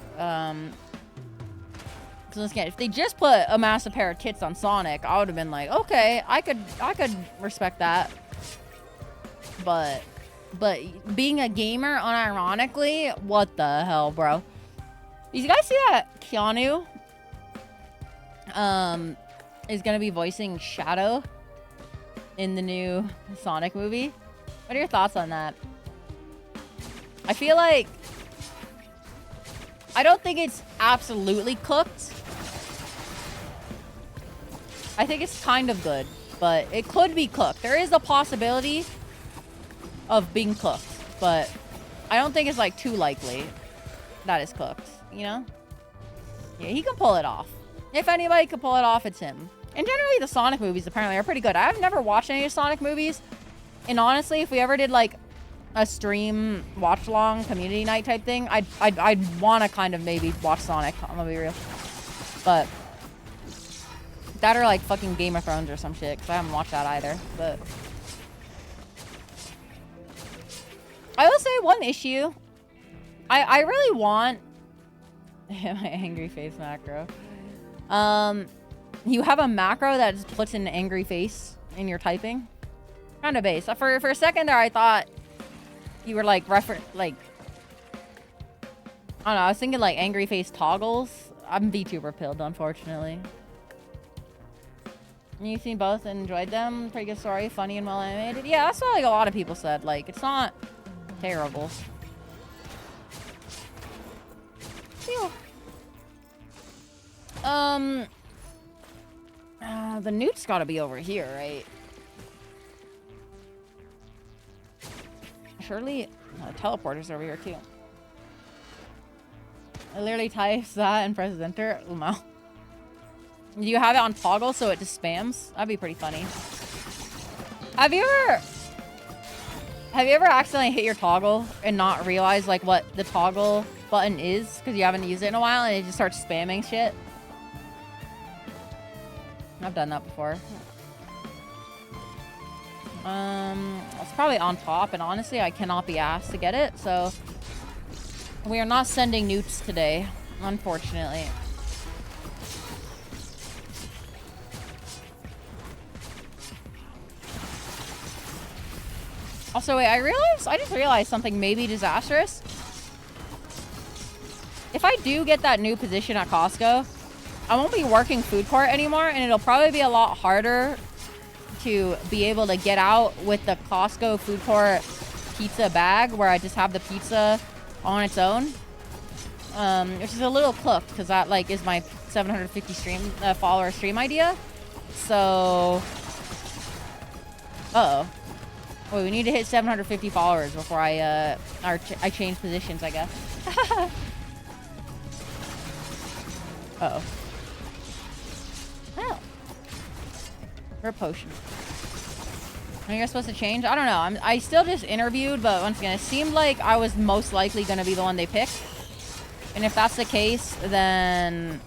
So again, if they just put a massive pair of tits on Sonic, I would have been like, okay, I could respect that. But being a gamer unironically, what the hell, bro? Did you guys see that Keanu is gonna be voicing Shadow in the new Sonic movie? What are your thoughts on that? I feel like I don't think it's absolutely cooked. I think it's kind of good, but it could be cooked. There is a possibility of being cooked, but I don't think it's like too likely that it's cooked, you know? Yeah, he can pull it off. If anybody could pull it off, it's him. And generally, the Sonic movies apparently are pretty good. I've never watched any of Sonic movies. And honestly, if we ever did like a stream watch-along community night type thing, I'd want to kind of maybe watch Sonic. I'm gonna be real. But that or like fucking Game of Thrones or some shit, because I haven't watched that either. But I will say one issue. I really want my angry face macro. You have a macro that just puts an angry face in your typing. Kind of base. For a second there, I thought you were like I don't know. I was thinking like angry face toggles. I'm VTuber pilled, unfortunately. You've seen both and enjoyed them. Pretty good story, funny and well animated. Yeah, that's what like a lot of people said. Like it's not terrible. Phew. The newt's gotta be over here, right? Surely, teleporter's over here too. I literally types that and press enter. Umo. Do you have it on toggle so it just spams? That'd be pretty funny. Have you ever accidentally hit your toggle and not realize like what the toggle button is because you haven't used it in a while and it just starts spamming shit? I've done that before. It's probably on top, and honestly, I cannot be asked to get it, so We are not sending newts today, unfortunately. Also, wait, I just realized something maybe disastrous. If I do get that new position at Costco, I won't be working food court anymore, and it'll probably be a lot harder to be able to get out with the Costco food court pizza bag, where I just have the pizza on its own. Which is a little cooked, because that, like, is my 750 follower stream idea. So... Uh-oh. Wait, we need to hit 750 followers before I change positions, I guess. Uh-oh. Oh. For a potion. Are you guys supposed to change? I don't know. I still just interviewed, but once again, it seemed like I was most likely going to be the one they picked. And if that's the case, then...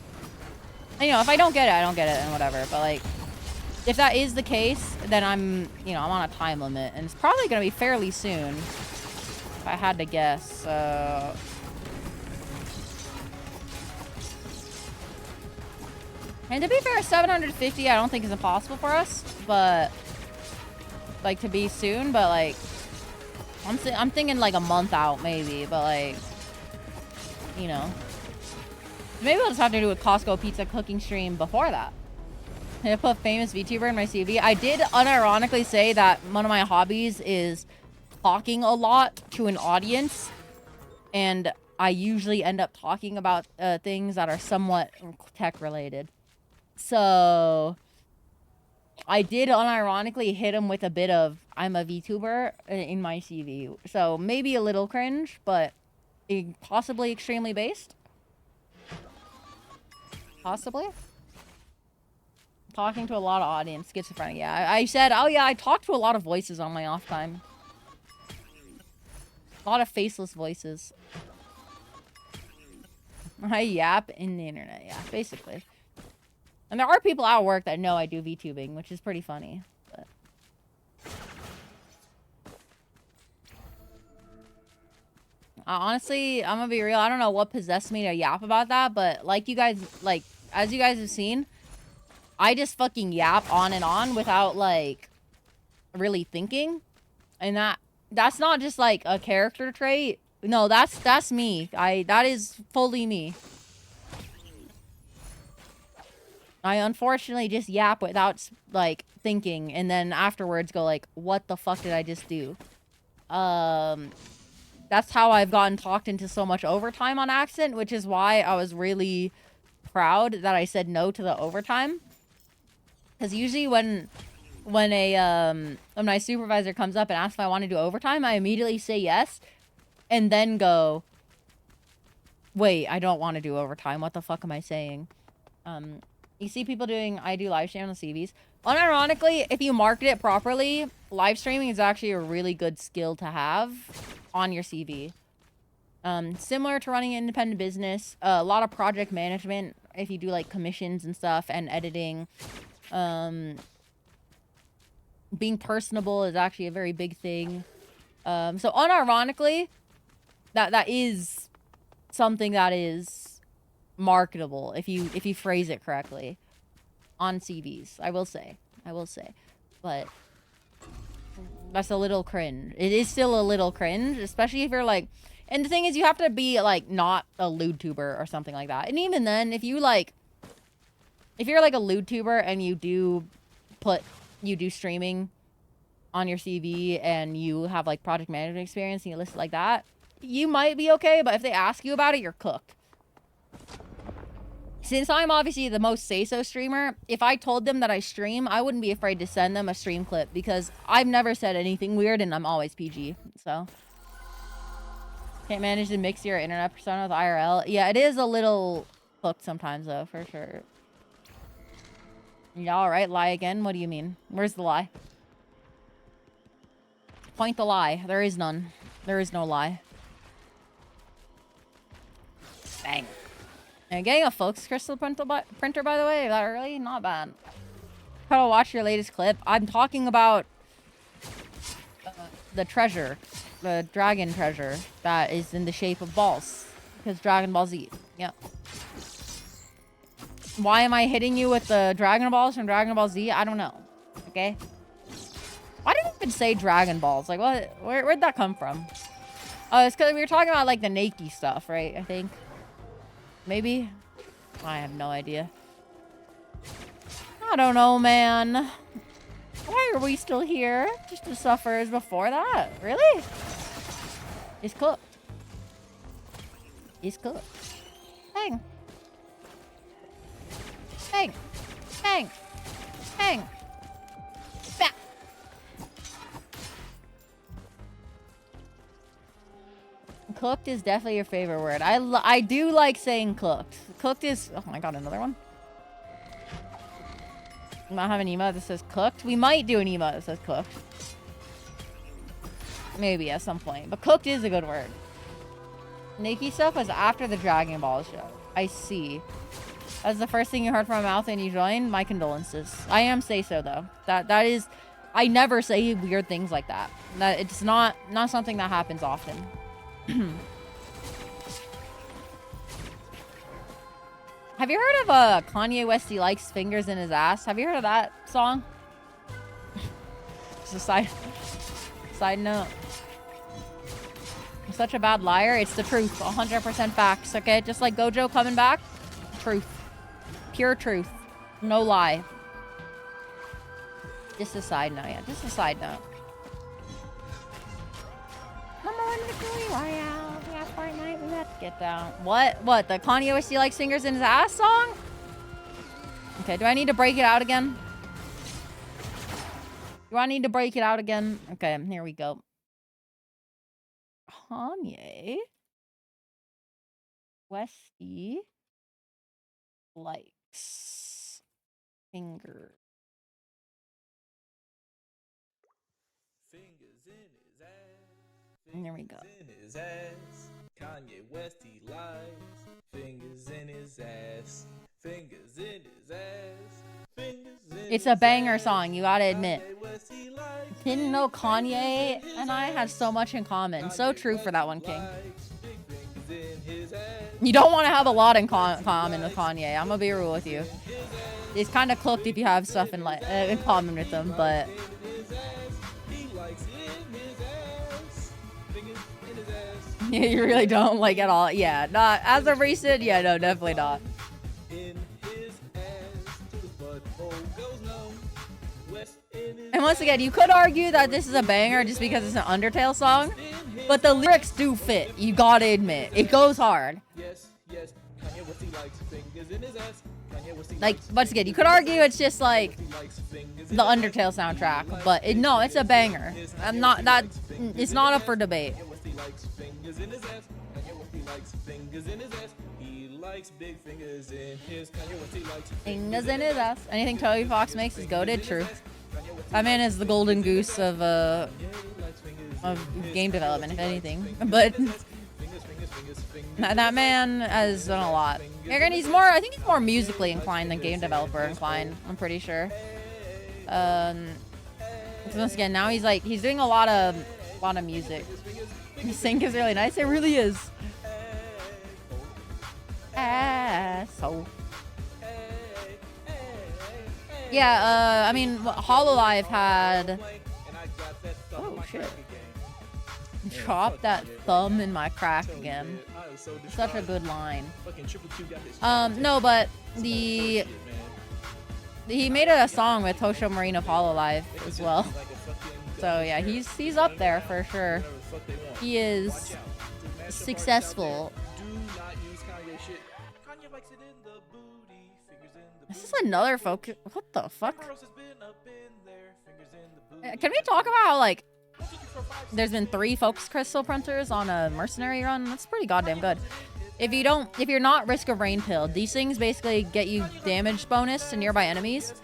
You know, if I don't get it, I don't get it, and whatever. But, like, if that is the case, then I'm on a time limit. And it's probably going to be fairly soon. If I had to guess, And to be fair, 750 I don't think is impossible for us, but like to be soon, but like I'm thinking like a month out maybe, but like, you know, maybe we'll just have to do a Costco pizza cooking stream before that. I put famous VTuber in my CV. I did unironically say that one of my hobbies is talking a lot to an audience, and I usually end up talking about things that are somewhat tech related. So I did unironically hit him with a bit of I'm a VTuber in my CV. So maybe a little cringe, but possibly extremely based. Possibly. Talking to a lot of audience. Schizophrenic. Yeah, I said, oh yeah, I talk to a lot of voices on my off time. A lot of faceless voices. I yap in the internet. Yeah, basically. And there are people at work that know I do VTubing, which is pretty funny. But... honestly, I'm gonna be real. I don't know what possessed me to yap about that, but like you guys, like, as you guys have seen, I just fucking yap on and on without, like, really thinking. And that's not just, like, a character trait. No, that's me. That is fully me. I unfortunately just yap without, like, thinking, and then afterwards go like, what the fuck did I just do? That's how I've gotten talked into so much overtime on accident, which is why I was really proud that I said no to the overtime. Because usually when my supervisor comes up and asks if I want to do overtime, I immediately say yes, and then go, wait, I don't want to do overtime. What the fuck am I saying? You see people doing, I do live stream on the CVs. Unironically, if you market it properly, live streaming is actually a really good skill to have on your CV. Similar to running an independent business, a lot of project management, if you do like commissions and stuff, and editing. Being personable is actually a very big thing. So unironically, that is something that is marketable if you phrase it correctly on CVs. I will say, but that's a little cringe. It is still a little cringe, especially if you're like, and the thing is, you have to be like not a lewd tuber or something like that. And even then, if you're like a lewd tuber and you do streaming on your CV and you have like project management experience and you list it like that, you might be okay. But if they ask you about it, you're cooked. Since I'm obviously the most say-so streamer, if I told them that I stream, I wouldn't be afraid to send them a stream clip because I've never said anything weird and I'm always PG, so. Can't manage to mix your internet persona with IRL. Yeah, it is a little hooked sometimes though, for sure. Yeah, alright, lie again? What do you mean? Where's the lie? Point the lie. There is none. There is no lie. Bang. And getting a focus crystal printer, by the way, that early, not bad. How to watch your latest clip? I'm talking about the treasure, the dragon treasure that is in the shape of balls. Because Dragon Ball Z. Yeah. Why am I hitting you with the Dragon Balls from Dragon Ball Z? I don't know. Okay? Why did I even say Dragon Balls? Like, what? Where'd that come from? Oh, it's because we were talking about, like, the Nike stuff, right? I think. Maybe? I have no idea. I don't know, man. Why are we still here? Just to suffer as before that? Really? It's cooked. It's cooked. Bang. Bang. Bang. Bang. Back. Cooked is definitely your favorite word. I do like saying cooked. Cooked is... Oh my god, another one? We might have an emote that says cooked. We might do an emote that says cooked. Maybe at some point. But cooked is a good word. Nikki stuff was after the Dragon Ball show. I see. That's the first thing you heard from my mouth when you joined. My condolences. I am say so though. That is... I never say weird things like that. It's not something that happens often. Have you heard of Kanye West? He likes fingers in his ass. Have you heard of that song? Just a side note. I'm such a bad liar. It's the truth. 100% facts. Okay, just like Gojo coming back. Truth. Pure truth. No lie. Just a side note. Yeah, just a side note. Number one victory royale. Yeah, Fortnite. We have to get down. What? What? The Kanye West likes fingers in his ass song? Okay, do I need to break it out again? Do I need to break it out again? Okay, here we go. Kanye Westy likes finger. Fingers in his ass. There we go. In his ass. Kanye West, he likes fingers in his ass. Fingers in his ass. Fingers in It's a banger song, you gotta admit. Didn't know Kanye and I had so much in common. So true for that one, King. You don't want to have a lot in common with Kanye. I'm gonna be real with you. It's kind of cooked if you have stuff in common with him, but... Yeah, you really don't like at all. Yeah, not as of recent. Yeah, no, definitely not. And once again, you could argue that this is a banger just because it's an Undertale song, but the lyrics do fit. You gotta admit, it goes hard. Like, once again, you could argue it's just like the Undertale soundtrack, but no, it's a banger. I'm not that. It's not up for debate. Fingers in his ass. Anything Toby Fox makes is goated. True. That man is the golden goose of game development, if anything. But that man has done a lot. Again, he's more. I think he's more musically inclined than game developer inclined. I'm pretty sure. Once again, now he's doing a lot of music. His sync is really nice. It really is. Asshole. Yeah, I mean, Hololive had... Oh, shit. Drop that thumb in my crack again. Such a good line. No, but he made a song with Tosho Marine of Hololive as well. So, yeah, he's up there for sure. He is successful. This is another focus. What the fuck? Can we talk about how, like, there's been 3 focus crystal printers on a mercenary run? That's pretty goddamn good. If you're not risk of rain pilled, these things basically get you damage bonus to nearby enemies.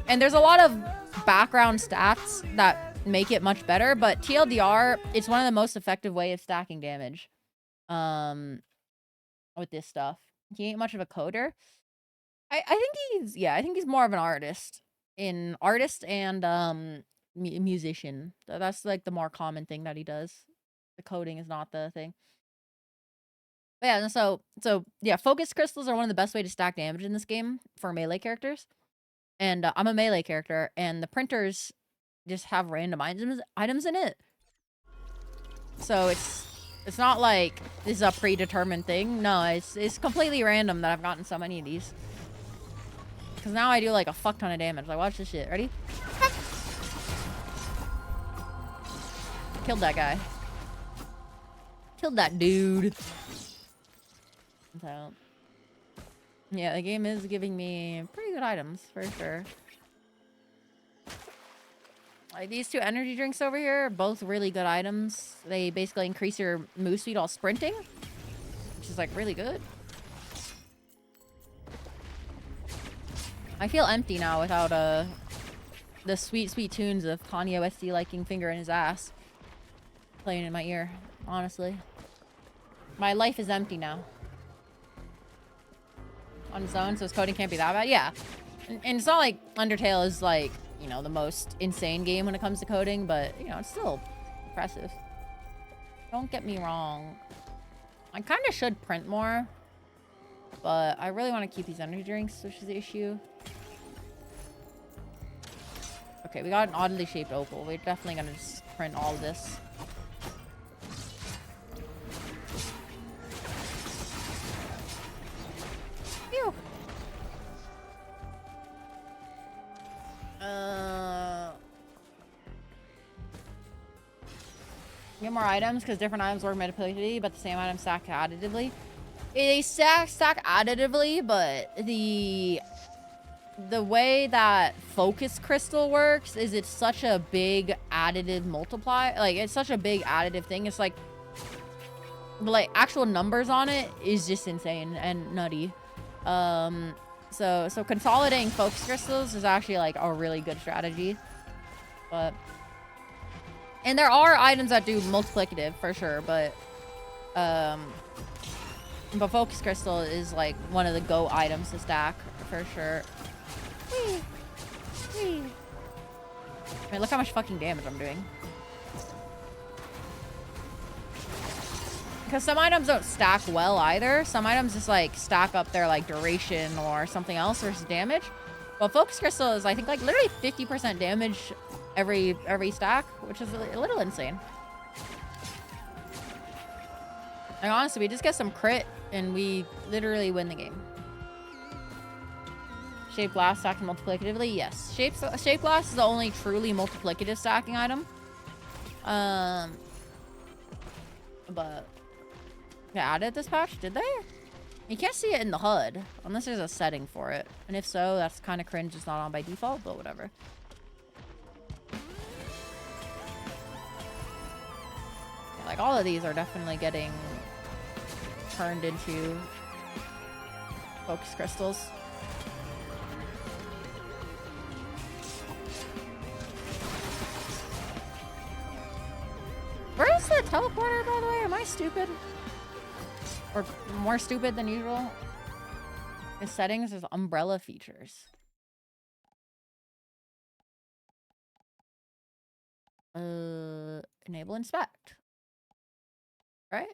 And there's a lot of background stats that make it much better, but TLDR, it's one of the most effective way of stacking damage. With this stuff. He ain't much of a coder. I think he's more of an artist and musician. That's like the more common thing that he does. The coding is not the thing. But yeah, so yeah, focus crystals are one of the best way to stack damage in this game for melee characters. And I'm a melee character, and the printers just have random items in it. So it's not like this is a predetermined thing. No, it's completely random that I've gotten so many of these. Because now I do like a fuck ton of damage. Like, watch this shit. Ready? Killed that guy. Killed that dude. So, yeah, the game is giving me pretty good items, for sure. Like, these two energy drinks over here are both really good items. They basically increase your move speed while sprinting, which is, like, really good. I feel empty now without, the sweet, sweet tunes of Kanye West liking Finger in his ass playing in my ear, honestly. My life is empty now. On its own, so his coding can't be that bad. Yeah. And it's not like Undertale is like, you know, the most insane game when it comes to coding, but, you know, it's still impressive. Don't get me wrong. I kind of should print more, but I really want to keep these energy drinks, which is the issue. Okay, we got an oddly shaped opal. We're definitely going to just print all this. Phew. Get more items because different items work manipulatively, but the same item stack additively. They stack additively, but the way that focus crystal works is it's such a big additive multiply. Like, it's such a big additive thing. It's like actual numbers on it is just insane and nutty. So consolidating focus crystals is actually like a really good strategy. And there are items that do multiplicative for sure, but focus crystal is like one of the go items to stack for sure. Whee! Whee! I mean, look how much fucking damage I'm doing. Because some items don't stack well either. Some items just like stack up their like duration or something else versus damage. Well, focus crystal is I think like literally 50% damage every stack, which is a little insane. Like, honestly, we just get some crit and we literally win the game. Shape blast stacked multiplicatively, yes. Shape blast is the only truly multiplicative stacking item. But they added this patch, did they? You can't see it in the HUD unless there's a setting for it, and if so, that's kind of cringe. It's not on by default, but whatever. Yeah, like all of these are definitely getting turned into focus crystals. Where is the teleporter, by the way? Am I stupid? Or more stupid than usual? The settings is umbrella features. Enable inspect. Right?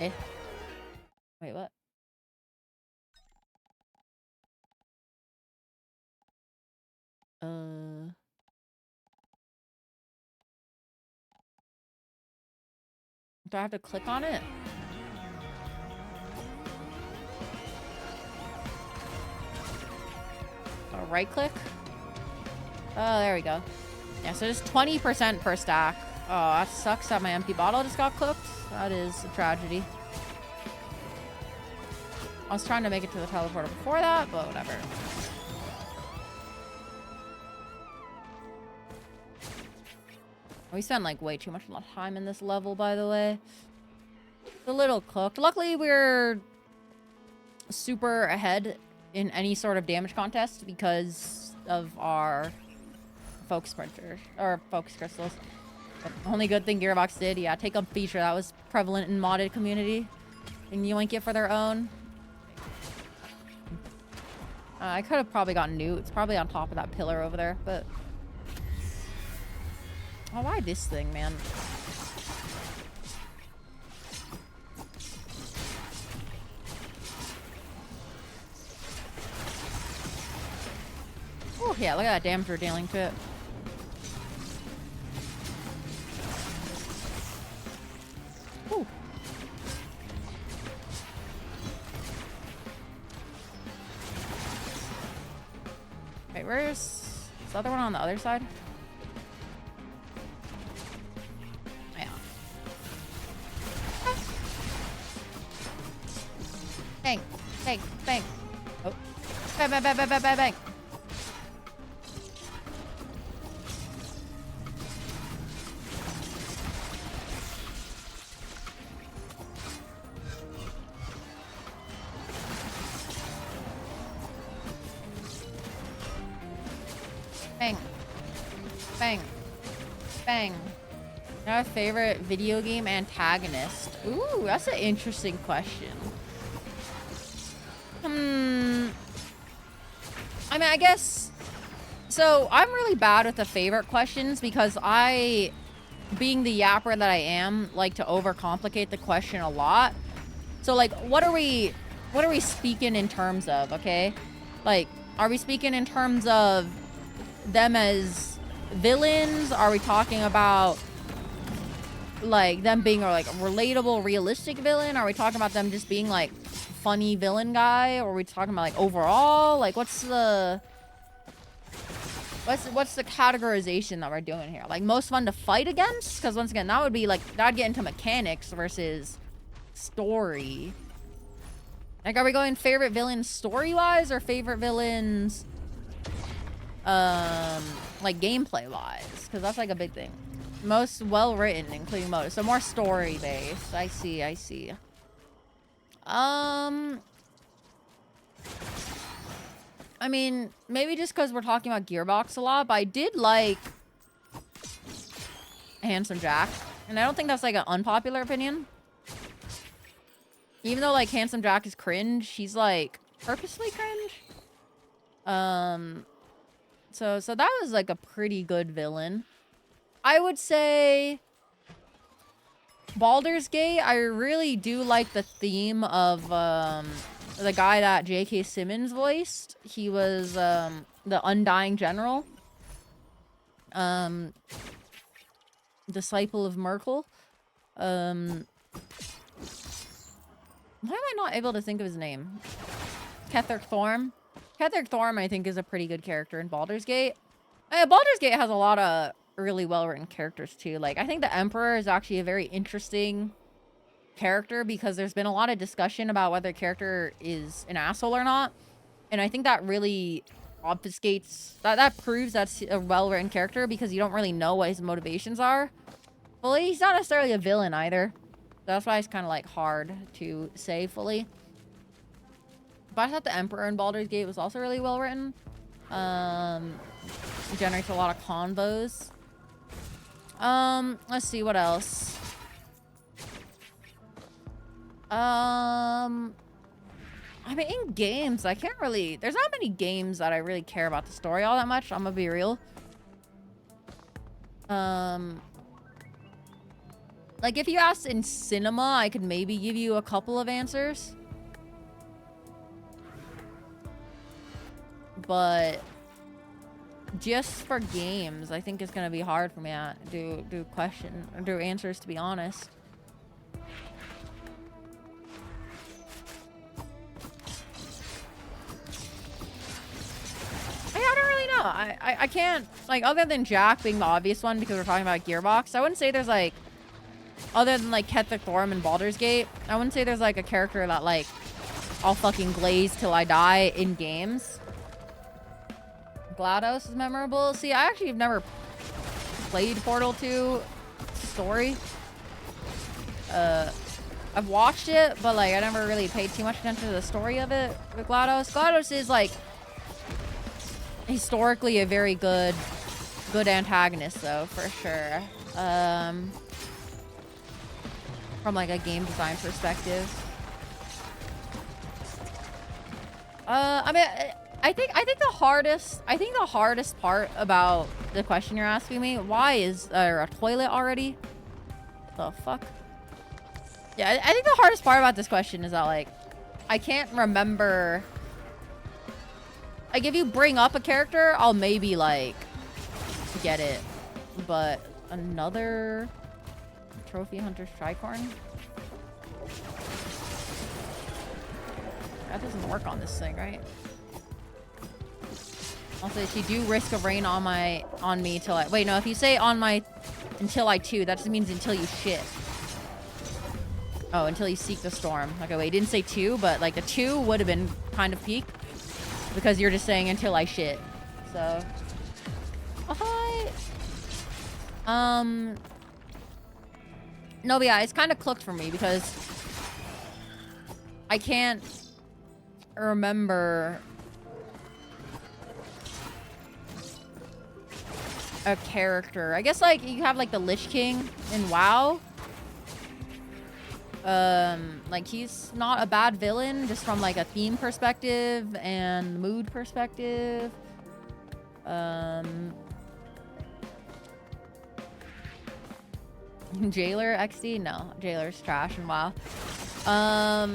Eh. Wait, what? Do I have to click on it? Right click? Oh, there we go. Yeah, so just 20% per stack. Oh, that sucks that my empty bottle just got cooked. That is a tragedy. I was trying to make it to the teleporter before that, but whatever. We spent like way too much time in this level, by the way. It's a little cooked. Luckily, we're super ahead in any sort of damage contest because of our focus printers or focus crystals. But the only good thing Gearbox did, yeah, take a feature that was prevalent in modded community and yoink it for their own. I could have probably gotten Newt. It's probably on top of that pillar over there, but Oh, why this thing, man? Oh, yeah, look at that damage we're dealing to it. Ooh. Wait, where's the other one on the other side? Yeah. Bang, bang, bang. Oh. Bang, bang, bang, bang, bang, bang, bang. Bang. Bang. Bang. Our favorite video game antagonist. Ooh, that's an interesting question. I mean, I guess... So, I'm really bad with the favorite questions because I, being the yapper that I am, like to overcomplicate the question a lot. So, like, what are we speaking in terms of, okay? Like, are we speaking in terms of them as villains? Are we talking about like them being like a relatable, realistic villain? Are we talking about them just being like funny villain guy? Or are we talking about like overall? Like what's the categorization that we're doing here? Like most fun to fight against? Because once again, that would be like, that'd get into mechanics versus story. Like, are we going favorite villains story-wise or favorite villains like gameplay wise? Because that's like a big thing. Most well written, including motive. So more story based. I see. I mean, maybe just because we're talking about Gearbox a lot, but I did like Handsome Jack, and I don't think that's like an unpopular opinion. Even though like Handsome Jack is cringe, he's like purposely cringe. So that was like a pretty good villain. I would say Baldur's Gate, I really do like the theme of the guy that J.K. Simmons voiced. He was the Undying General. Disciple of Merkel. Why am I not able to think of his name? Ketheric Thorm. Ketheric Thorm, I think, is a pretty good character in Baldur's Gate. Baldur's Gate has a lot of really well-written characters, too. Like, I think the Emperor is actually a very interesting character because there's been a lot of discussion about whether a character is an asshole or not. And I think that really obfuscates... That proves that's a well-written character because you don't really know what his motivations are. Well, he's not necessarily a villain, either. That's why it's kind of, like, hard to say fully. But I thought the Emperor in Baldur's Gate was also really well written. Generates a lot of combos. Let's see what else. I mean, in games, I can't really... There's not many games that I really care about the story all that much. I'm gonna be real. Like, if you asked in cinema, I could maybe give you a couple of answers. But just for games, I think it's gonna be hard for me to do answers, to be honest. I don't really know. I can't, like, other than Jack being the obvious one because we're talking about Gearbox, I wouldn't say there's like, other than like Ketheric Thorm and Baldur's Gate, I wouldn't say there's like a character that like I'll fucking glaze till I die in games. GLaDOS is memorable. See, I actually have never played Portal 2 story. I've watched it, but like I never really paid too much attention to the story of it with GLaDOS. GLaDOS is like historically a very good antagonist though, for sure. From like a game design perspective. I mean, I think the hardest part about the question you're asking me, why is there a toilet already? The fuck? Yeah, I think the hardest part about this question is that, like, I can't remember. Like, if you bring up a character, I'll maybe, like, get it. But another Trophy Hunter's Tricorn? That doesn't work on this thing, right? Also, if you do Risk of Rain on me till I... Wait, no, if you say on my... Until I 2, that just means until you shit. Oh, until you seek the storm. Okay, wait, didn't say 2, but, like, the 2 would have been kind of peak. Because you're just saying until I shit. So... Oh, hi! No, but yeah, it's kind of cooked for me because... I can't remember... a character. I guess, like, you have, like, the Lich King in WoW. Like, he's not a bad villain, just from, like, a theme perspective and mood perspective. Jailer XD? No, Jailer's trash in WoW. Yeah,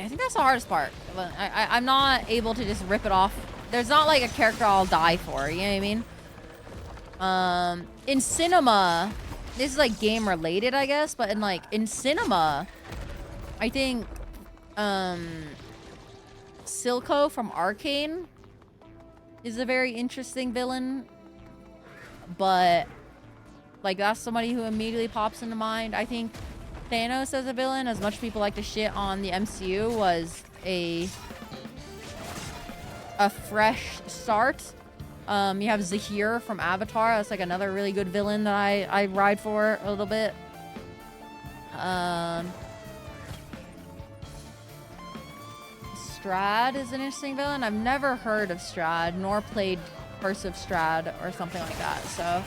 I think that's the hardest part. I'm not able to just rip it off. There's not, like, a character I'll die for, you know what I mean? In cinema, this is, like, game related, I guess, but in cinema, I think, Silco from Arcane is a very interesting villain, but, like, that's somebody who immediately pops into mind. I think Thanos as a villain, as much people like to shit on the MCU, was a fresh start. You have Zahir from Avatar. That's like another really good villain that I ride for a little bit. Strad is an interesting villain. I've never heard of Strad, nor played Curse of Strad or something like that. So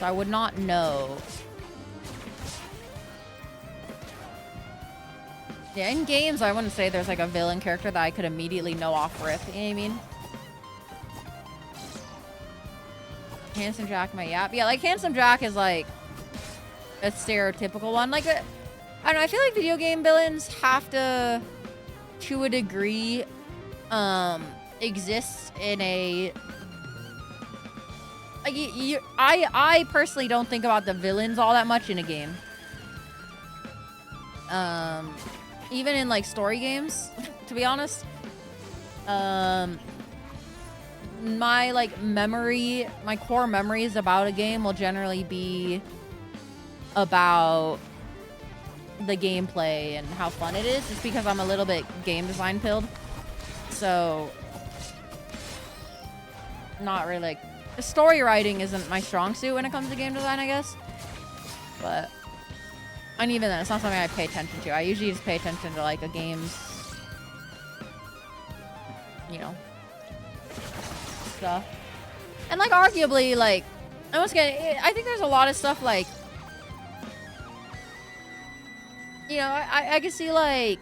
I would not know. Yeah, in games, I wouldn't say there's, like, a villain character that I could immediately know off rip. You know what I mean? Handsome Jack, my Yap. Yeah, like, Handsome Jack is, like, a stereotypical one. Like, I don't know, I feel like video game villains have to a degree, exist in a... Like, I personally don't think about the villains all that much in a game. Even in, like, story games, to be honest. My, like, my core memories about a game will generally be about the gameplay and how fun it is, just because I'm a little bit game design pilled. So, not really, like, story writing isn't my strong suit when it comes to game design, I guess. But... And even then, it's not something I pay attention to. I usually just pay attention to, like, a game's, you know, stuff. And, like, arguably, like, I think there's a lot of stuff, like, you know, I can see, like,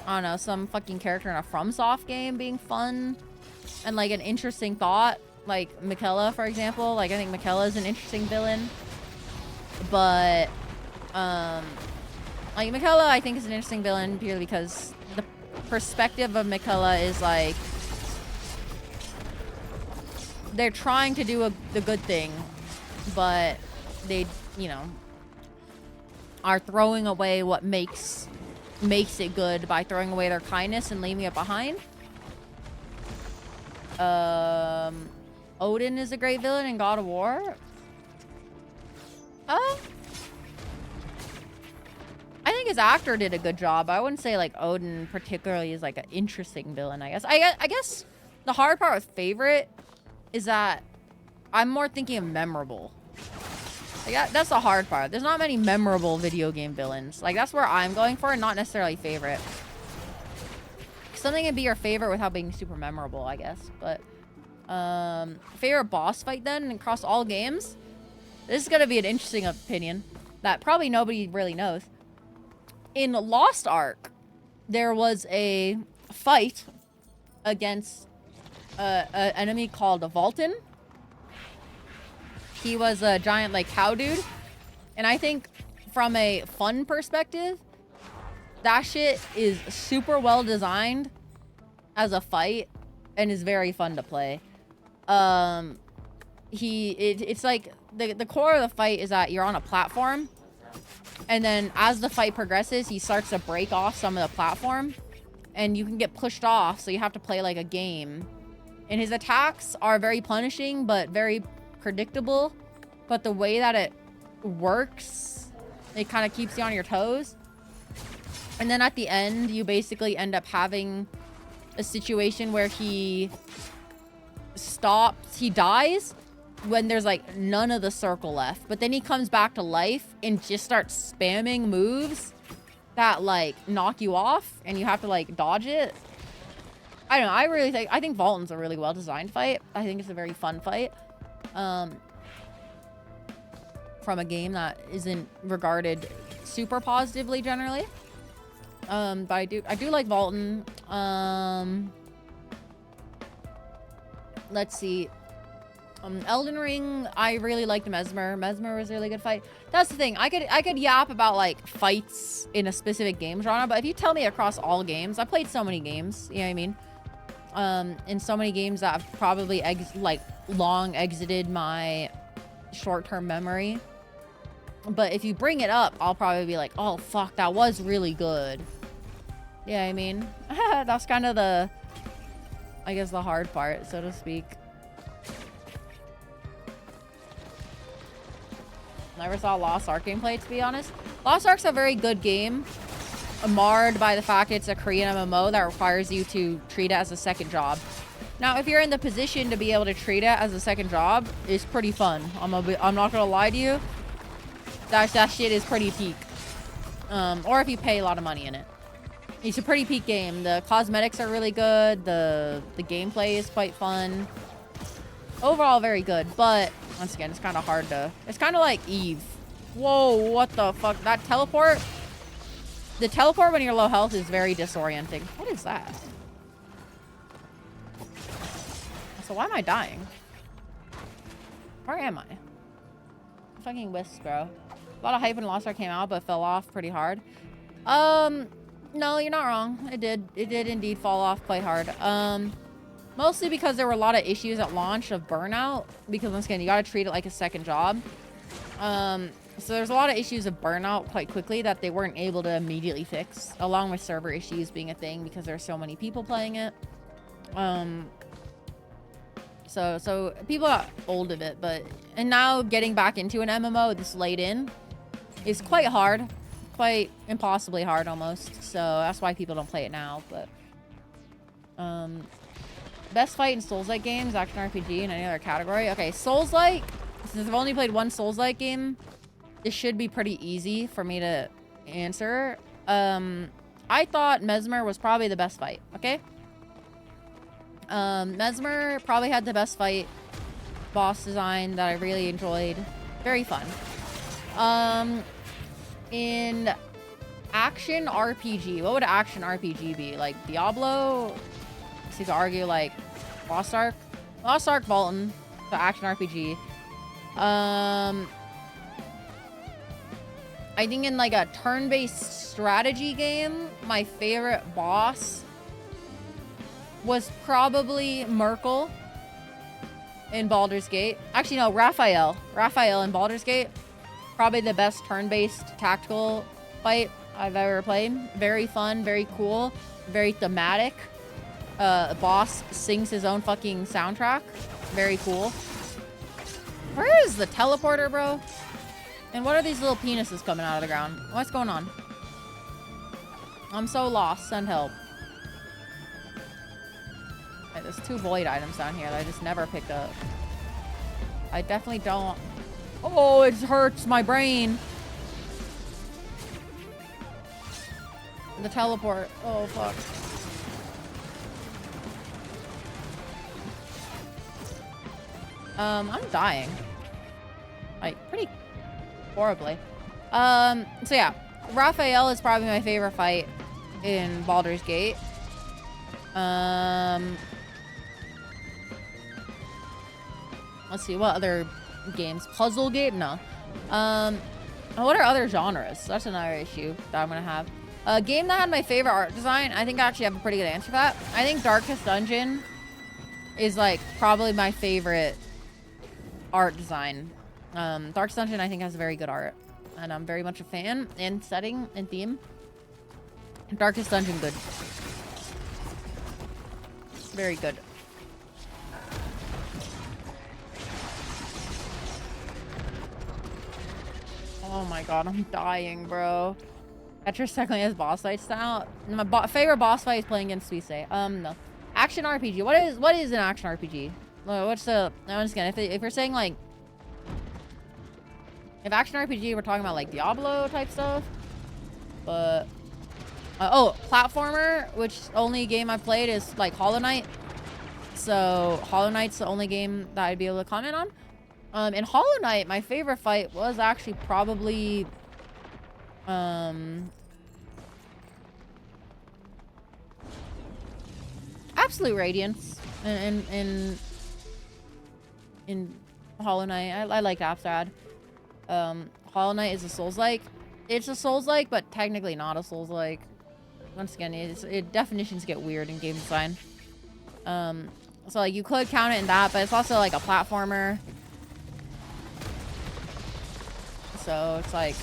I don't know, some fucking character in a FromSoft game being fun and, like, an interesting thought. Like, Miquella, for example. Like, I think Miquella is an interesting villain. But, like, Miquella, I think, is an interesting villain purely because the perspective of Miquella is, like, they're trying to do the good thing, but they, you know, are throwing away what makes it good by throwing away their kindness and leaving it behind. Odin is a great villain in God of War. I think his actor did a good job. I wouldn't say, like, Odin particularly is, like, an interesting villain, I guess. I guess the hard part with favorite is that I'm more thinking of memorable. Like, that's the hard part. There's not many memorable video game villains. Like, that's where I'm going for, not necessarily favorite. Something can be your favorite without being super memorable, I guess. But, favorite boss fight, then, across all games? This is going to be an interesting opinion that probably nobody really knows. In Lost Ark, there was a fight against an enemy called a Vulcan. He was a giant, like, cow dude. And I think from a fun perspective, that shit is super well designed as a fight and is very fun to play. It's like the core of the fight is that you're on a platform, and then as the fight progresses, he starts to break off some of the platform, and you can get pushed off, so you have to play like a game. And his attacks are very punishing, but very predictable. But the way that it works, it kind of keeps you on your toes. And then at the end, you basically end up having a situation where he dies when there's like none of the circle left. But then he comes back to life and just starts spamming moves that like knock you off, and you have to like dodge it. I don't know. I think Vulcan's a really well designed fight. I think it's a very fun fight. From a game that isn't regarded super positively generally. But I do like Vulcan. Let's see. Elden Ring, I really liked Mesmer. Mesmer was a really good fight. That's the thing. I could yap about like fights in a specific game genre, but if you tell me across all games, I played so many games, you know what I mean? In so many games that have probably long exited my short-term memory. But if you bring it up, I'll probably be like, oh fuck, that was really good. Yeah, I mean, that's kind of the, I guess, the hard part, so to speak. Never saw Lost Ark gameplay, to be honest. Lost Ark's a very good game, marred by the fact it's a Korean MMO that requires you to treat it as a second job. Now, if you're in the position to be able to treat it as a second job, it's pretty fun. I'm not gonna lie to you. That shit is pretty peak. Or if you pay a lot of money in it. It's a pretty peak game. The cosmetics are really good. The gameplay is quite fun. Overall, very good. But, once again, it's kind of hard to... It's kind of like Eve. Whoa, what the fuck? That teleport? The teleport when you're low health is very disorienting. What is that? So why am I dying? Where am I? Fucking wisp, bro. A lot of hype when Lost Ark came out, but fell off pretty hard. No, you're not wrong. It did indeed fall off quite hard. Mostly because there were a lot of issues at launch of burnout. Because once again, you gotta treat it like a second job. So there's a lot of issues of burnout quite quickly that they weren't able to immediately fix. Along with server issues being a thing because there's so many people playing it. So people got old of it, and now getting back into an MMO this late in is quite hard, quite impossibly hard almost. So that's why people don't play it now. But best fight in Souls-like games, action RPG, and any other category. Okay, Souls-like. Since I've only played one Souls-like game, this should be pretty easy for me to answer. I thought Mesmer was probably the best fight. Okay. Mesmer probably had the best fight boss design that I really enjoyed. Very fun. In action RPG, what would action RPG be? Like Diablo? So you could argue like Lost Ark, Vulcan, the action RPG. I think in like a turn-based strategy game, my favorite boss was probably Merkel in Baldur's Gate. Actually, no, Raphael in Baldur's Gate. Probably the best turn-based tactical fight I've ever played. Very fun, very cool, very thematic. Boss sings his own fucking soundtrack. Very cool. Where is the teleporter, bro? And what are these little penises coming out of the ground? What's going on? I'm so lost. Send help. Okay, there's 2 void items down here that I just never picked up. I definitely don't... Oh, it hurts my brain. The teleport. Oh, fuck. I'm dying. Like, pretty horribly. So yeah. Raphael is probably my favorite fight. in Baldur's Gate. Let's see, what other games? Puzzle game? No. What are other genres? That's another issue that I'm gonna have. A game that had my favorite art design, I think I actually have a pretty good answer for that. I think Darkest Dungeon is like probably my favorite art design. Darkest Dungeon I think has very good art, and I'm very much a fan in setting and theme. Darkest Dungeon, good. Very good. Oh my god, I'm dying, bro. Tetris technically has boss fight style. My favorite boss fight is playing against Suisse. No. Action RPG. What is an action RPG? What's the... No, I'm just kidding. If you're saying, like... If action RPG, we're talking about, like, Diablo type stuff. But... oh, platformer, which only game I've played is, like, Hollow Knight. So, Hollow Knight's the only game that I'd be able to comment on. In Hollow Knight, my favorite fight was actually probably... Absolute Radiance in Hollow Knight. I like Abstrad. Hollow Knight is a Souls-like. It's a Souls-like, but technically not a Souls-like. Once again, definitions get weird in game design. So like you could count it in that, but it's also like a platformer. So it's like,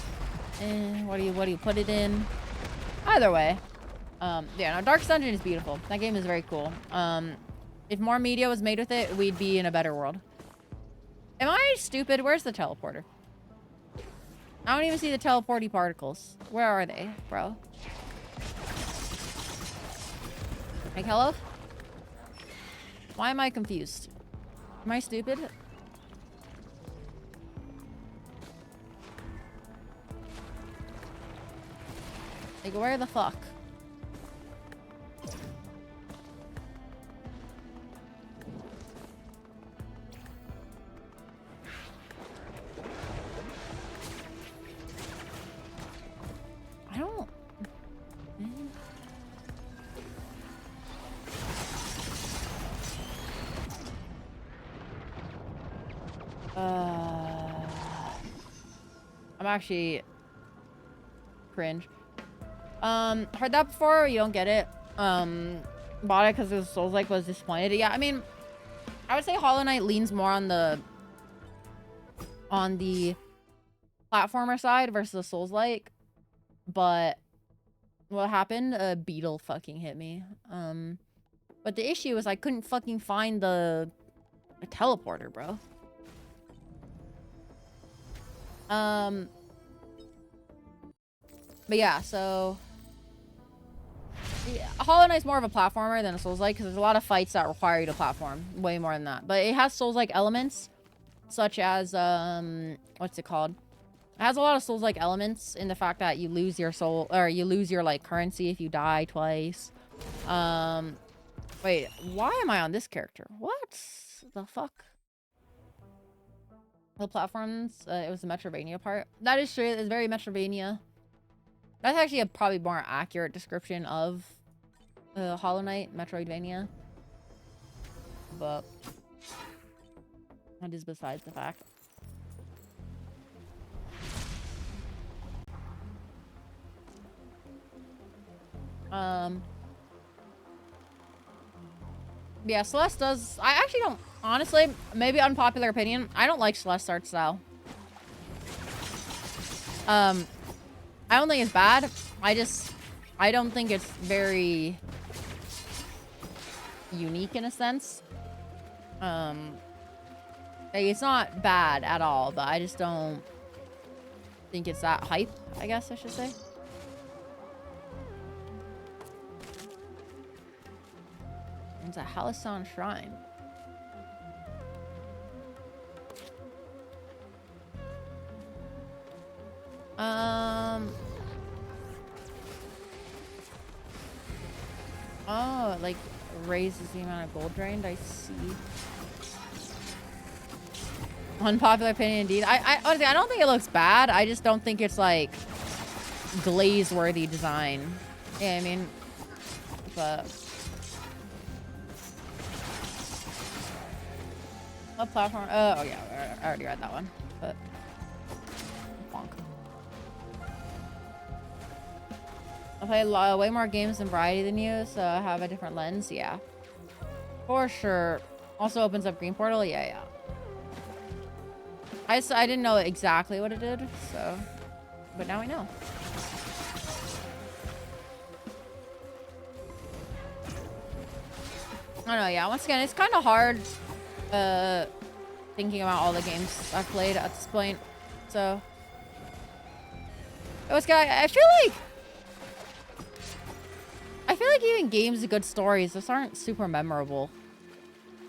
what do you put it in? Either way. Yeah, no, Dark Dungeon is beautiful. That game is very cool. If more media was made with it, we'd be in a better world. Am I stupid? Where's the teleporter? I don't even see the teleporty particles. Where are they, bro? Like, hello? Why am I confused? Am I stupid? Like, where the fuck? I don't... I'm actually cringe. Heard that before? You don't get it. Bought it because it was Souls-like, was disappointed. Yeah, I mean, I would say Hollow Knight leans more on the platformer side versus the Souls-like. But what happened? A beetle fucking hit me. But the issue is I couldn't fucking find the teleporter, bro. But yeah, so yeah, Hollow Knight's more of a platformer than a Souls-like because there's a lot of fights that require you to platform way more than that. But it has Souls-like elements, such as what's it called? It has a lot of Souls-like elements in the fact that you lose your soul, or you lose your like currency if you die twice. Wait, why am I on this character? What the fuck? The platforms, it was the Metroidvania part. That is true. It's very Metroidvania. That's actually a probably more accurate description of Hollow Knight, Metroidvania. But that is besides the fact. Yeah, Celeste does... I actually don't... Honestly, maybe unpopular opinion, I don't like Celeste's art style. I don't think it's bad. I don't think it's very unique in a sense. Like, it's not bad at all, but I just don't think it's that hype, I guess I should say. It's a Halcyon Shrine. Oh, it like raises the amount of gold drained. I see. Unpopular opinion indeed. I honestly, I don't think it looks bad. I just don't think it's like glaze worthy design. Yeah, I mean, but what platform? Oh yeah, I already read that one. But bonk. I play way more games and variety than you, so I have a different lens. Yeah, for sure. Also opens up Green Portal. Yeah, yeah. I didn't know exactly what it did, so, but now we know. I don't know, yeah, once again, it's kind of hard thinking about all the games I've played at this point, so. I feel like even games with good stories just aren't super memorable.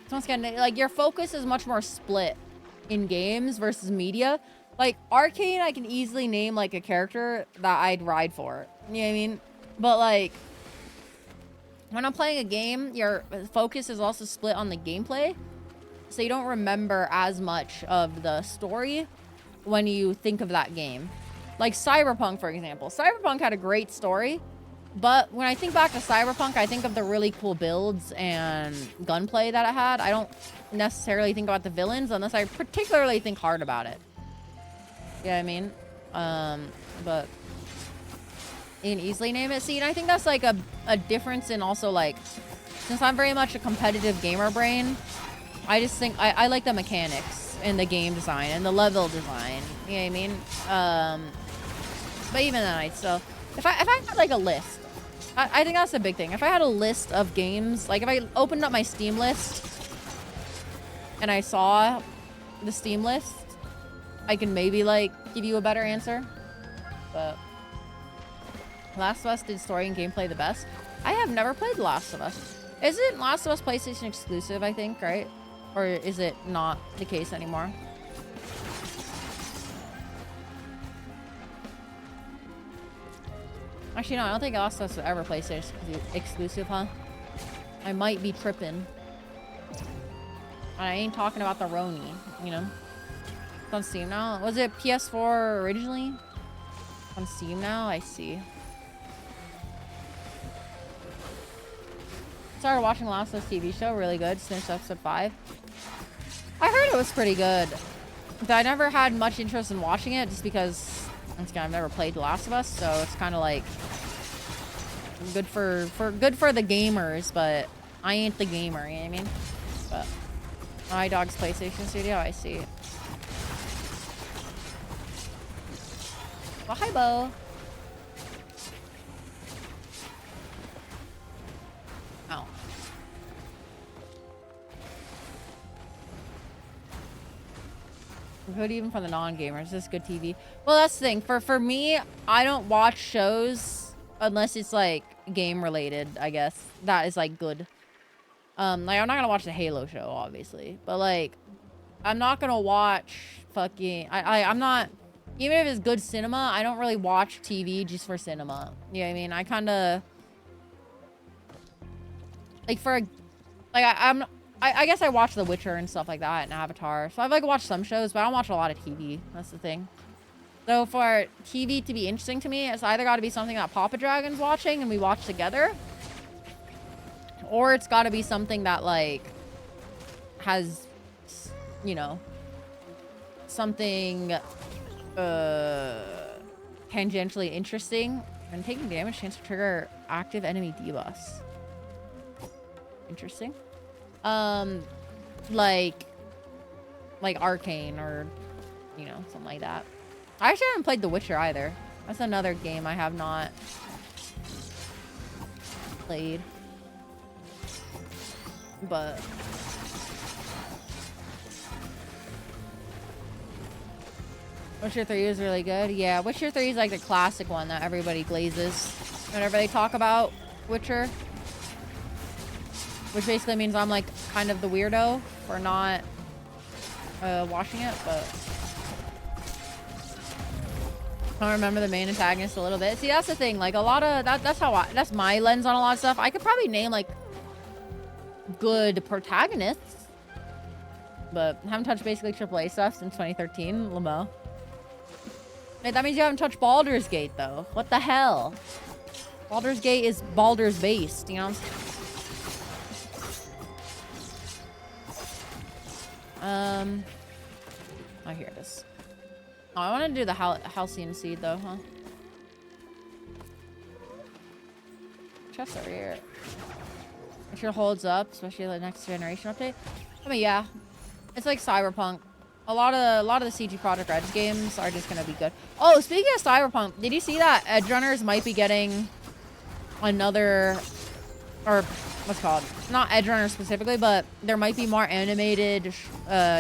So once again, like, your focus is much more split in games versus media. Like, Arcane, I can easily name, like, a character that I'd ride for. You know what I mean? But, like, when I'm playing a game, your focus is also split on the gameplay. So you don't remember as much of the story when you think of that game. Like Cyberpunk, for example. Cyberpunk had a great story. But when I think back to Cyberpunk, I think of the really cool builds and gunplay that it had. I don't necessarily think about the villains unless I particularly think hard about it. You know what I mean? But you can easily name it. See, and I think that's like a difference in also, like, since I'm very much a competitive gamer brain, I just think I like the mechanics and the game design and the level design. You know what I mean? But even then, I'd still, if I had like a list, I think that's a big thing. If I had a list of games, like if I opened up my Steam list and I saw the Steam list, I can maybe like give you a better answer. But Last of Us did story and gameplay the best. I have never played The Last of Us. Isn't Last of Us PlayStation exclusive, I think, right? Or is it not the case anymore? Actually, no, I don't think Last of Us was ever PlayStation exclusive, huh? I might be tripping. I ain't talking about the Roni, you know? It's on Steam now. Was it PS4 originally? On Steam now? I see. Started watching Last of Us TV show. Really good. Just finished episode 5. I heard it was pretty good. But I never had much interest in watching it just because, once again, I've never played The Last of Us, so it's kind of like good for the gamers, but I ain't the gamer, you know what I mean? But iDog's PlayStation Studio, I see. Well, hi, Bo. Oh. Good even for the non-gamers. This is good TV. Well, that's the thing. For me, I don't watch shows unless it's like game related, I guess. That is like good. Like I'm not gonna watch the Halo show, obviously. But like I'm not gonna watch fucking I'm not, even if it's good cinema, I don't really watch TV just for cinema. You know what I mean? I kinda like I guess I watch The Witcher and stuff like that and Avatar. So I've like watched some shows, but I don't watch a lot of TV. That's the thing. So for TV to be interesting to me, it's either got to be something that Papa Dragon's watching and we watch together, or it's got to be something that like has, you know, something tangentially interesting. And taking damage, chance to trigger active enemy debuffs. Interesting. Like Arcane or, you know, something like that. I actually haven't played The Witcher either. That's another game I have not played. But Witcher 3 is really good. Yeah, Witcher 3 is like the classic one that everybody glazes whenever they talk about Witcher. Which basically means I'm like kind of the weirdo for not watching it, but I remember the main antagonist a little bit. See, that's the thing. Like a lot of that's my lens on a lot of stuff. I could probably name like good protagonists, but haven't touched basically AAA stuff since 2013. Lamo. Wait, that means you haven't touched Baldur's Gate though. What the hell? Baldur's Gate is Baldur's based, you know what I'm saying? Oh, here it is. Oh, I want to do the Halcyon Seed, though, huh? Chests over here. It sure holds up, especially the next generation update. I mean, yeah. It's like Cyberpunk. A lot of the CG Projekt Red games are just gonna be good. Oh, speaking of Cyberpunk, did you see that Edgerunners might be getting another, or what's it called? Not Edgerunners specifically, but there might be more animated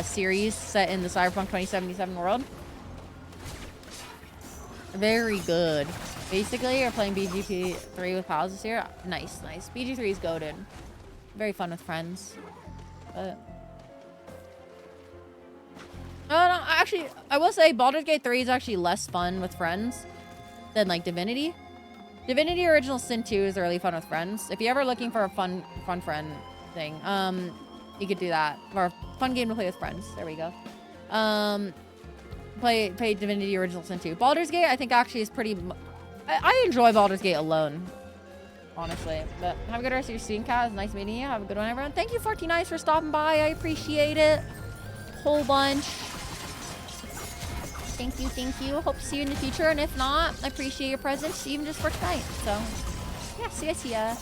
series set in the Cyberpunk 2077 world. Very good. Basically, you're playing BGP3 with pals this year. Nice, nice. BG3 is goated. Very fun with friends. But no, actually, I will say Baldur's Gate 3 is actually less fun with friends than, like, Divinity. Divinity Original Sin 2 is really fun with friends. If you're ever looking for a fun friend thing, you could do that. Or a fun game to play with friends. There we go. Play Divinity Original Sin 2. Baldur's Gate, I think, actually is pretty... I enjoy Baldur's Gate alone, honestly. But have a good rest of your stream, Kat. It's nice meeting you. Have a good one, everyone. Thank you, 49 for stopping by. I appreciate it. Whole bunch. Thank you, thank you. Hope to see you in the future. And if not, I appreciate your presence, even just for tonight. So, yeah, see ya.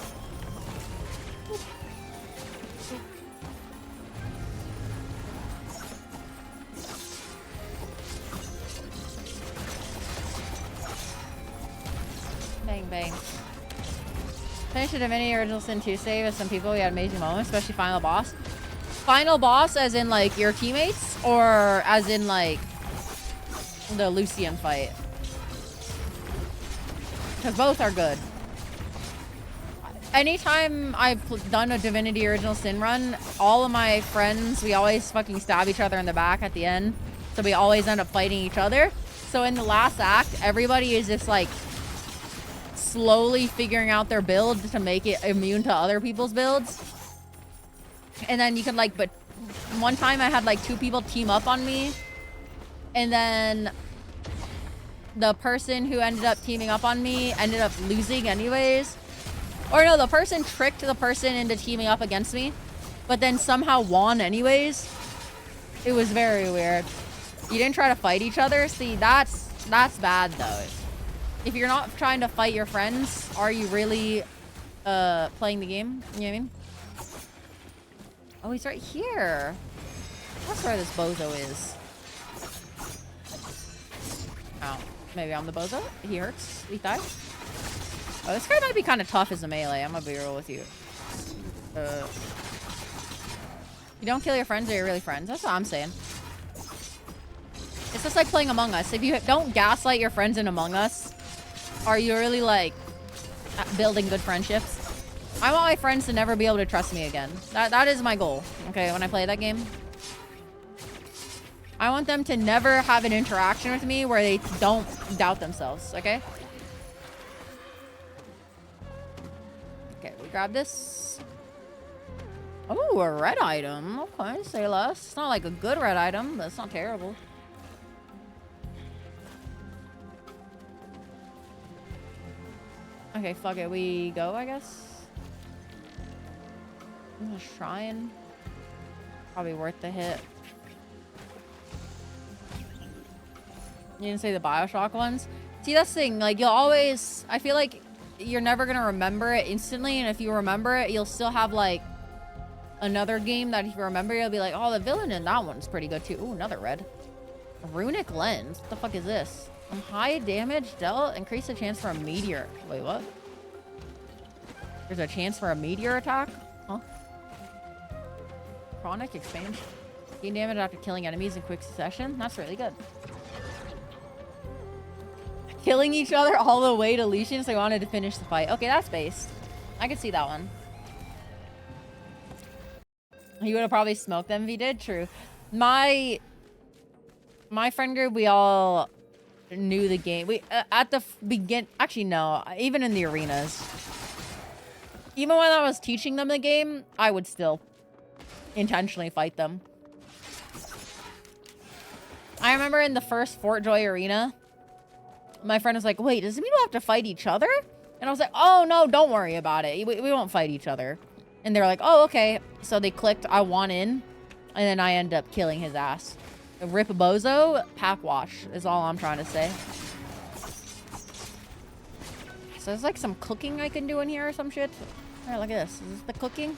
Bang, bang. Finish the Divinity Original Sin 2 save with some people. We had amazing moments, especially final boss. Final boss as in, like, your teammates? Or as in, like, the Lucian fight? Because both are good. Anytime I've done a Divinity Original Sin run, all of my friends, we always fucking stab each other in the back at the end. So we always end up fighting each other. So in the last act, everybody is just, like, slowly figuring out their build to make it immune to other people's builds. And then you can, like, but one time I had, like, 2 people team up on me. And then the person who ended up teaming up on me ended up losing anyways. Or no, the person tricked the person into teaming up against me, but then somehow won anyways. It was very weird. You didn't try to fight each other? See, that's bad, though. If you're not trying to fight your friends, are you really playing the game? You know what I mean? Oh, he's right here. That's where this bozo is. Oh, maybe I'm the bozo? He hurts? He dies? Oh, this guy might be kind of tough as a melee. I'm gonna be real with you. You don't kill your friends, or you're really friends. That's what I'm saying. It's just like playing Among Us. If you don't gaslight your friends in Among Us, are you really, like, building good friendships? I want my friends to never be able to trust me again. That is my goal, okay, when I play that game. I want them to never have an interaction with me where they don't doubt themselves, okay? Okay, we grab this. Oh, a red item. Okay, say less. It's not like a good red item, but it's not terrible. Okay, fuck it. We go, I guess. A shrine. Probably worth the hit. You didn't say the Bioshock ones? See, that's the thing. Like, you'll always... I feel like you're never going to remember it instantly. And if you remember it, you'll still have, like, another game that if you remember, you'll be like, oh, the villain in that one's pretty good, too. Ooh, another red. A runic lens. What the fuck is this? High damage dealt. Increase the chance for a meteor. Wait, what? There's a chance for a meteor attack? Huh? Chronic expansion. Gain damage after killing enemies in quick succession. That's really good. Killing each other all the way to Lucian, so I wanted to finish the fight. Okay, that's based. I could see that one. He would have probably smoked them if he did. True. My friend group, we all knew the game. We at the begin. Actually, no. Even in the arenas. Even when I was teaching them the game, I would still intentionally fight them. I remember in the first Fort Joy arena, my friend was like, wait, does it mean we'll have to fight each other? And I was like, oh, no, don't worry about it. We won't fight each other. And they're like, oh, okay. So they clicked, I want in. And then I end up killing his ass. Rip Bozo, pack wash is all I'm trying to say. So there's like some cooking I can do in here or some shit. Alright, look at this. Is this the cooking?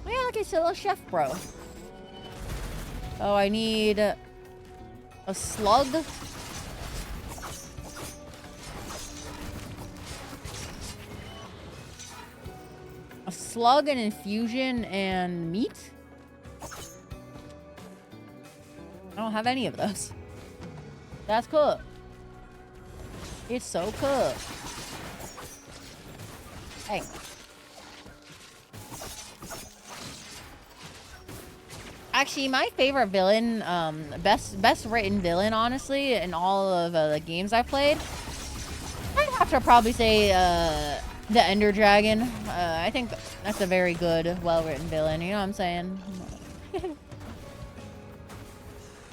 Oh, yeah, look, it's a little chef, bro. Oh, I need a slug. A slug, an infusion, and meat? I don't have any of those. That's cool. It's so cool. Hey. Actually, my favorite villain, best written villain, honestly, in all of the games I've played, I'd have to probably say the Ender Dragon. I think that's a very good, well-written villain. You know what I'm saying?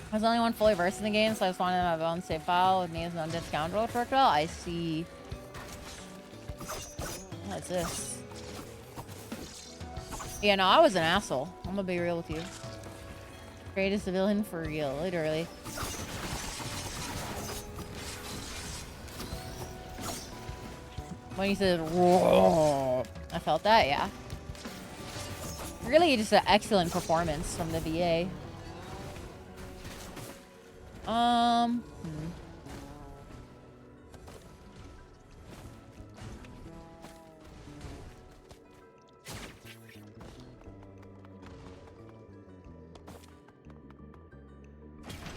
I was the only one fully versed in the game, so I just wanted to have my own save file with names and undead scoundrel to work well. I see. What's this? Yeah, no, I was an asshole. I'm gonna be real with you. Greatest villain for real, literally. When he said, "Roar," I felt that, yeah. Really, just an excellent performance from the VA.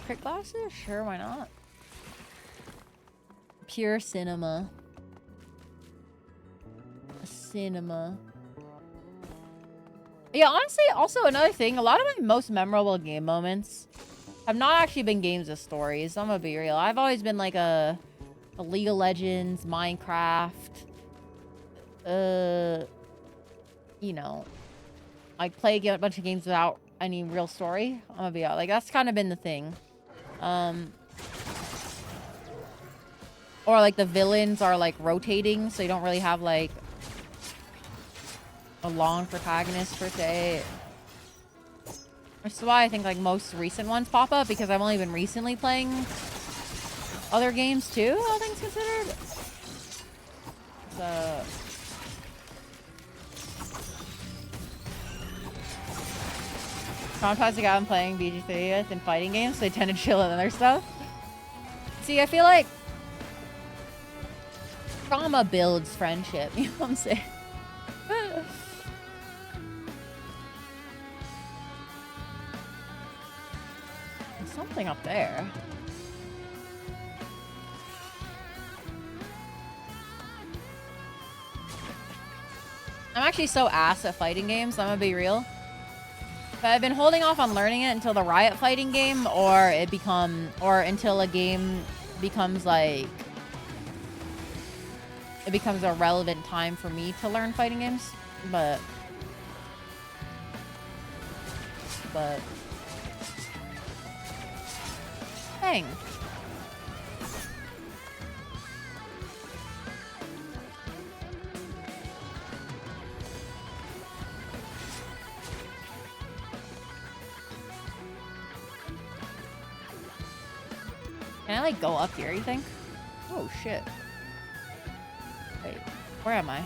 Crit glasses? Sure, why not? Pure cinema. Cinema. Yeah, honestly, also another thing, a lot of my most memorable game moments have not actually been games of stories. I'm gonna be real. I've always been like a League of Legends, Minecraft, you know, like play a bunch of games without any real story. I'm gonna be like, that's kind of been the thing. Or like the villains are like rotating, so you don't really have like a long protagonist per se. Which is why I think like most recent ones pop up, because I've only been recently playing other games too, all things considered. So sometimes I got them playing BG3 and fighting games, so they tend to chill and other stuff. See, I feel like trauma builds friendship, you know what I'm saying? There's something up there. I'm actually so ass at fighting games, I'm gonna be real. But I've been holding off on learning it until the Riot fighting game, or until a game becomes like, it becomes a relevant time for me to learn fighting games. But dang. Can I like go up here, you think? Oh shit. Wait, where am I?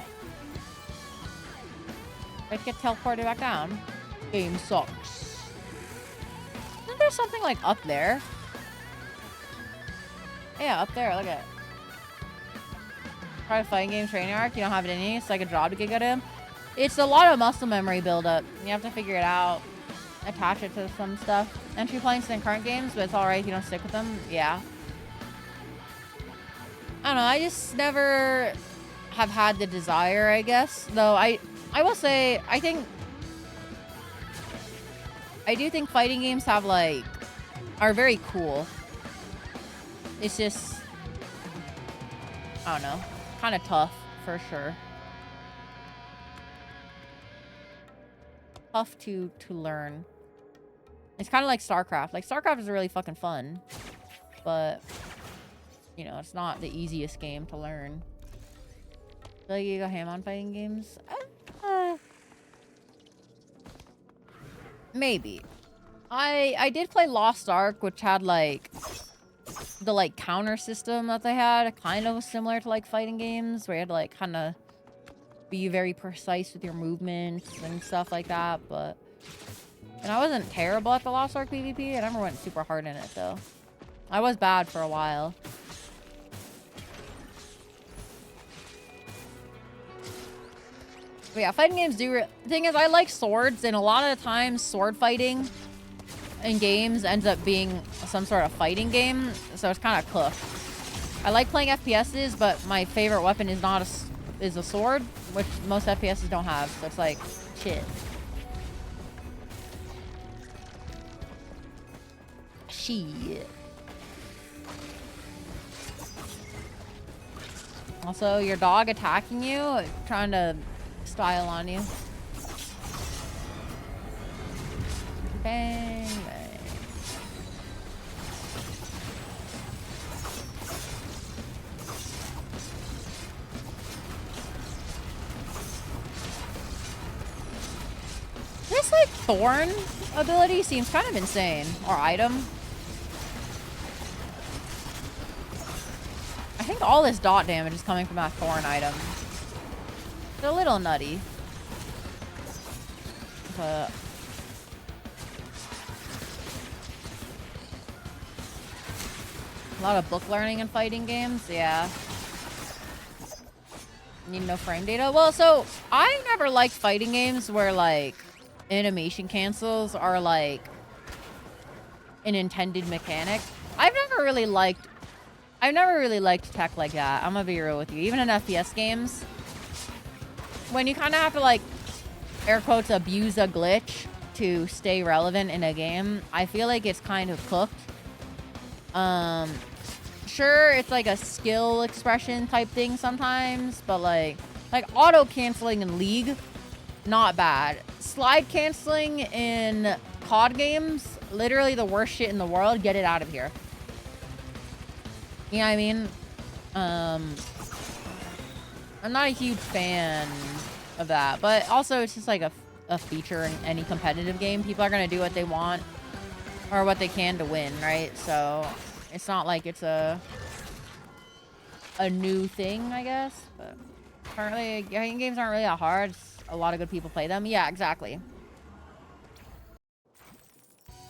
I get teleported back down. Game sucks. Isn't there something like up there? Yeah, up there, look at it. Try a fighting game training arc, you don't have it in you, it's like a job to get good at. It's a lot of muscle memory buildup. You have to figure it out, attach it to some stuff. Entry points in current games, but it's alright if you don't stick with them. Yeah. I don't know, I just never have had the desire, I guess. Though I will say, I do think fighting games have like, are very cool. It's just, I don't know, kind of tough for sure. Tough to learn. It's kind of like StarCraft. Like StarCraft is really fucking fun, but you know, it's not the easiest game to learn. Feel like you go ham on fighting games? Maybe. I did play Lost Ark, which had like the like counter system that they had kind of was similar to like fighting games where you had to like kind of be very precise with your movements and stuff like that, but and I wasn't terrible at the Lost Ark PvP. I never went super hard in it though. I was bad for a while. But yeah, fighting games do... The thing is, I like swords, and a lot of the times sword fighting in games ends up being some sort of fighting game, so it's kind of cooked. I like playing FPSs, but my favorite weapon is not is a sword, which most FPSs don't have, so it's like, shit. Shit. Also, your dog attacking you, trying to style on you. Bang, bang. This like thorn ability seems kind of insane. Or item. I think all this dot damage is coming from that thorn item. It's a little nutty. But a lot of book learning and fighting games, yeah. Need no frame data. Well, so I never liked fighting games where like animation cancels are like an intended mechanic. I've never really liked tech like that. I'm gonna be real with you. Even in FPS games, when you kind of have to like air quotes abuse a glitch to stay relevant in a game, I feel like it's kind of cooked. Sure, it's like a skill expression type thing sometimes, but like auto canceling in League, not bad. Slide canceling in COD games, literally the worst shit in the world. Get it out of here. You know what I mean? I'm not a huge fan of that, but also it's just like a feature in any competitive game. People are gonna do what they want or what they can to win, right? So it's not like it's a new thing, I guess. But currently, fighting games aren't really that hard. A lot of good people play them. Yeah, exactly.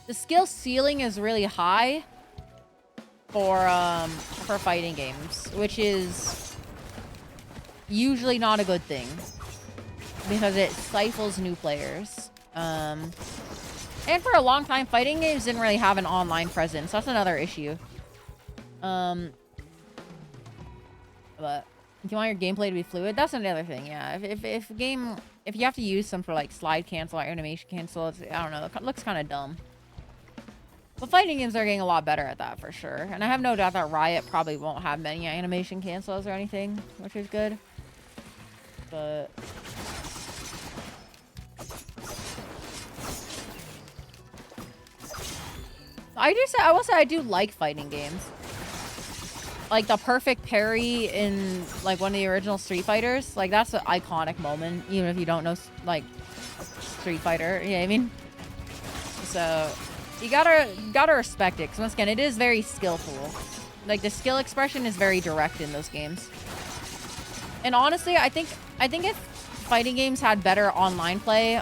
The skill ceiling is really high for fighting games, which is usually not a good thing because it stifles new players. And for a long time, fighting games didn't really have an online presence. That's another issue. But if you want your gameplay to be fluid, that's another thing. Yeah, if you have to use some for like slide cancel or animation cancel, it's, I don't know, it looks kind of dumb. But fighting games are getting a lot better at that for sure. And I have no doubt that Riot probably won't have many animation cancels or anything, which is good. But I will say I do like fighting games. Like the perfect parry in like one of the original Street Fighters, like that's an iconic moment, even if you don't know like Street Fighter. You know what I mean? So you gotta respect it, because once again, it is very skillful. Like the skill expression is very direct in those games. And honestly, I think if fighting games had better online play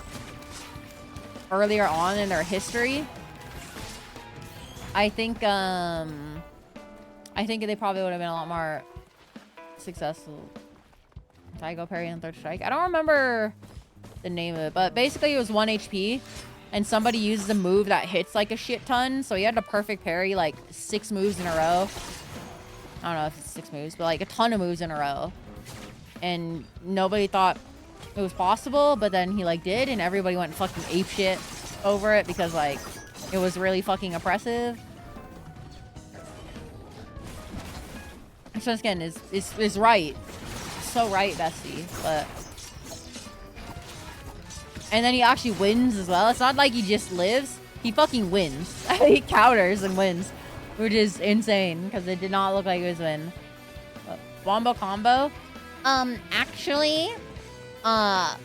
earlier on in their history, I think they probably would have been a lot more successful. Daigo parry and third strike. I don't remember the name of it, but basically it was 1 HP, and somebody uses a move that hits like a shit ton, so he had to perfect parry like 6 moves in a row. I don't know if it's 6 moves, but like a ton of moves in a row. And nobody thought it was possible, but then he like did, and everybody went fucking apeshit over it because like it was really fucking oppressive. Which once again is right. So right, bestie. But and then he actually wins as well. It's not like he just lives. He fucking wins. He counters and wins. Which is insane, because it did not look like it was win. But wombo combo. Actually, uh,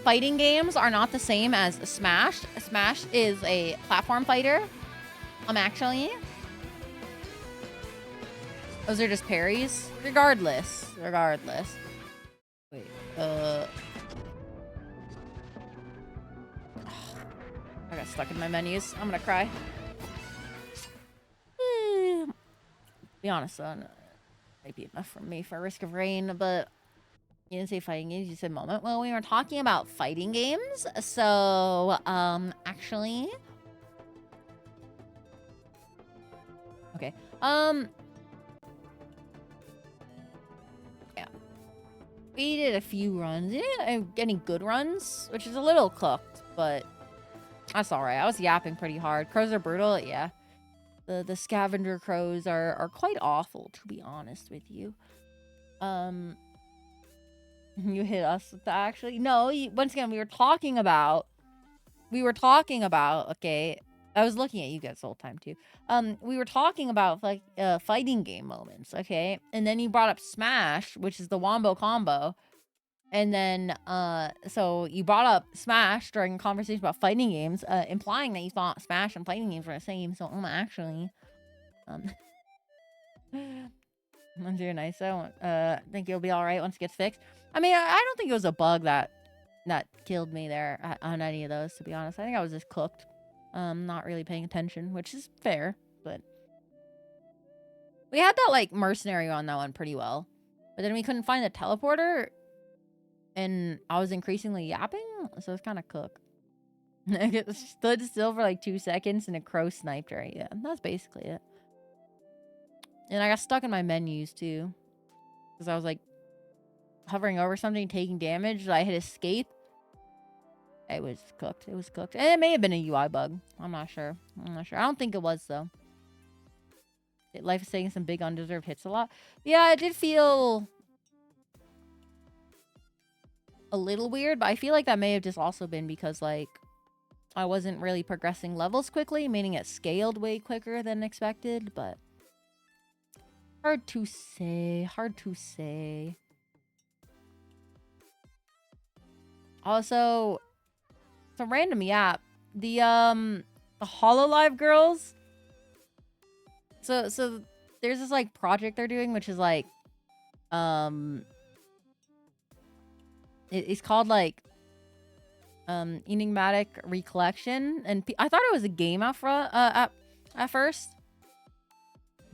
fighting games are not the same as Smash. Smash is a platform fighter. Actually, those are just parries. Regardless. Wait, I got stuck in my menus. I'm gonna cry. Be honest, though, might be enough from me for Risk of Rain, but you didn't say fighting games, you said moment. Well, we were talking about fighting games, so, actually... Okay, yeah. We did a few runs. We didn't get any good runs, which is a little cooked, but that's alright. I was yapping pretty hard. Crows are brutal, yeah. The scavenger crows are quite awful, to be honest with you. You hit us with that, actually. No, once again, we were talking about, okay, I was looking at you guys the whole time, too. We were talking about, like, fighting game moments, okay? And then you brought up Smash, which is the Wombo Combo. And then, so you brought up Smash during a conversation about fighting games, implying that you thought Smash and fighting games were the same. So, actually, once you're nice, I think you'll be all right once it gets fixed. I mean, I don't think it was a bug that killed me there on any of those, to be honest. I think I was just cooked, not really paying attention, which is fair, but we had that, like, mercenary on that one pretty well. But then we couldn't find the teleporter, and I was increasingly yapping, so it's kind of cooked. I stood still for like 2 seconds and a crow sniped her. Yeah, that's basically it. And I got stuck in my menus too, because I was like hovering over something, taking damage. I hit escape. It was cooked. It was cooked. And it may have been a UI bug. I'm not sure. I don't think it was though. Life is taking some big undeserved hits a lot. Yeah, I did feel a little weird, but I feel like that may have just also been because, like, I wasn't really progressing levels quickly, meaning it scaled way quicker than expected, but hard to say. Also, it's a random yap. The Hololive girls. So there's this, like, project they're doing, which is, like, it's called, like, Enigmatic Recollection, and I thought it was a game at first,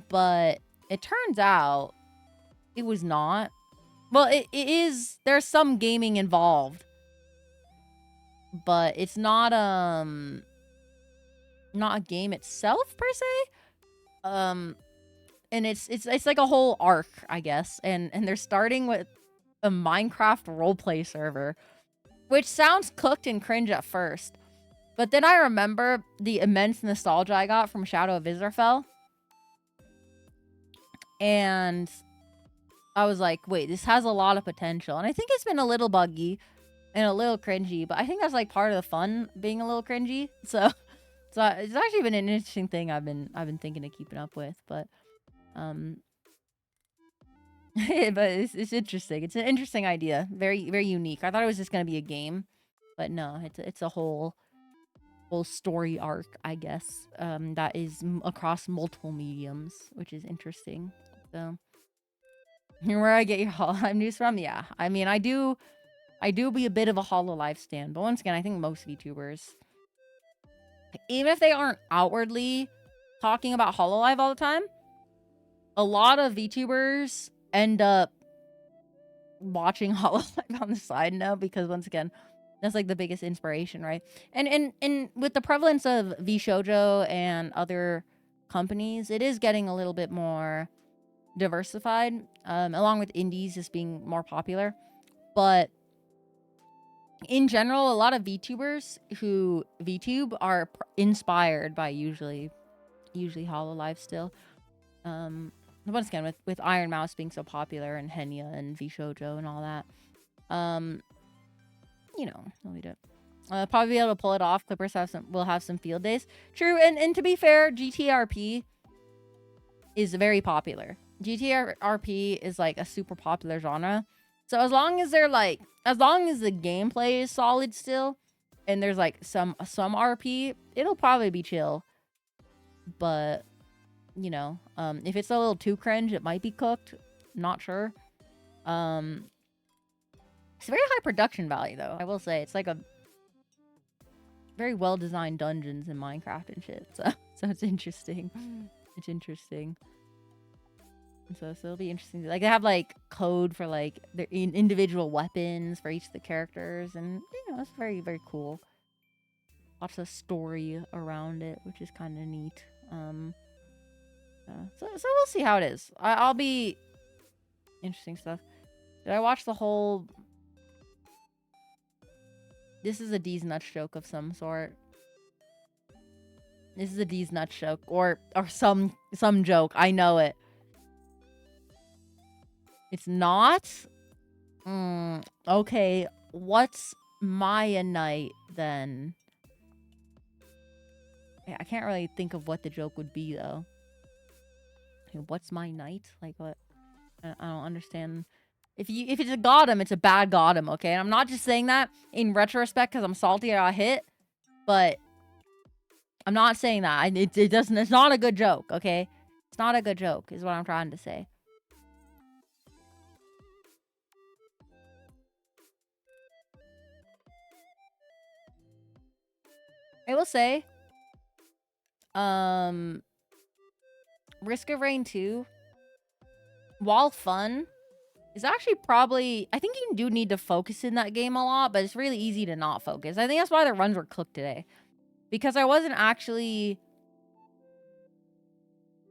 but it turns out it was not. Well, it is. There's some gaming involved, but it's not a game itself per se. And it's like a whole arc, I guess, and they're starting with a Minecraft roleplay server, which sounds cooked and cringe at first. But then I remember the immense nostalgia I got from Shadow of Israfel. And I was like, wait, this has a lot of potential. And I think it's been a little buggy and a little cringy, but I think that's like part of the fun, being a little cringy. So it's actually been an interesting thing I've been thinking of keeping up with, but but it's interesting. It's an interesting idea. Very, very unique. I thought it was just going to be a game, but no, it's a whole story arc, I guess, that is across multiple mediums, which is interesting. So, where I get your Hololive news from? Yeah, I mean, I do be a bit of a Hololive stan, but once again, I think most VTubers, even if they aren't outwardly talking about Hololive all the time, a lot of VTubers end up watching Hololive on the side now, because once again, that's like the biggest inspiration, right? And with the prevalence of VShojo and other companies, it is getting a little bit more diversified, along with indies just being more popular. But in general, a lot of VTubers who VTube are inspired by usually Hololive still. Once again, with Iron Mouse being so popular, and Henya and VShojo and all that, you know, I'll read it. Probably be able to pull it off. Clippers will have some field days. True, and to be fair, GTRP is very popular. GTRP is like a super popular genre. So as long as the gameplay is solid still, and there's like some RP, it'll probably be chill. But you know, if it's a little too cringe, it might be cooked. Not sure. It's very high production value though. I will say it's like a very well designed dungeons in Minecraft and shit. So it's interesting. It's interesting. So it'll be interesting. Like they have like code for like their individual weapons for each of the characters, and you know it's very very cool. Lots of story around it, which is kind of neat. So we'll see how it is. I'll be interesting stuff. Did I watch the whole? This is a D's nuts joke of some sort. This is a D's nuts joke or some joke. I know it. It's not? Okay. What's Maya Night then? Yeah, I can't really think of what the joke would be though. What's my night? Like what? I don't understand. If it's a goddam, it's a bad goddam, okay? And I'm not just saying that in retrospect because I'm salty I got hit, but I'm not saying that. It doesn't. It's not a good joke, okay? It's not a good joke, is what I'm trying to say. I will say, Risk of Rain 2, while fun, is actually probably... I think you do need to focus in that game a lot, but it's really easy to not focus. I think that's why the runs were cooked today. Because I wasn't actually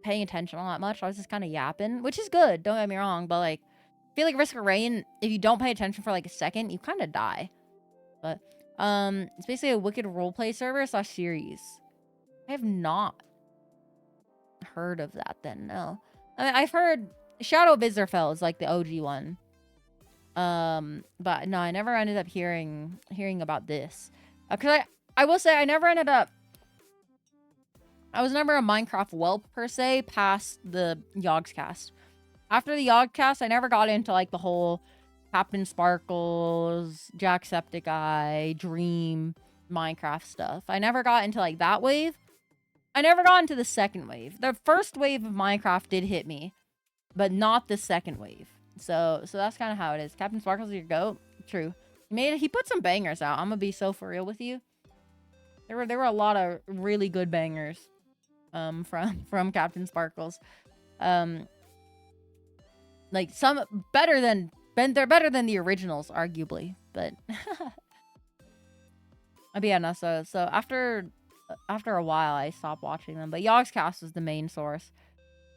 paying attention all that much. I was just kind of yapping, which is good, don't get me wrong, but like, I feel like Risk of Rain, if you don't pay attention for like a second, you kind of die. But, it's basically a wicked roleplay server / series. I have not heard of that then, no. I mean, I've heard Shadow of Israfel is like the OG one. But no, I never ended up hearing about this. Cause I will say I was never a Minecraft whelp per se past the Yogscast. After the Yogscast, I never got into like the whole Captain Sparkles, Jacksepticeye, Dream, Minecraft stuff. I never got into like that wave. I never got into the second wave. The first wave of Minecraft did hit me, but not the second wave. So that's kind of how it is. Captain Sparkles is your goat. True. He put some bangers out. I'm gonna be so for real with you. There were a lot of really good bangers from Captain Sparkles. Like some they're better than the originals arguably, but yeah, no, so after a while I stopped watching them, but Yogscast was the main source.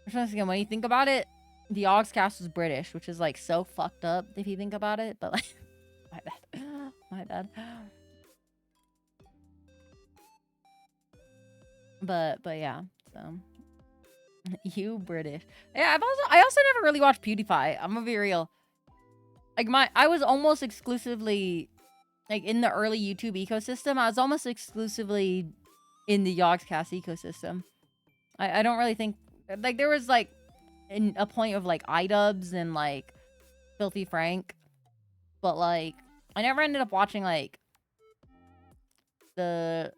Again, when you think about it, the Yogscast was British, which is like so fucked up if you think about it, but like my bad. But yeah, so you British. Yeah, I also never really watched PewDiePie. I'm gonna be real. Like I was almost exclusively like in the early YouTube ecosystem. I was almost exclusively in the Yogscast ecosystem. I don't really think like there was like a point of like iDubbbz and like Filthy Frank, but like I never ended up watching like the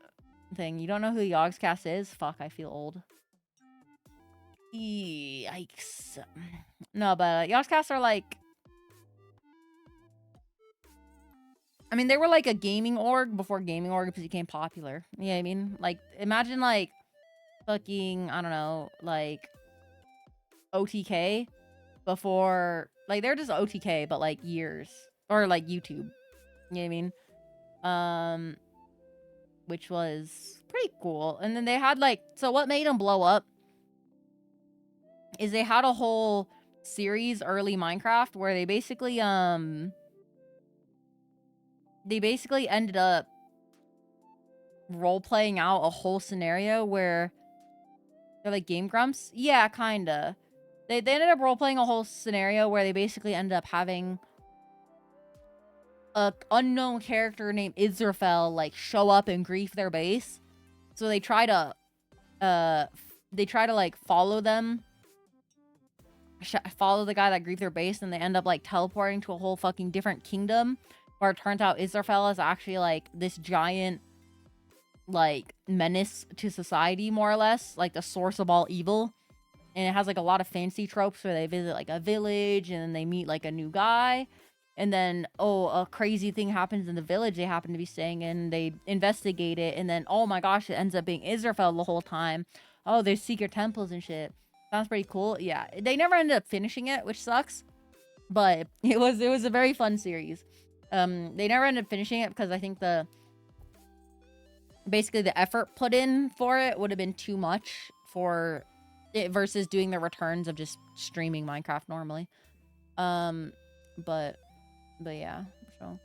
thing. You don't know who Yogscast is? Fuck, I feel old. Yikes. No, but Yogscast are like, I mean, they were like a gaming org before gaming org became popular. You know what I mean? Like, imagine like fucking, I don't know, like OTK before, like they're just OTK, but like years, or like YouTube. You know what I mean? Which was pretty cool. And then they had like, so what made them blow up is they had a whole series early Minecraft where they basically ended up role-playing out a whole scenario where they're like Game Grumps. Yeah, kinda. They ended up role-playing a whole scenario where they basically ended up having a unknown character named Israfel like show up and grief their base. So they try to like follow them follow the guy that griefed their base, and they end up like teleporting to a whole fucking different kingdom, where it turns out Israfel is actually like this giant like menace to society, more or less, like the source of all evil. And it has like a lot of fancy tropes where they visit like a village and then they meet like a new guy, and then a crazy thing happens in the village they happen to be staying in. They investigate it, and then oh my gosh, it ends up being Israfel the whole time. Oh, there's secret temples and shit. Sounds pretty cool. Yeah, they never ended up finishing it, which sucks, but it was a very fun series. They never ended up finishing it because I think basically the effort put in for it would have been too much for it versus doing the returns of just streaming Minecraft normally. But yeah, so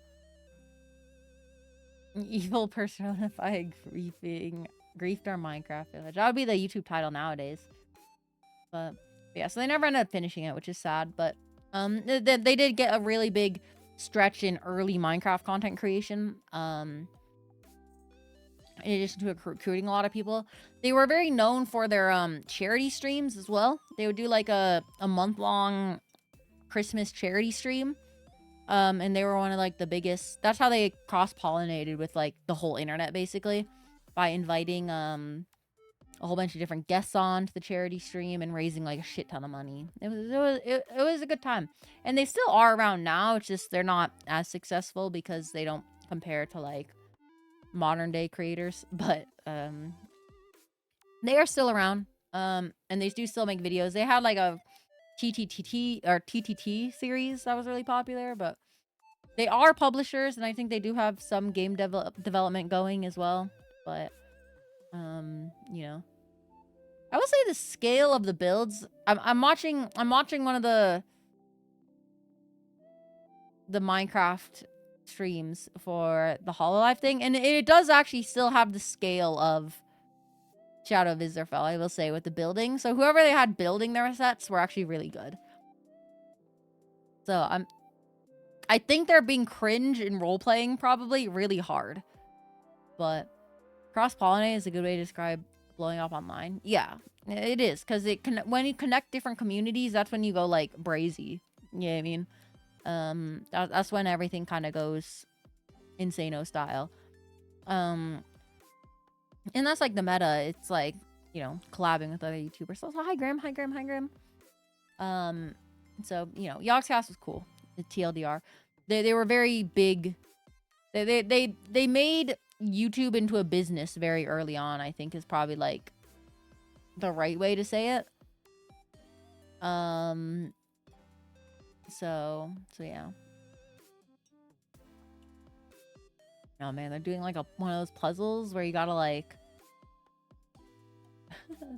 evil personified griefed our Minecraft village. That would be the YouTube title nowadays. But yeah, so they never ended up finishing it, which is sad. But they did get a really big stretch in early Minecraft content creation. In addition to recruiting a lot of people, they were very known for their charity streams as well. They would do like a month-long Christmas charity stream, and they were one of like the biggest. That's how they cross-pollinated with like the whole internet, basically, by inviting a whole bunch of different guests on to the charity stream and raising like a shit ton of money. It was a good time, and they still are around now. It's just they're not as successful because they don't compare to like modern day creators, but they are still around, and they do still make videos. They had like a TTT series that was really popular, but they are publishers, and I think they do have some game development going as well. But you know, I would say the scale of the builds. I'm watching one of the Minecraft streams for the Hololive thing, and it does actually still have the scale of Shadow of Israfel, I will say, with the building. So whoever they had building their sets were actually really good. So I think they're being cringe in role-playing probably really hard. But cross-pollinate is a good way to describe blowing up online. Yeah, it is, because when you connect different communities, that's when you go like brazy. You know what I mean? That's when everything kind of goes insano style. And that's like the meta. It's like, you know, collabing with other YouTubers. So hi Grim. So, you know, Yogscast was cool. The TLDR. They were very big. They made YouTube into a business very early on, I think, is probably like the right way to say it. So yeah. Oh man, they're doing like one of those puzzles where you gotta like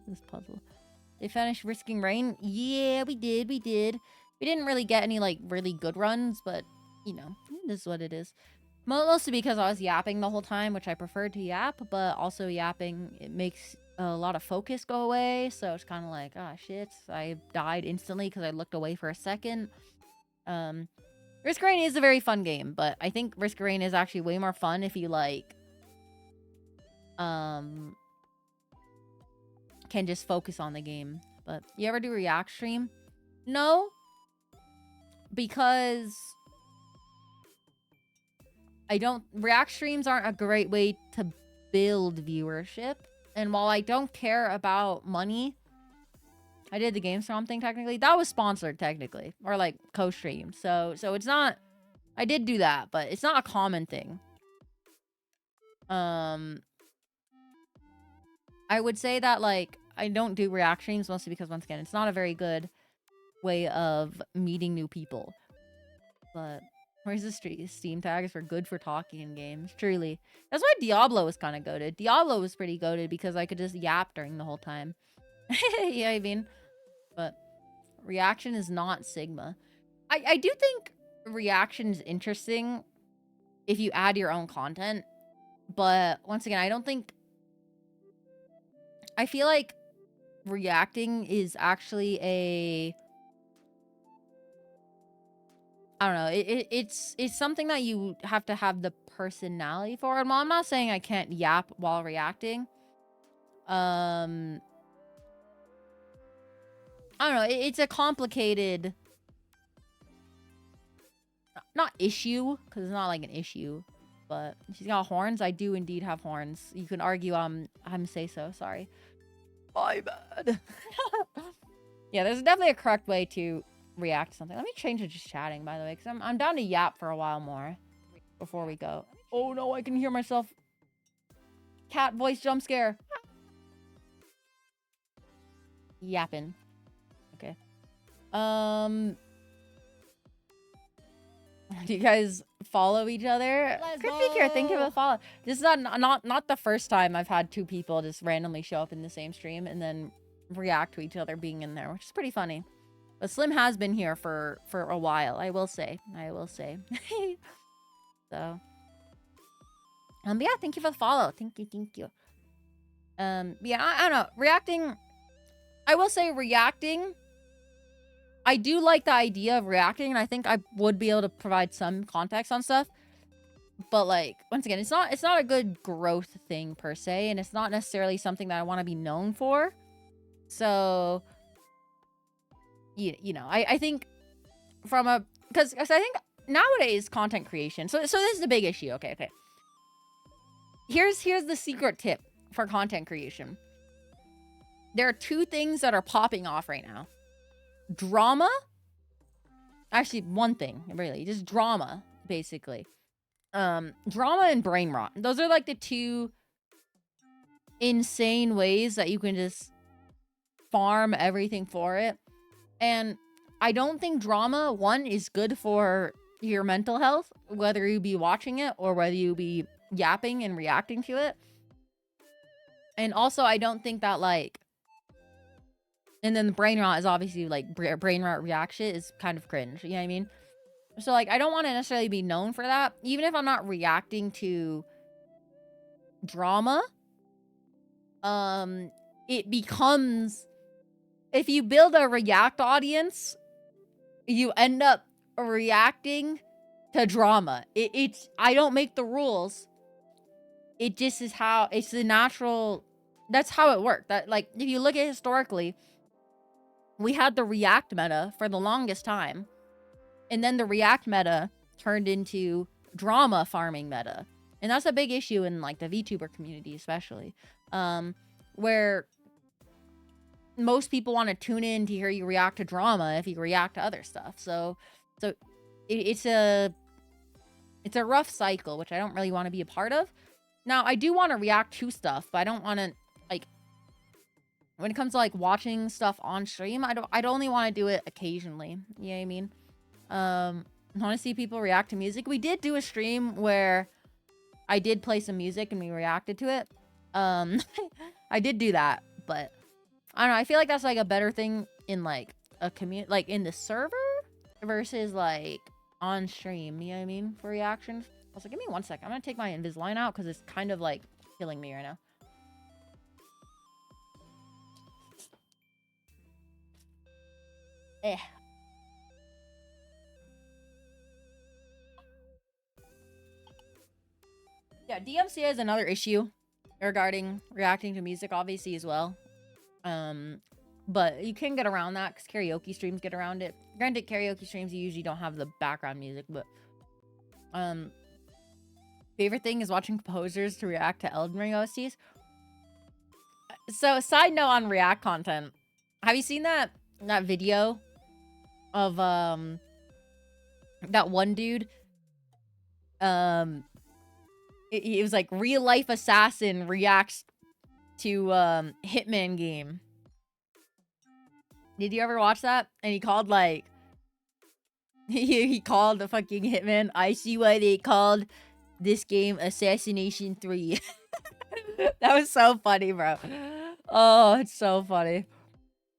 this puzzle. They finished Risking Rain. Yeah, we did. We didn't really get any like really good runs, but you know, this is what it is. Mostly because I was yapping the whole time, which I preferred to yap, but also yapping, it makes a lot of focus go away. So it's kind of like, ah, shit, I died instantly because I looked away for a second. Risk Rain is a very fun game, but I think Risk Rain is actually way more fun if you like can just focus on the game. But you ever do React stream? No, because React streams aren't a great way to build viewership. And while I don't care about money, I did the GameStorm thing technically. That was sponsored technically, or like co-streamed. So it's not. I did do that, but it's not a common thing. I would say that like I don't do React streams mostly because once again, it's not a very good way of meeting new people. But where's the Steam tags for good for talking in games? Truly, that's why Diablo was kind of goated. Diablo was pretty goated because I could just yap during the whole time. Yeah, I mean, but reaction is not Sigma. I do think reaction is interesting if you add your own content, but once again, I feel like reacting is actually I don't know, it's something that you have to have the personality for. And while I'm not saying I can't yap while reacting, I don't know, it's a complicated, not issue, because it's not like an issue, but she's got horns. I do indeed have horns. You can argue I'm say so, sorry. My bad. Yeah, there's definitely a correct way to react to something. Let me change to just chatting, by the way, because I'm down to yap for a while more before we go. Oh no, I can hear myself. Cat voice jump scare. Yappin. Okay. Do you guys follow each other? Crispy Cure, thank you for the follow. This is not the first time I've had two people just randomly show up in the same stream and then react to each other being in there, which is pretty funny. But Slim has been here for a while, I will say. So, but yeah, thank you for the follow. Thank you. Yeah, I don't know. Reacting, I will say reacting, I do like the idea of reacting, and I think I would be able to provide some context on stuff. But like, once again, it's not a good growth thing per se, and it's not necessarily something that I want to be known for. So, you know, I think from a, because I think nowadays content creation, so this is a big issue. Okay. Here's the secret tip for content creation. There are two things that are popping off right now. Drama. Actually, one thing, really. Just drama, basically. Drama and brain rot. Those are like the two insane ways that you can just farm everything for it. And I don't think drama, one, is good for your mental health, whether you be watching it or whether you be yapping and reacting to it. And also, I don't think that, like, and then the brain rot is obviously, like, brain rot reaction is kind of cringe. You know what I mean? So, like, I don't want to necessarily be known for that. Even if I'm not reacting to drama, it becomes... If you build a react audience, you end up reacting to drama. I don't make the rules. It just is how... It's the natural... That's how it worked. That, like, if you look at historically... We had the React meta for the longest time. And then the React meta turned into drama farming meta. And that's a big issue in, like, the VTuber community especially. Where most people want to tune in to hear you react to drama if you react to other stuff. So it's a rough cycle, which I don't really want to be a part of. Now, I do want to react to stuff, but I don't want to, like... When it comes to, like, watching stuff on stream, I'd only want to do it occasionally. You know what I mean? I want to see people react to music. We did do a stream where I did play some music and we reacted to it. I did do that, but I don't know. I feel like that's, like, a better thing in, like, a community, like, in the server versus, like, on stream. You know what I mean? For reactions. Also, give me 1 second. I'm going to take my Invisalign out because it's kind of, like, killing me right now. Yeah, DMCA is another issue regarding reacting to music, obviously, as well. But you can get around that because karaoke streams get around it. Granted, karaoke streams, you usually don't have the background music, but... Favorite thing is watching composers to react to Elden Ring OSTs. So, side note on react content. Have you seen that video of, that one dude? It was like real life assassin reacts to Hitman game. Did you ever watch that? And he called, like, he called the fucking Hitman. I see why they called this game Assassination 3. That was so funny, bro. Oh, it's so funny.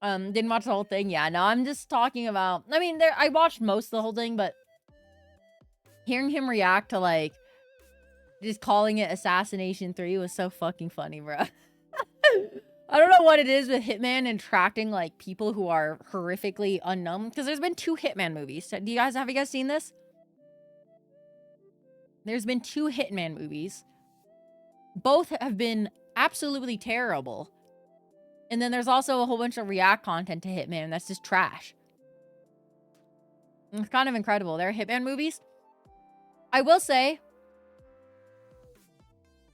Didn't watch the whole thing. Yeah, no, I'm just talking about... I mean, I watched most of the whole thing, but hearing him react to, like, just calling it Assassination 3 was so fucking funny, bro. I don't know what it is with Hitman attracting, like, people who are horrifically unknown. Because there's been 2 Hitman movies. Have you guys seen this? There's been 2 Hitman movies. Both have been absolutely terrible. And then there's also a whole bunch of React content to Hitman that's just trash. It's kind of incredible. There are Hitman movies. I will say,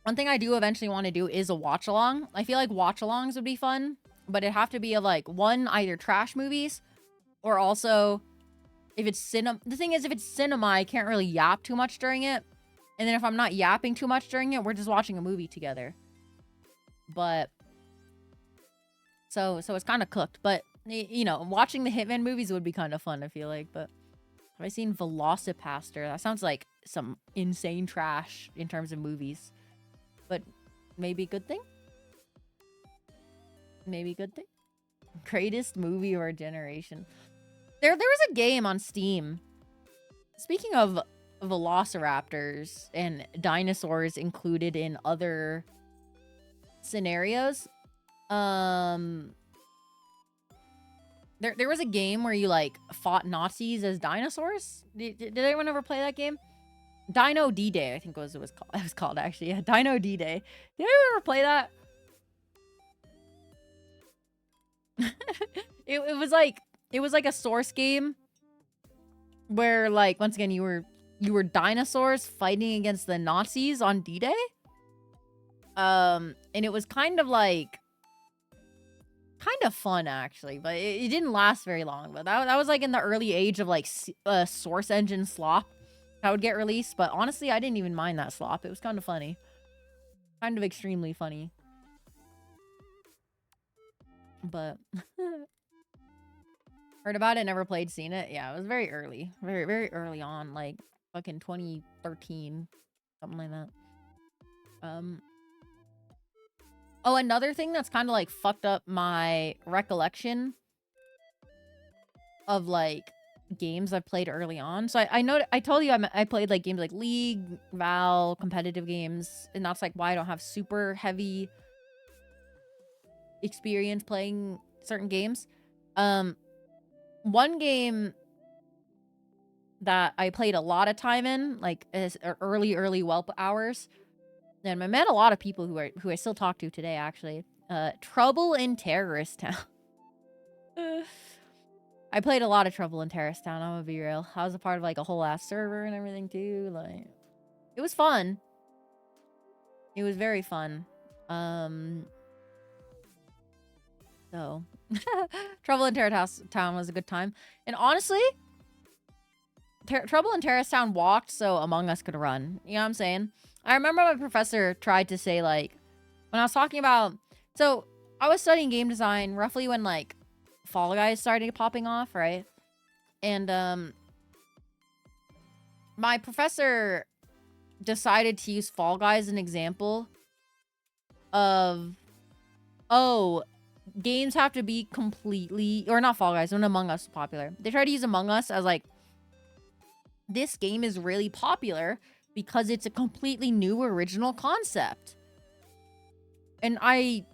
one thing I do eventually want to do is a watch along. I feel like watch alongs would be fun, but it'd have to be of like one, either trash movies, or also if it's cinema. The thing is, if it's cinema, I can't really yap too much during it. And then if I'm not yapping too much during it, we're just watching a movie together. But so it's kind of cooked. But you know, watching the Hitman movies would be kind of fun, I feel like. But have I seen Velocipaster? That sounds like some insane trash in terms of movies. But maybe a good thing? Maybe a good thing? Greatest movie of our generation. There was a game on Steam. Speaking of velociraptors and dinosaurs included in other scenarios, there was a game where you like fought Nazis as dinosaurs. Did anyone ever play that game? Dino D-Day, I think it was called actually. Yeah, Dino D-Day. Did anyone ever play that? it was like a Source game where, like, once again, you were dinosaurs fighting against the Nazis on D-Day. And it was kind of fun actually, but it didn't last very long. But that was like in the early age of like Source engine slop that would get released. But honestly, I didn't even mind that slop. It was kind of funny, kind of extremely funny. But heard about it, never played, seen it. Yeah, it was very early, very very early on, like fucking 2013, something like that. Oh, another thing that's kind of like fucked up my recollection of like games I've played early on. So I know I told you I played like games like League, Val, competitive games, and that's like why I don't have super heavy experience playing certain games. One game that I played a lot of time in, like as early Whelp hours, and I met a lot of people who I still talk to today, actually. Trouble in Terrorist Town. I played a lot of Trouble in Terrorist Town, I'm gonna be real. I was a part of like a whole ass server and everything too. Like, it was fun. It was very fun. So Trouble in Terrorist Town was a good time. And honestly, Trouble in Terrorist Town walked so Among Us could run. You know what I'm saying? I remember my professor tried to say, like, when I was talking about... So, I was studying game design roughly when, like, Fall Guys started popping off, right? And, my professor decided to use Fall Guys as an example of... Oh, games have to be completely... Or not Fall Guys, when Among Us was popular. They tried to use Among Us as, like, this game is really popular because it's a completely new original concept. And I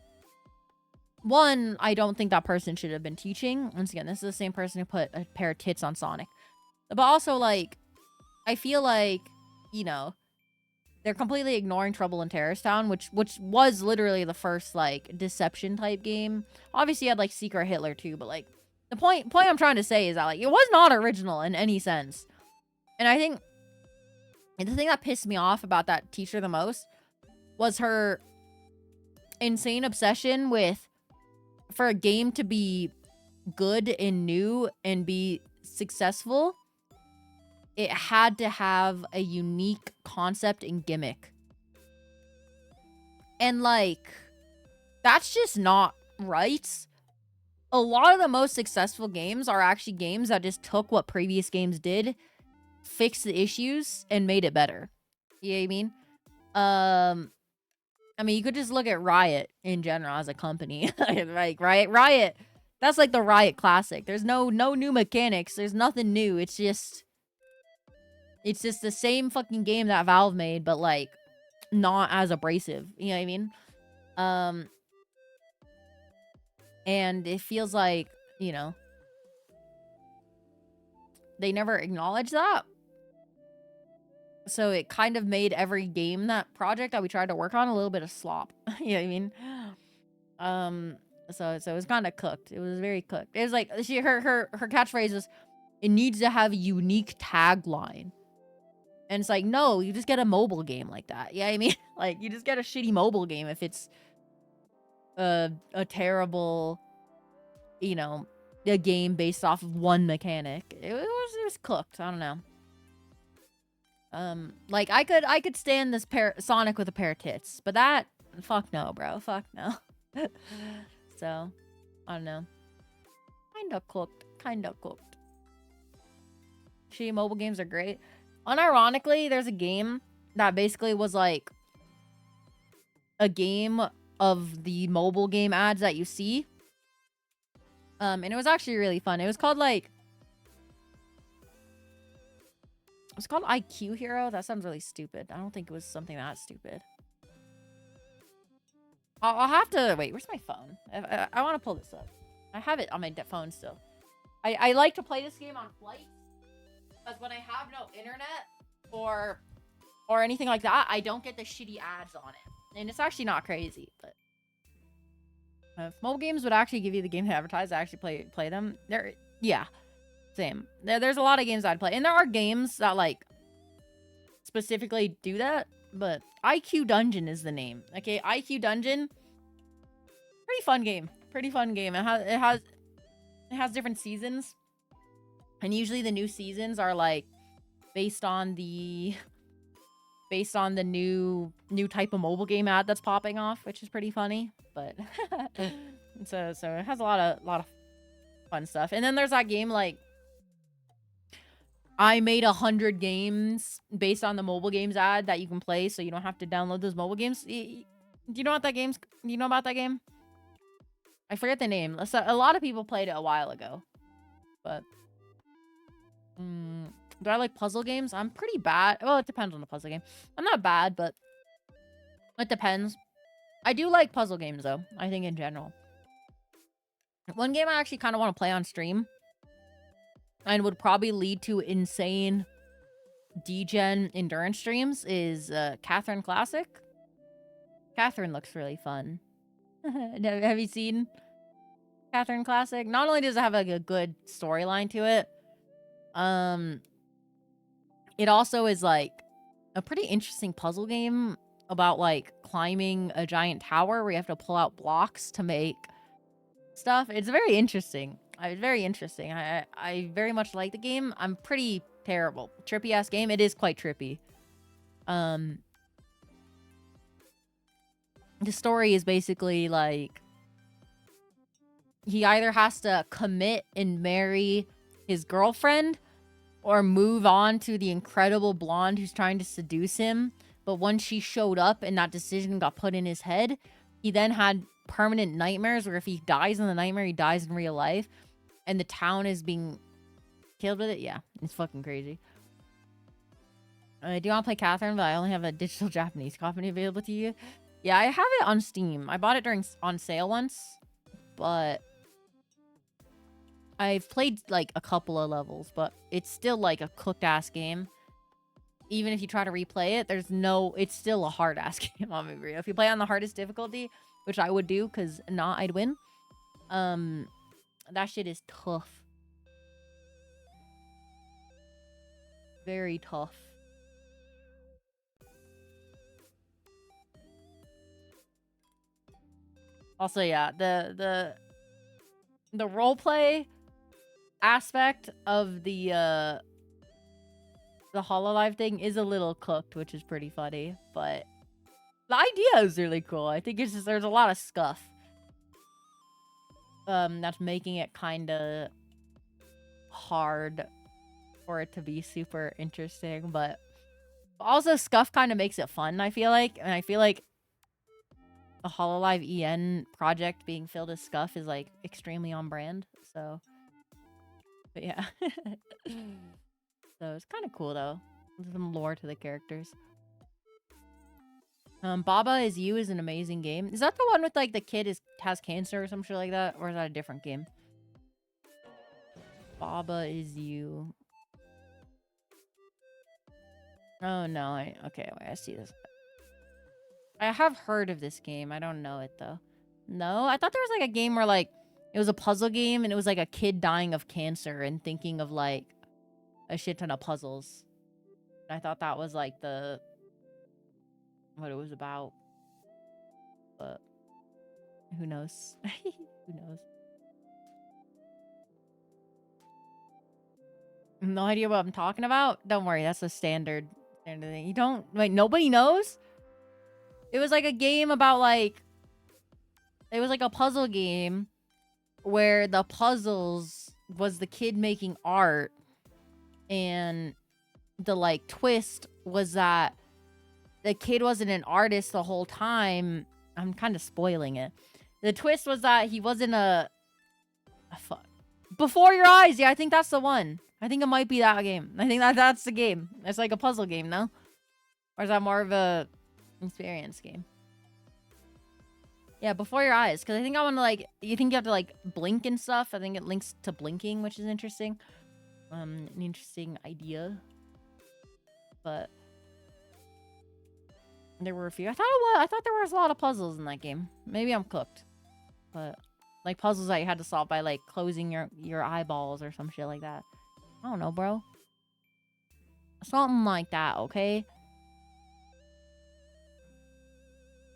don't think that person should have been teaching. Once again, this is the same person who put a pair of tits on Sonic. But also, like, I feel like, you know, they're completely ignoring Trouble in Terrorist Town, which was literally the first, like, deception type game. Obviously, you had, like, Secret Hitler too, but, like, the point I'm trying to say is that, like, it was not original in any sense. And I think the thing that pissed me off about that teacher the most was her insane obsession with, for a game to be good and new and be successful, it had to have a unique concept and gimmick. And, like, that's just not right. A lot of the most successful games are actually games that just took what previous games did, fixed the issues, and made it better. You know what I mean? I mean, you could just look at Riot in general as a company. Like, Riot, that's like the Riot classic. There's no new mechanics. There's nothing new. It's just the same fucking game that Valve made, but, like, not as abrasive. You know what I mean? And it feels like, you know, they never acknowledged that. So it kind of made every game, that project that we tried to work on, a little bit of slop. You know what I mean? So it was kind of cooked. It was very cooked. It was like her catchphrase was, "It needs to have a unique tagline." And it's like, no, you just get a mobile game like that. Yeah, I mean, like, you just get a shitty mobile game if it's a terrible, you know, a game based off of one mechanic. It was cooked. I don't know. Like, I could stand this Sonic with a pair of tits, but that, fuck no, bro. Fuck no. So, I don't know. Kinda cooked. Kinda cooked. Shitty mobile games are great. Unironically, there's a game that basically was like a game of the mobile game ads that you see. And it was actually really fun. It was called like... It's called IQ Hero. That sounds really stupid. I don't think it was something that stupid. I'll have to... Wait, where's my phone? I want to pull this up. I have it on my phone still. I like to play this game on flights. Because when I have no internet or anything like that, I don't get the shitty ads on it. And it's actually not crazy, but... if mobile games would actually give you the game to advertise, I actually play them. Yeah. Same. There's a lot of games I'd play. And there are games that, like, specifically do that. But IQ Dungeon is the name. Okay, IQ Dungeon. Pretty fun game. Pretty fun game. It has different seasons. And usually the new seasons are, like, based on the new type of mobile game ad that's popping off, which is pretty funny. But so it has a lot of fun stuff. And then there's that game, like, I made 100 games based on the mobile games ad that you can play, so you don't have to download those mobile games. Do you know what that game's? Do you know about that game? I forget the name. A lot of people played it a while ago, but do I like puzzle games? I'm pretty bad. Well, it depends on the puzzle game. I'm not bad, but it depends. I do like puzzle games, though, I think in general. One game I actually kind of want to play on stream and would probably lead to insane degen endurance streams is Catherine Classic. Catherine looks really fun. Have you seen Catherine Classic? Not only does it have like a good storyline to it, it also is like a pretty interesting puzzle game about like climbing a giant tower where you have to pull out blocks to make stuff. It's very interesting. Very interesting. I very much like the game. I'm pretty terrible. Trippy ass game. It is quite trippy. The story is basically like he either has to commit and marry his girlfriend or move on to the incredible blonde who's trying to seduce him. But once she showed up and that decision got put in his head, he then had permanent nightmares where if he dies in the nightmare, he dies in real life. And the town is being killed with it. Yeah, it's fucking crazy. I do want to play Catherine, but I only have a digital Japanese copy available to you. Yeah, I have it on Steam. I bought it on sale once, but I've played like a couple of levels, but it's still like a cooked ass game. Even if you try to replay it, it's still a hard ass game on me. If you play on the hardest difficulty, which I would do, because not I'd win. That shit is tough. Very tough. Also, yeah, the roleplay aspect of the HoloLive thing is a little cooked, which is pretty funny, but the idea is really cool. I think it's just there's a lot of scuff. That's making it kind of hard for it to be super interesting, but also scuff kind of makes it fun, I feel like. And I feel like the HoloLive EN project being filled with scuff is like extremely on brand, so but yeah. So it's kind of cool though. There's some lore to the characters. Baba Is You is an amazing game. Is that the one with like the kid has cancer or some shit like that? Or is that a different game? Baba Is You. Oh no, okay, wait, I see this. I have heard of this game. I don't know it though. No, I thought there was like a game where like it was a puzzle game and it was like a kid dying of cancer and thinking of like a shit ton of puzzles. I thought that was like what it was about. But who knows? Who knows? No idea what I'm talking about? Don't worry, that's a standard thing. You don't like nobody knows? It was like a game about like it was like a puzzle game where the puzzles was the kid making art and the like twist was that the kid wasn't an artist the whole time. I'm kind of spoiling it. The twist was that he wasn't a fuck. Before Your Eyes. Yeah, I think that's the one. I think it might be that game. I think that's the game. It's like a puzzle game, no? Or is that more of a experience game? Yeah, Before Your Eyes. Because I think I want to like... You think you have to like blink and stuff? I think it links to blinking, which is interesting. An interesting idea. But... There were a few. I thought there was a lot of puzzles in that game. Maybe I'm cooked. But... Like puzzles that you had to solve by like closing your eyeballs or some shit like that. I don't know, bro. Something like that, okay?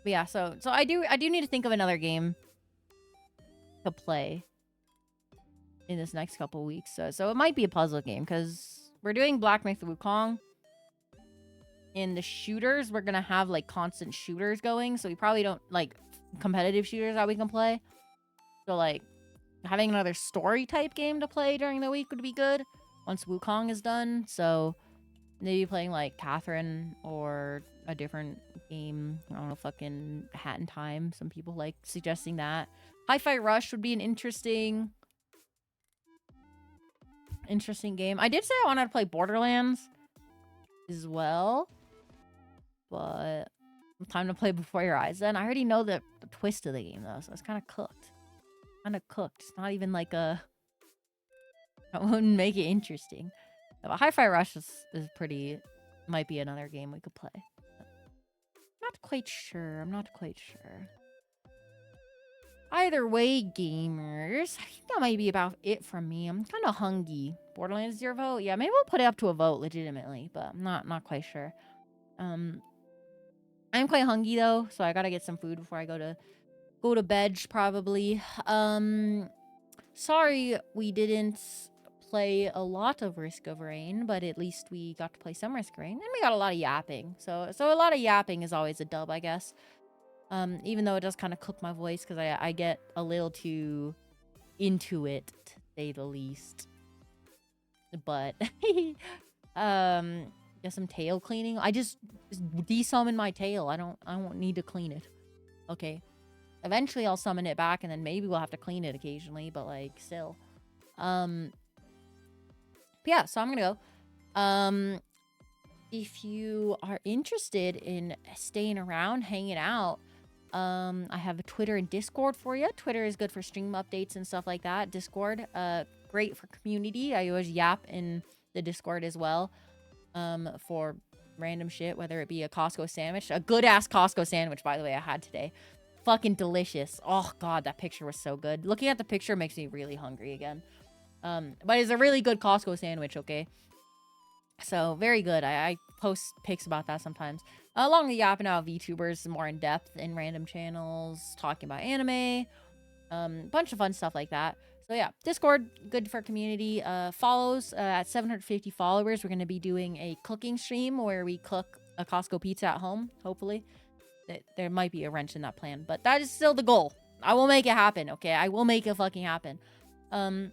But yeah, so I do need to think of another game to play in this next couple weeks. So it might be a puzzle game because we're doing Black Myth Wukong. In the shooters, we're gonna have like constant shooters going, so we probably don't like competitive shooters that we can play. So like having another story type game to play during the week would be good once Wukong is done. So maybe playing like Catherine or a different game. I don't know, fucking Hat in Time. Some people like suggesting that. Hi-Fi Rush would be an interesting game. I did say I wanted to play Borderlands as well, but time to play Before Your Eyes then. I already know the twist of the game though, so it's kind of cooked. It's not even like a... I wouldn't make it interesting. But Hi-Fi Rush is pretty... Might be another game we could play. I'm not quite sure. Either way, gamers, I think that might be about it from me. I'm kind of hungry. Borderlands is your vote? Yeah, maybe we'll put it up to a vote legitimately, but I'm not quite sure. I'm quite hungry though, so I gotta get some food before I go to bed probably. Sorry we didn't play a lot of Risk of Rain, but at least we got to play some Risk of Rain, and we got a lot of yapping. So a lot of yapping is always a dub, I guess. Even though it does kind of cook my voice because I get a little too into it, to say the least. But get some tail cleaning. I just desummon my tail. I don't need to clean it. Okay. Eventually I'll summon it back and then maybe we'll have to clean it occasionally, but like still. But yeah, so I'm gonna go. If you are interested in staying around, hanging out, I have a Twitter and Discord for you. Twitter is good for stream updates and stuff like that. Discord, great for community. I always yap in the Discord as well, for random shit, whether it be a Costco sandwich. A good-ass Costco sandwich, by the way, I had today. Fucking delicious. Oh, God, that picture was so good. Looking at the picture makes me really hungry again. But it's a really good Costco sandwich, okay? So, very good. I post pics about that sometimes. Along with yapping out VTubers more in depth in random channels, talking about anime, bunch of fun stuff like that. So yeah, Discord, good for community. Follows, at 750 followers, we're going to be doing a cooking stream where we cook a Costco pizza at home, hopefully. There might be a wrench in that plan, but that is still the goal. I will make it happen, okay? I will make it fucking happen. And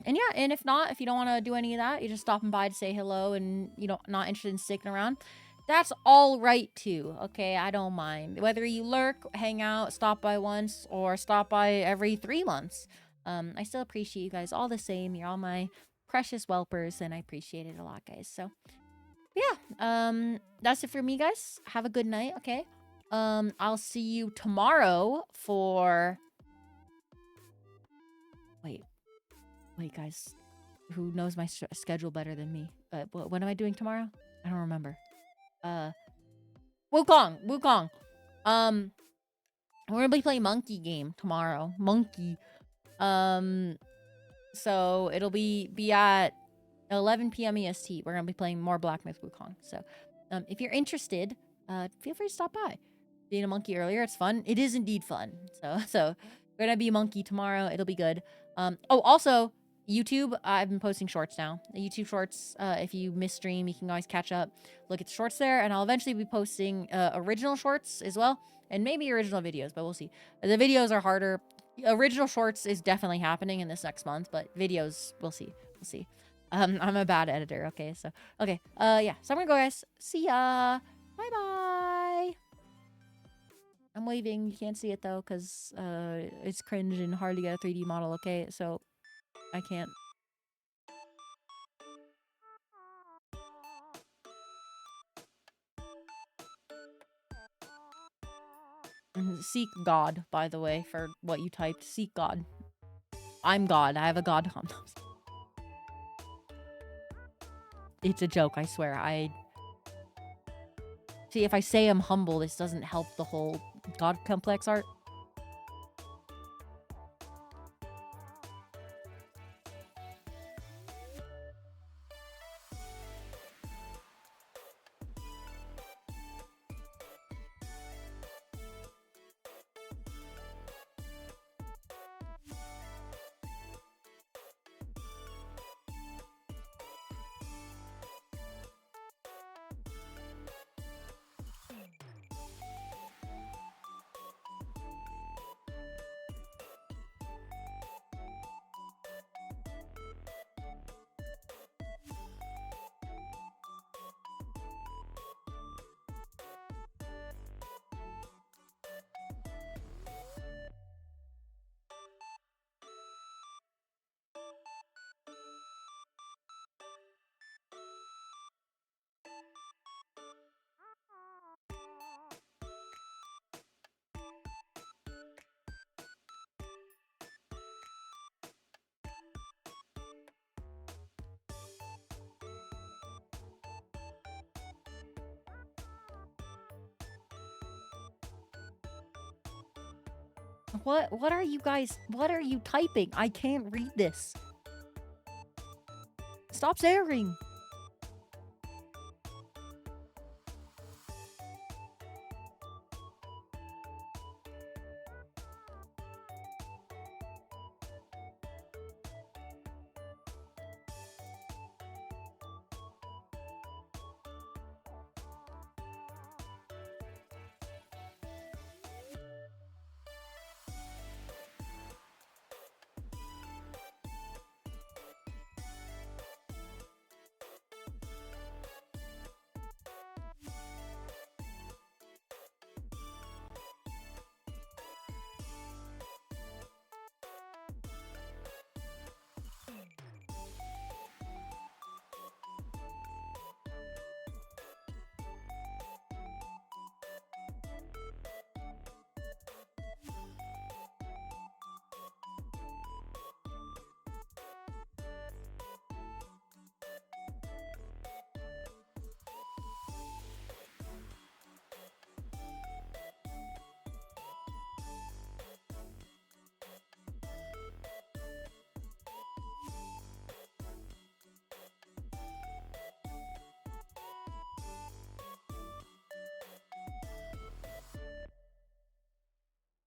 yeah, and if not, if you don't want to do any of that, you're just stopping by to say hello and, you know, not interested in sticking around, that's all right too, okay? I don't mind. Whether you lurk, hang out, stop by once, or stop by every 3 months. I still appreciate you guys all the same. You're all my precious whelpers, and I appreciate it a lot, guys. So, yeah, that's it for me, guys. Have a good night, okay? I'll see you tomorrow for... Wait, guys. Who knows my schedule better than me? What am I doing tomorrow? I don't remember. Wukong. We're gonna be playing Monkey Game tomorrow. Monkey. So it'll be at 11 p.m. EST. We're gonna be playing more Black Myth Wukong. So, if you're interested, feel free to stop by. Being a monkey earlier, it's fun. It is indeed fun. So we're gonna be a monkey tomorrow. It'll be good. Oh, also YouTube. I've been posting shorts now. YouTube shorts. If you miss stream, you can always catch up. Look at the shorts there, and I'll eventually be posting original shorts as well, and maybe original videos, but we'll see. The videos are harder. Original shorts is definitely happening in this next month, but videos, we'll see. We'll see. I'm a bad editor. Okay, so okay. Yeah. So I'm gonna go, guys. See ya. Bye bye. I'm waving. You can't see it though, cause it's cringe and hard to get a 3D model. Okay, so I can't. Seek God, by the way, for what you typed. Seek God. I'm God. I have a God complex. It's a joke, I swear. See, if I say I'm humble, this doesn't help the whole God complex art. What are you guys, what are you typing? I can't read this. Stop staring.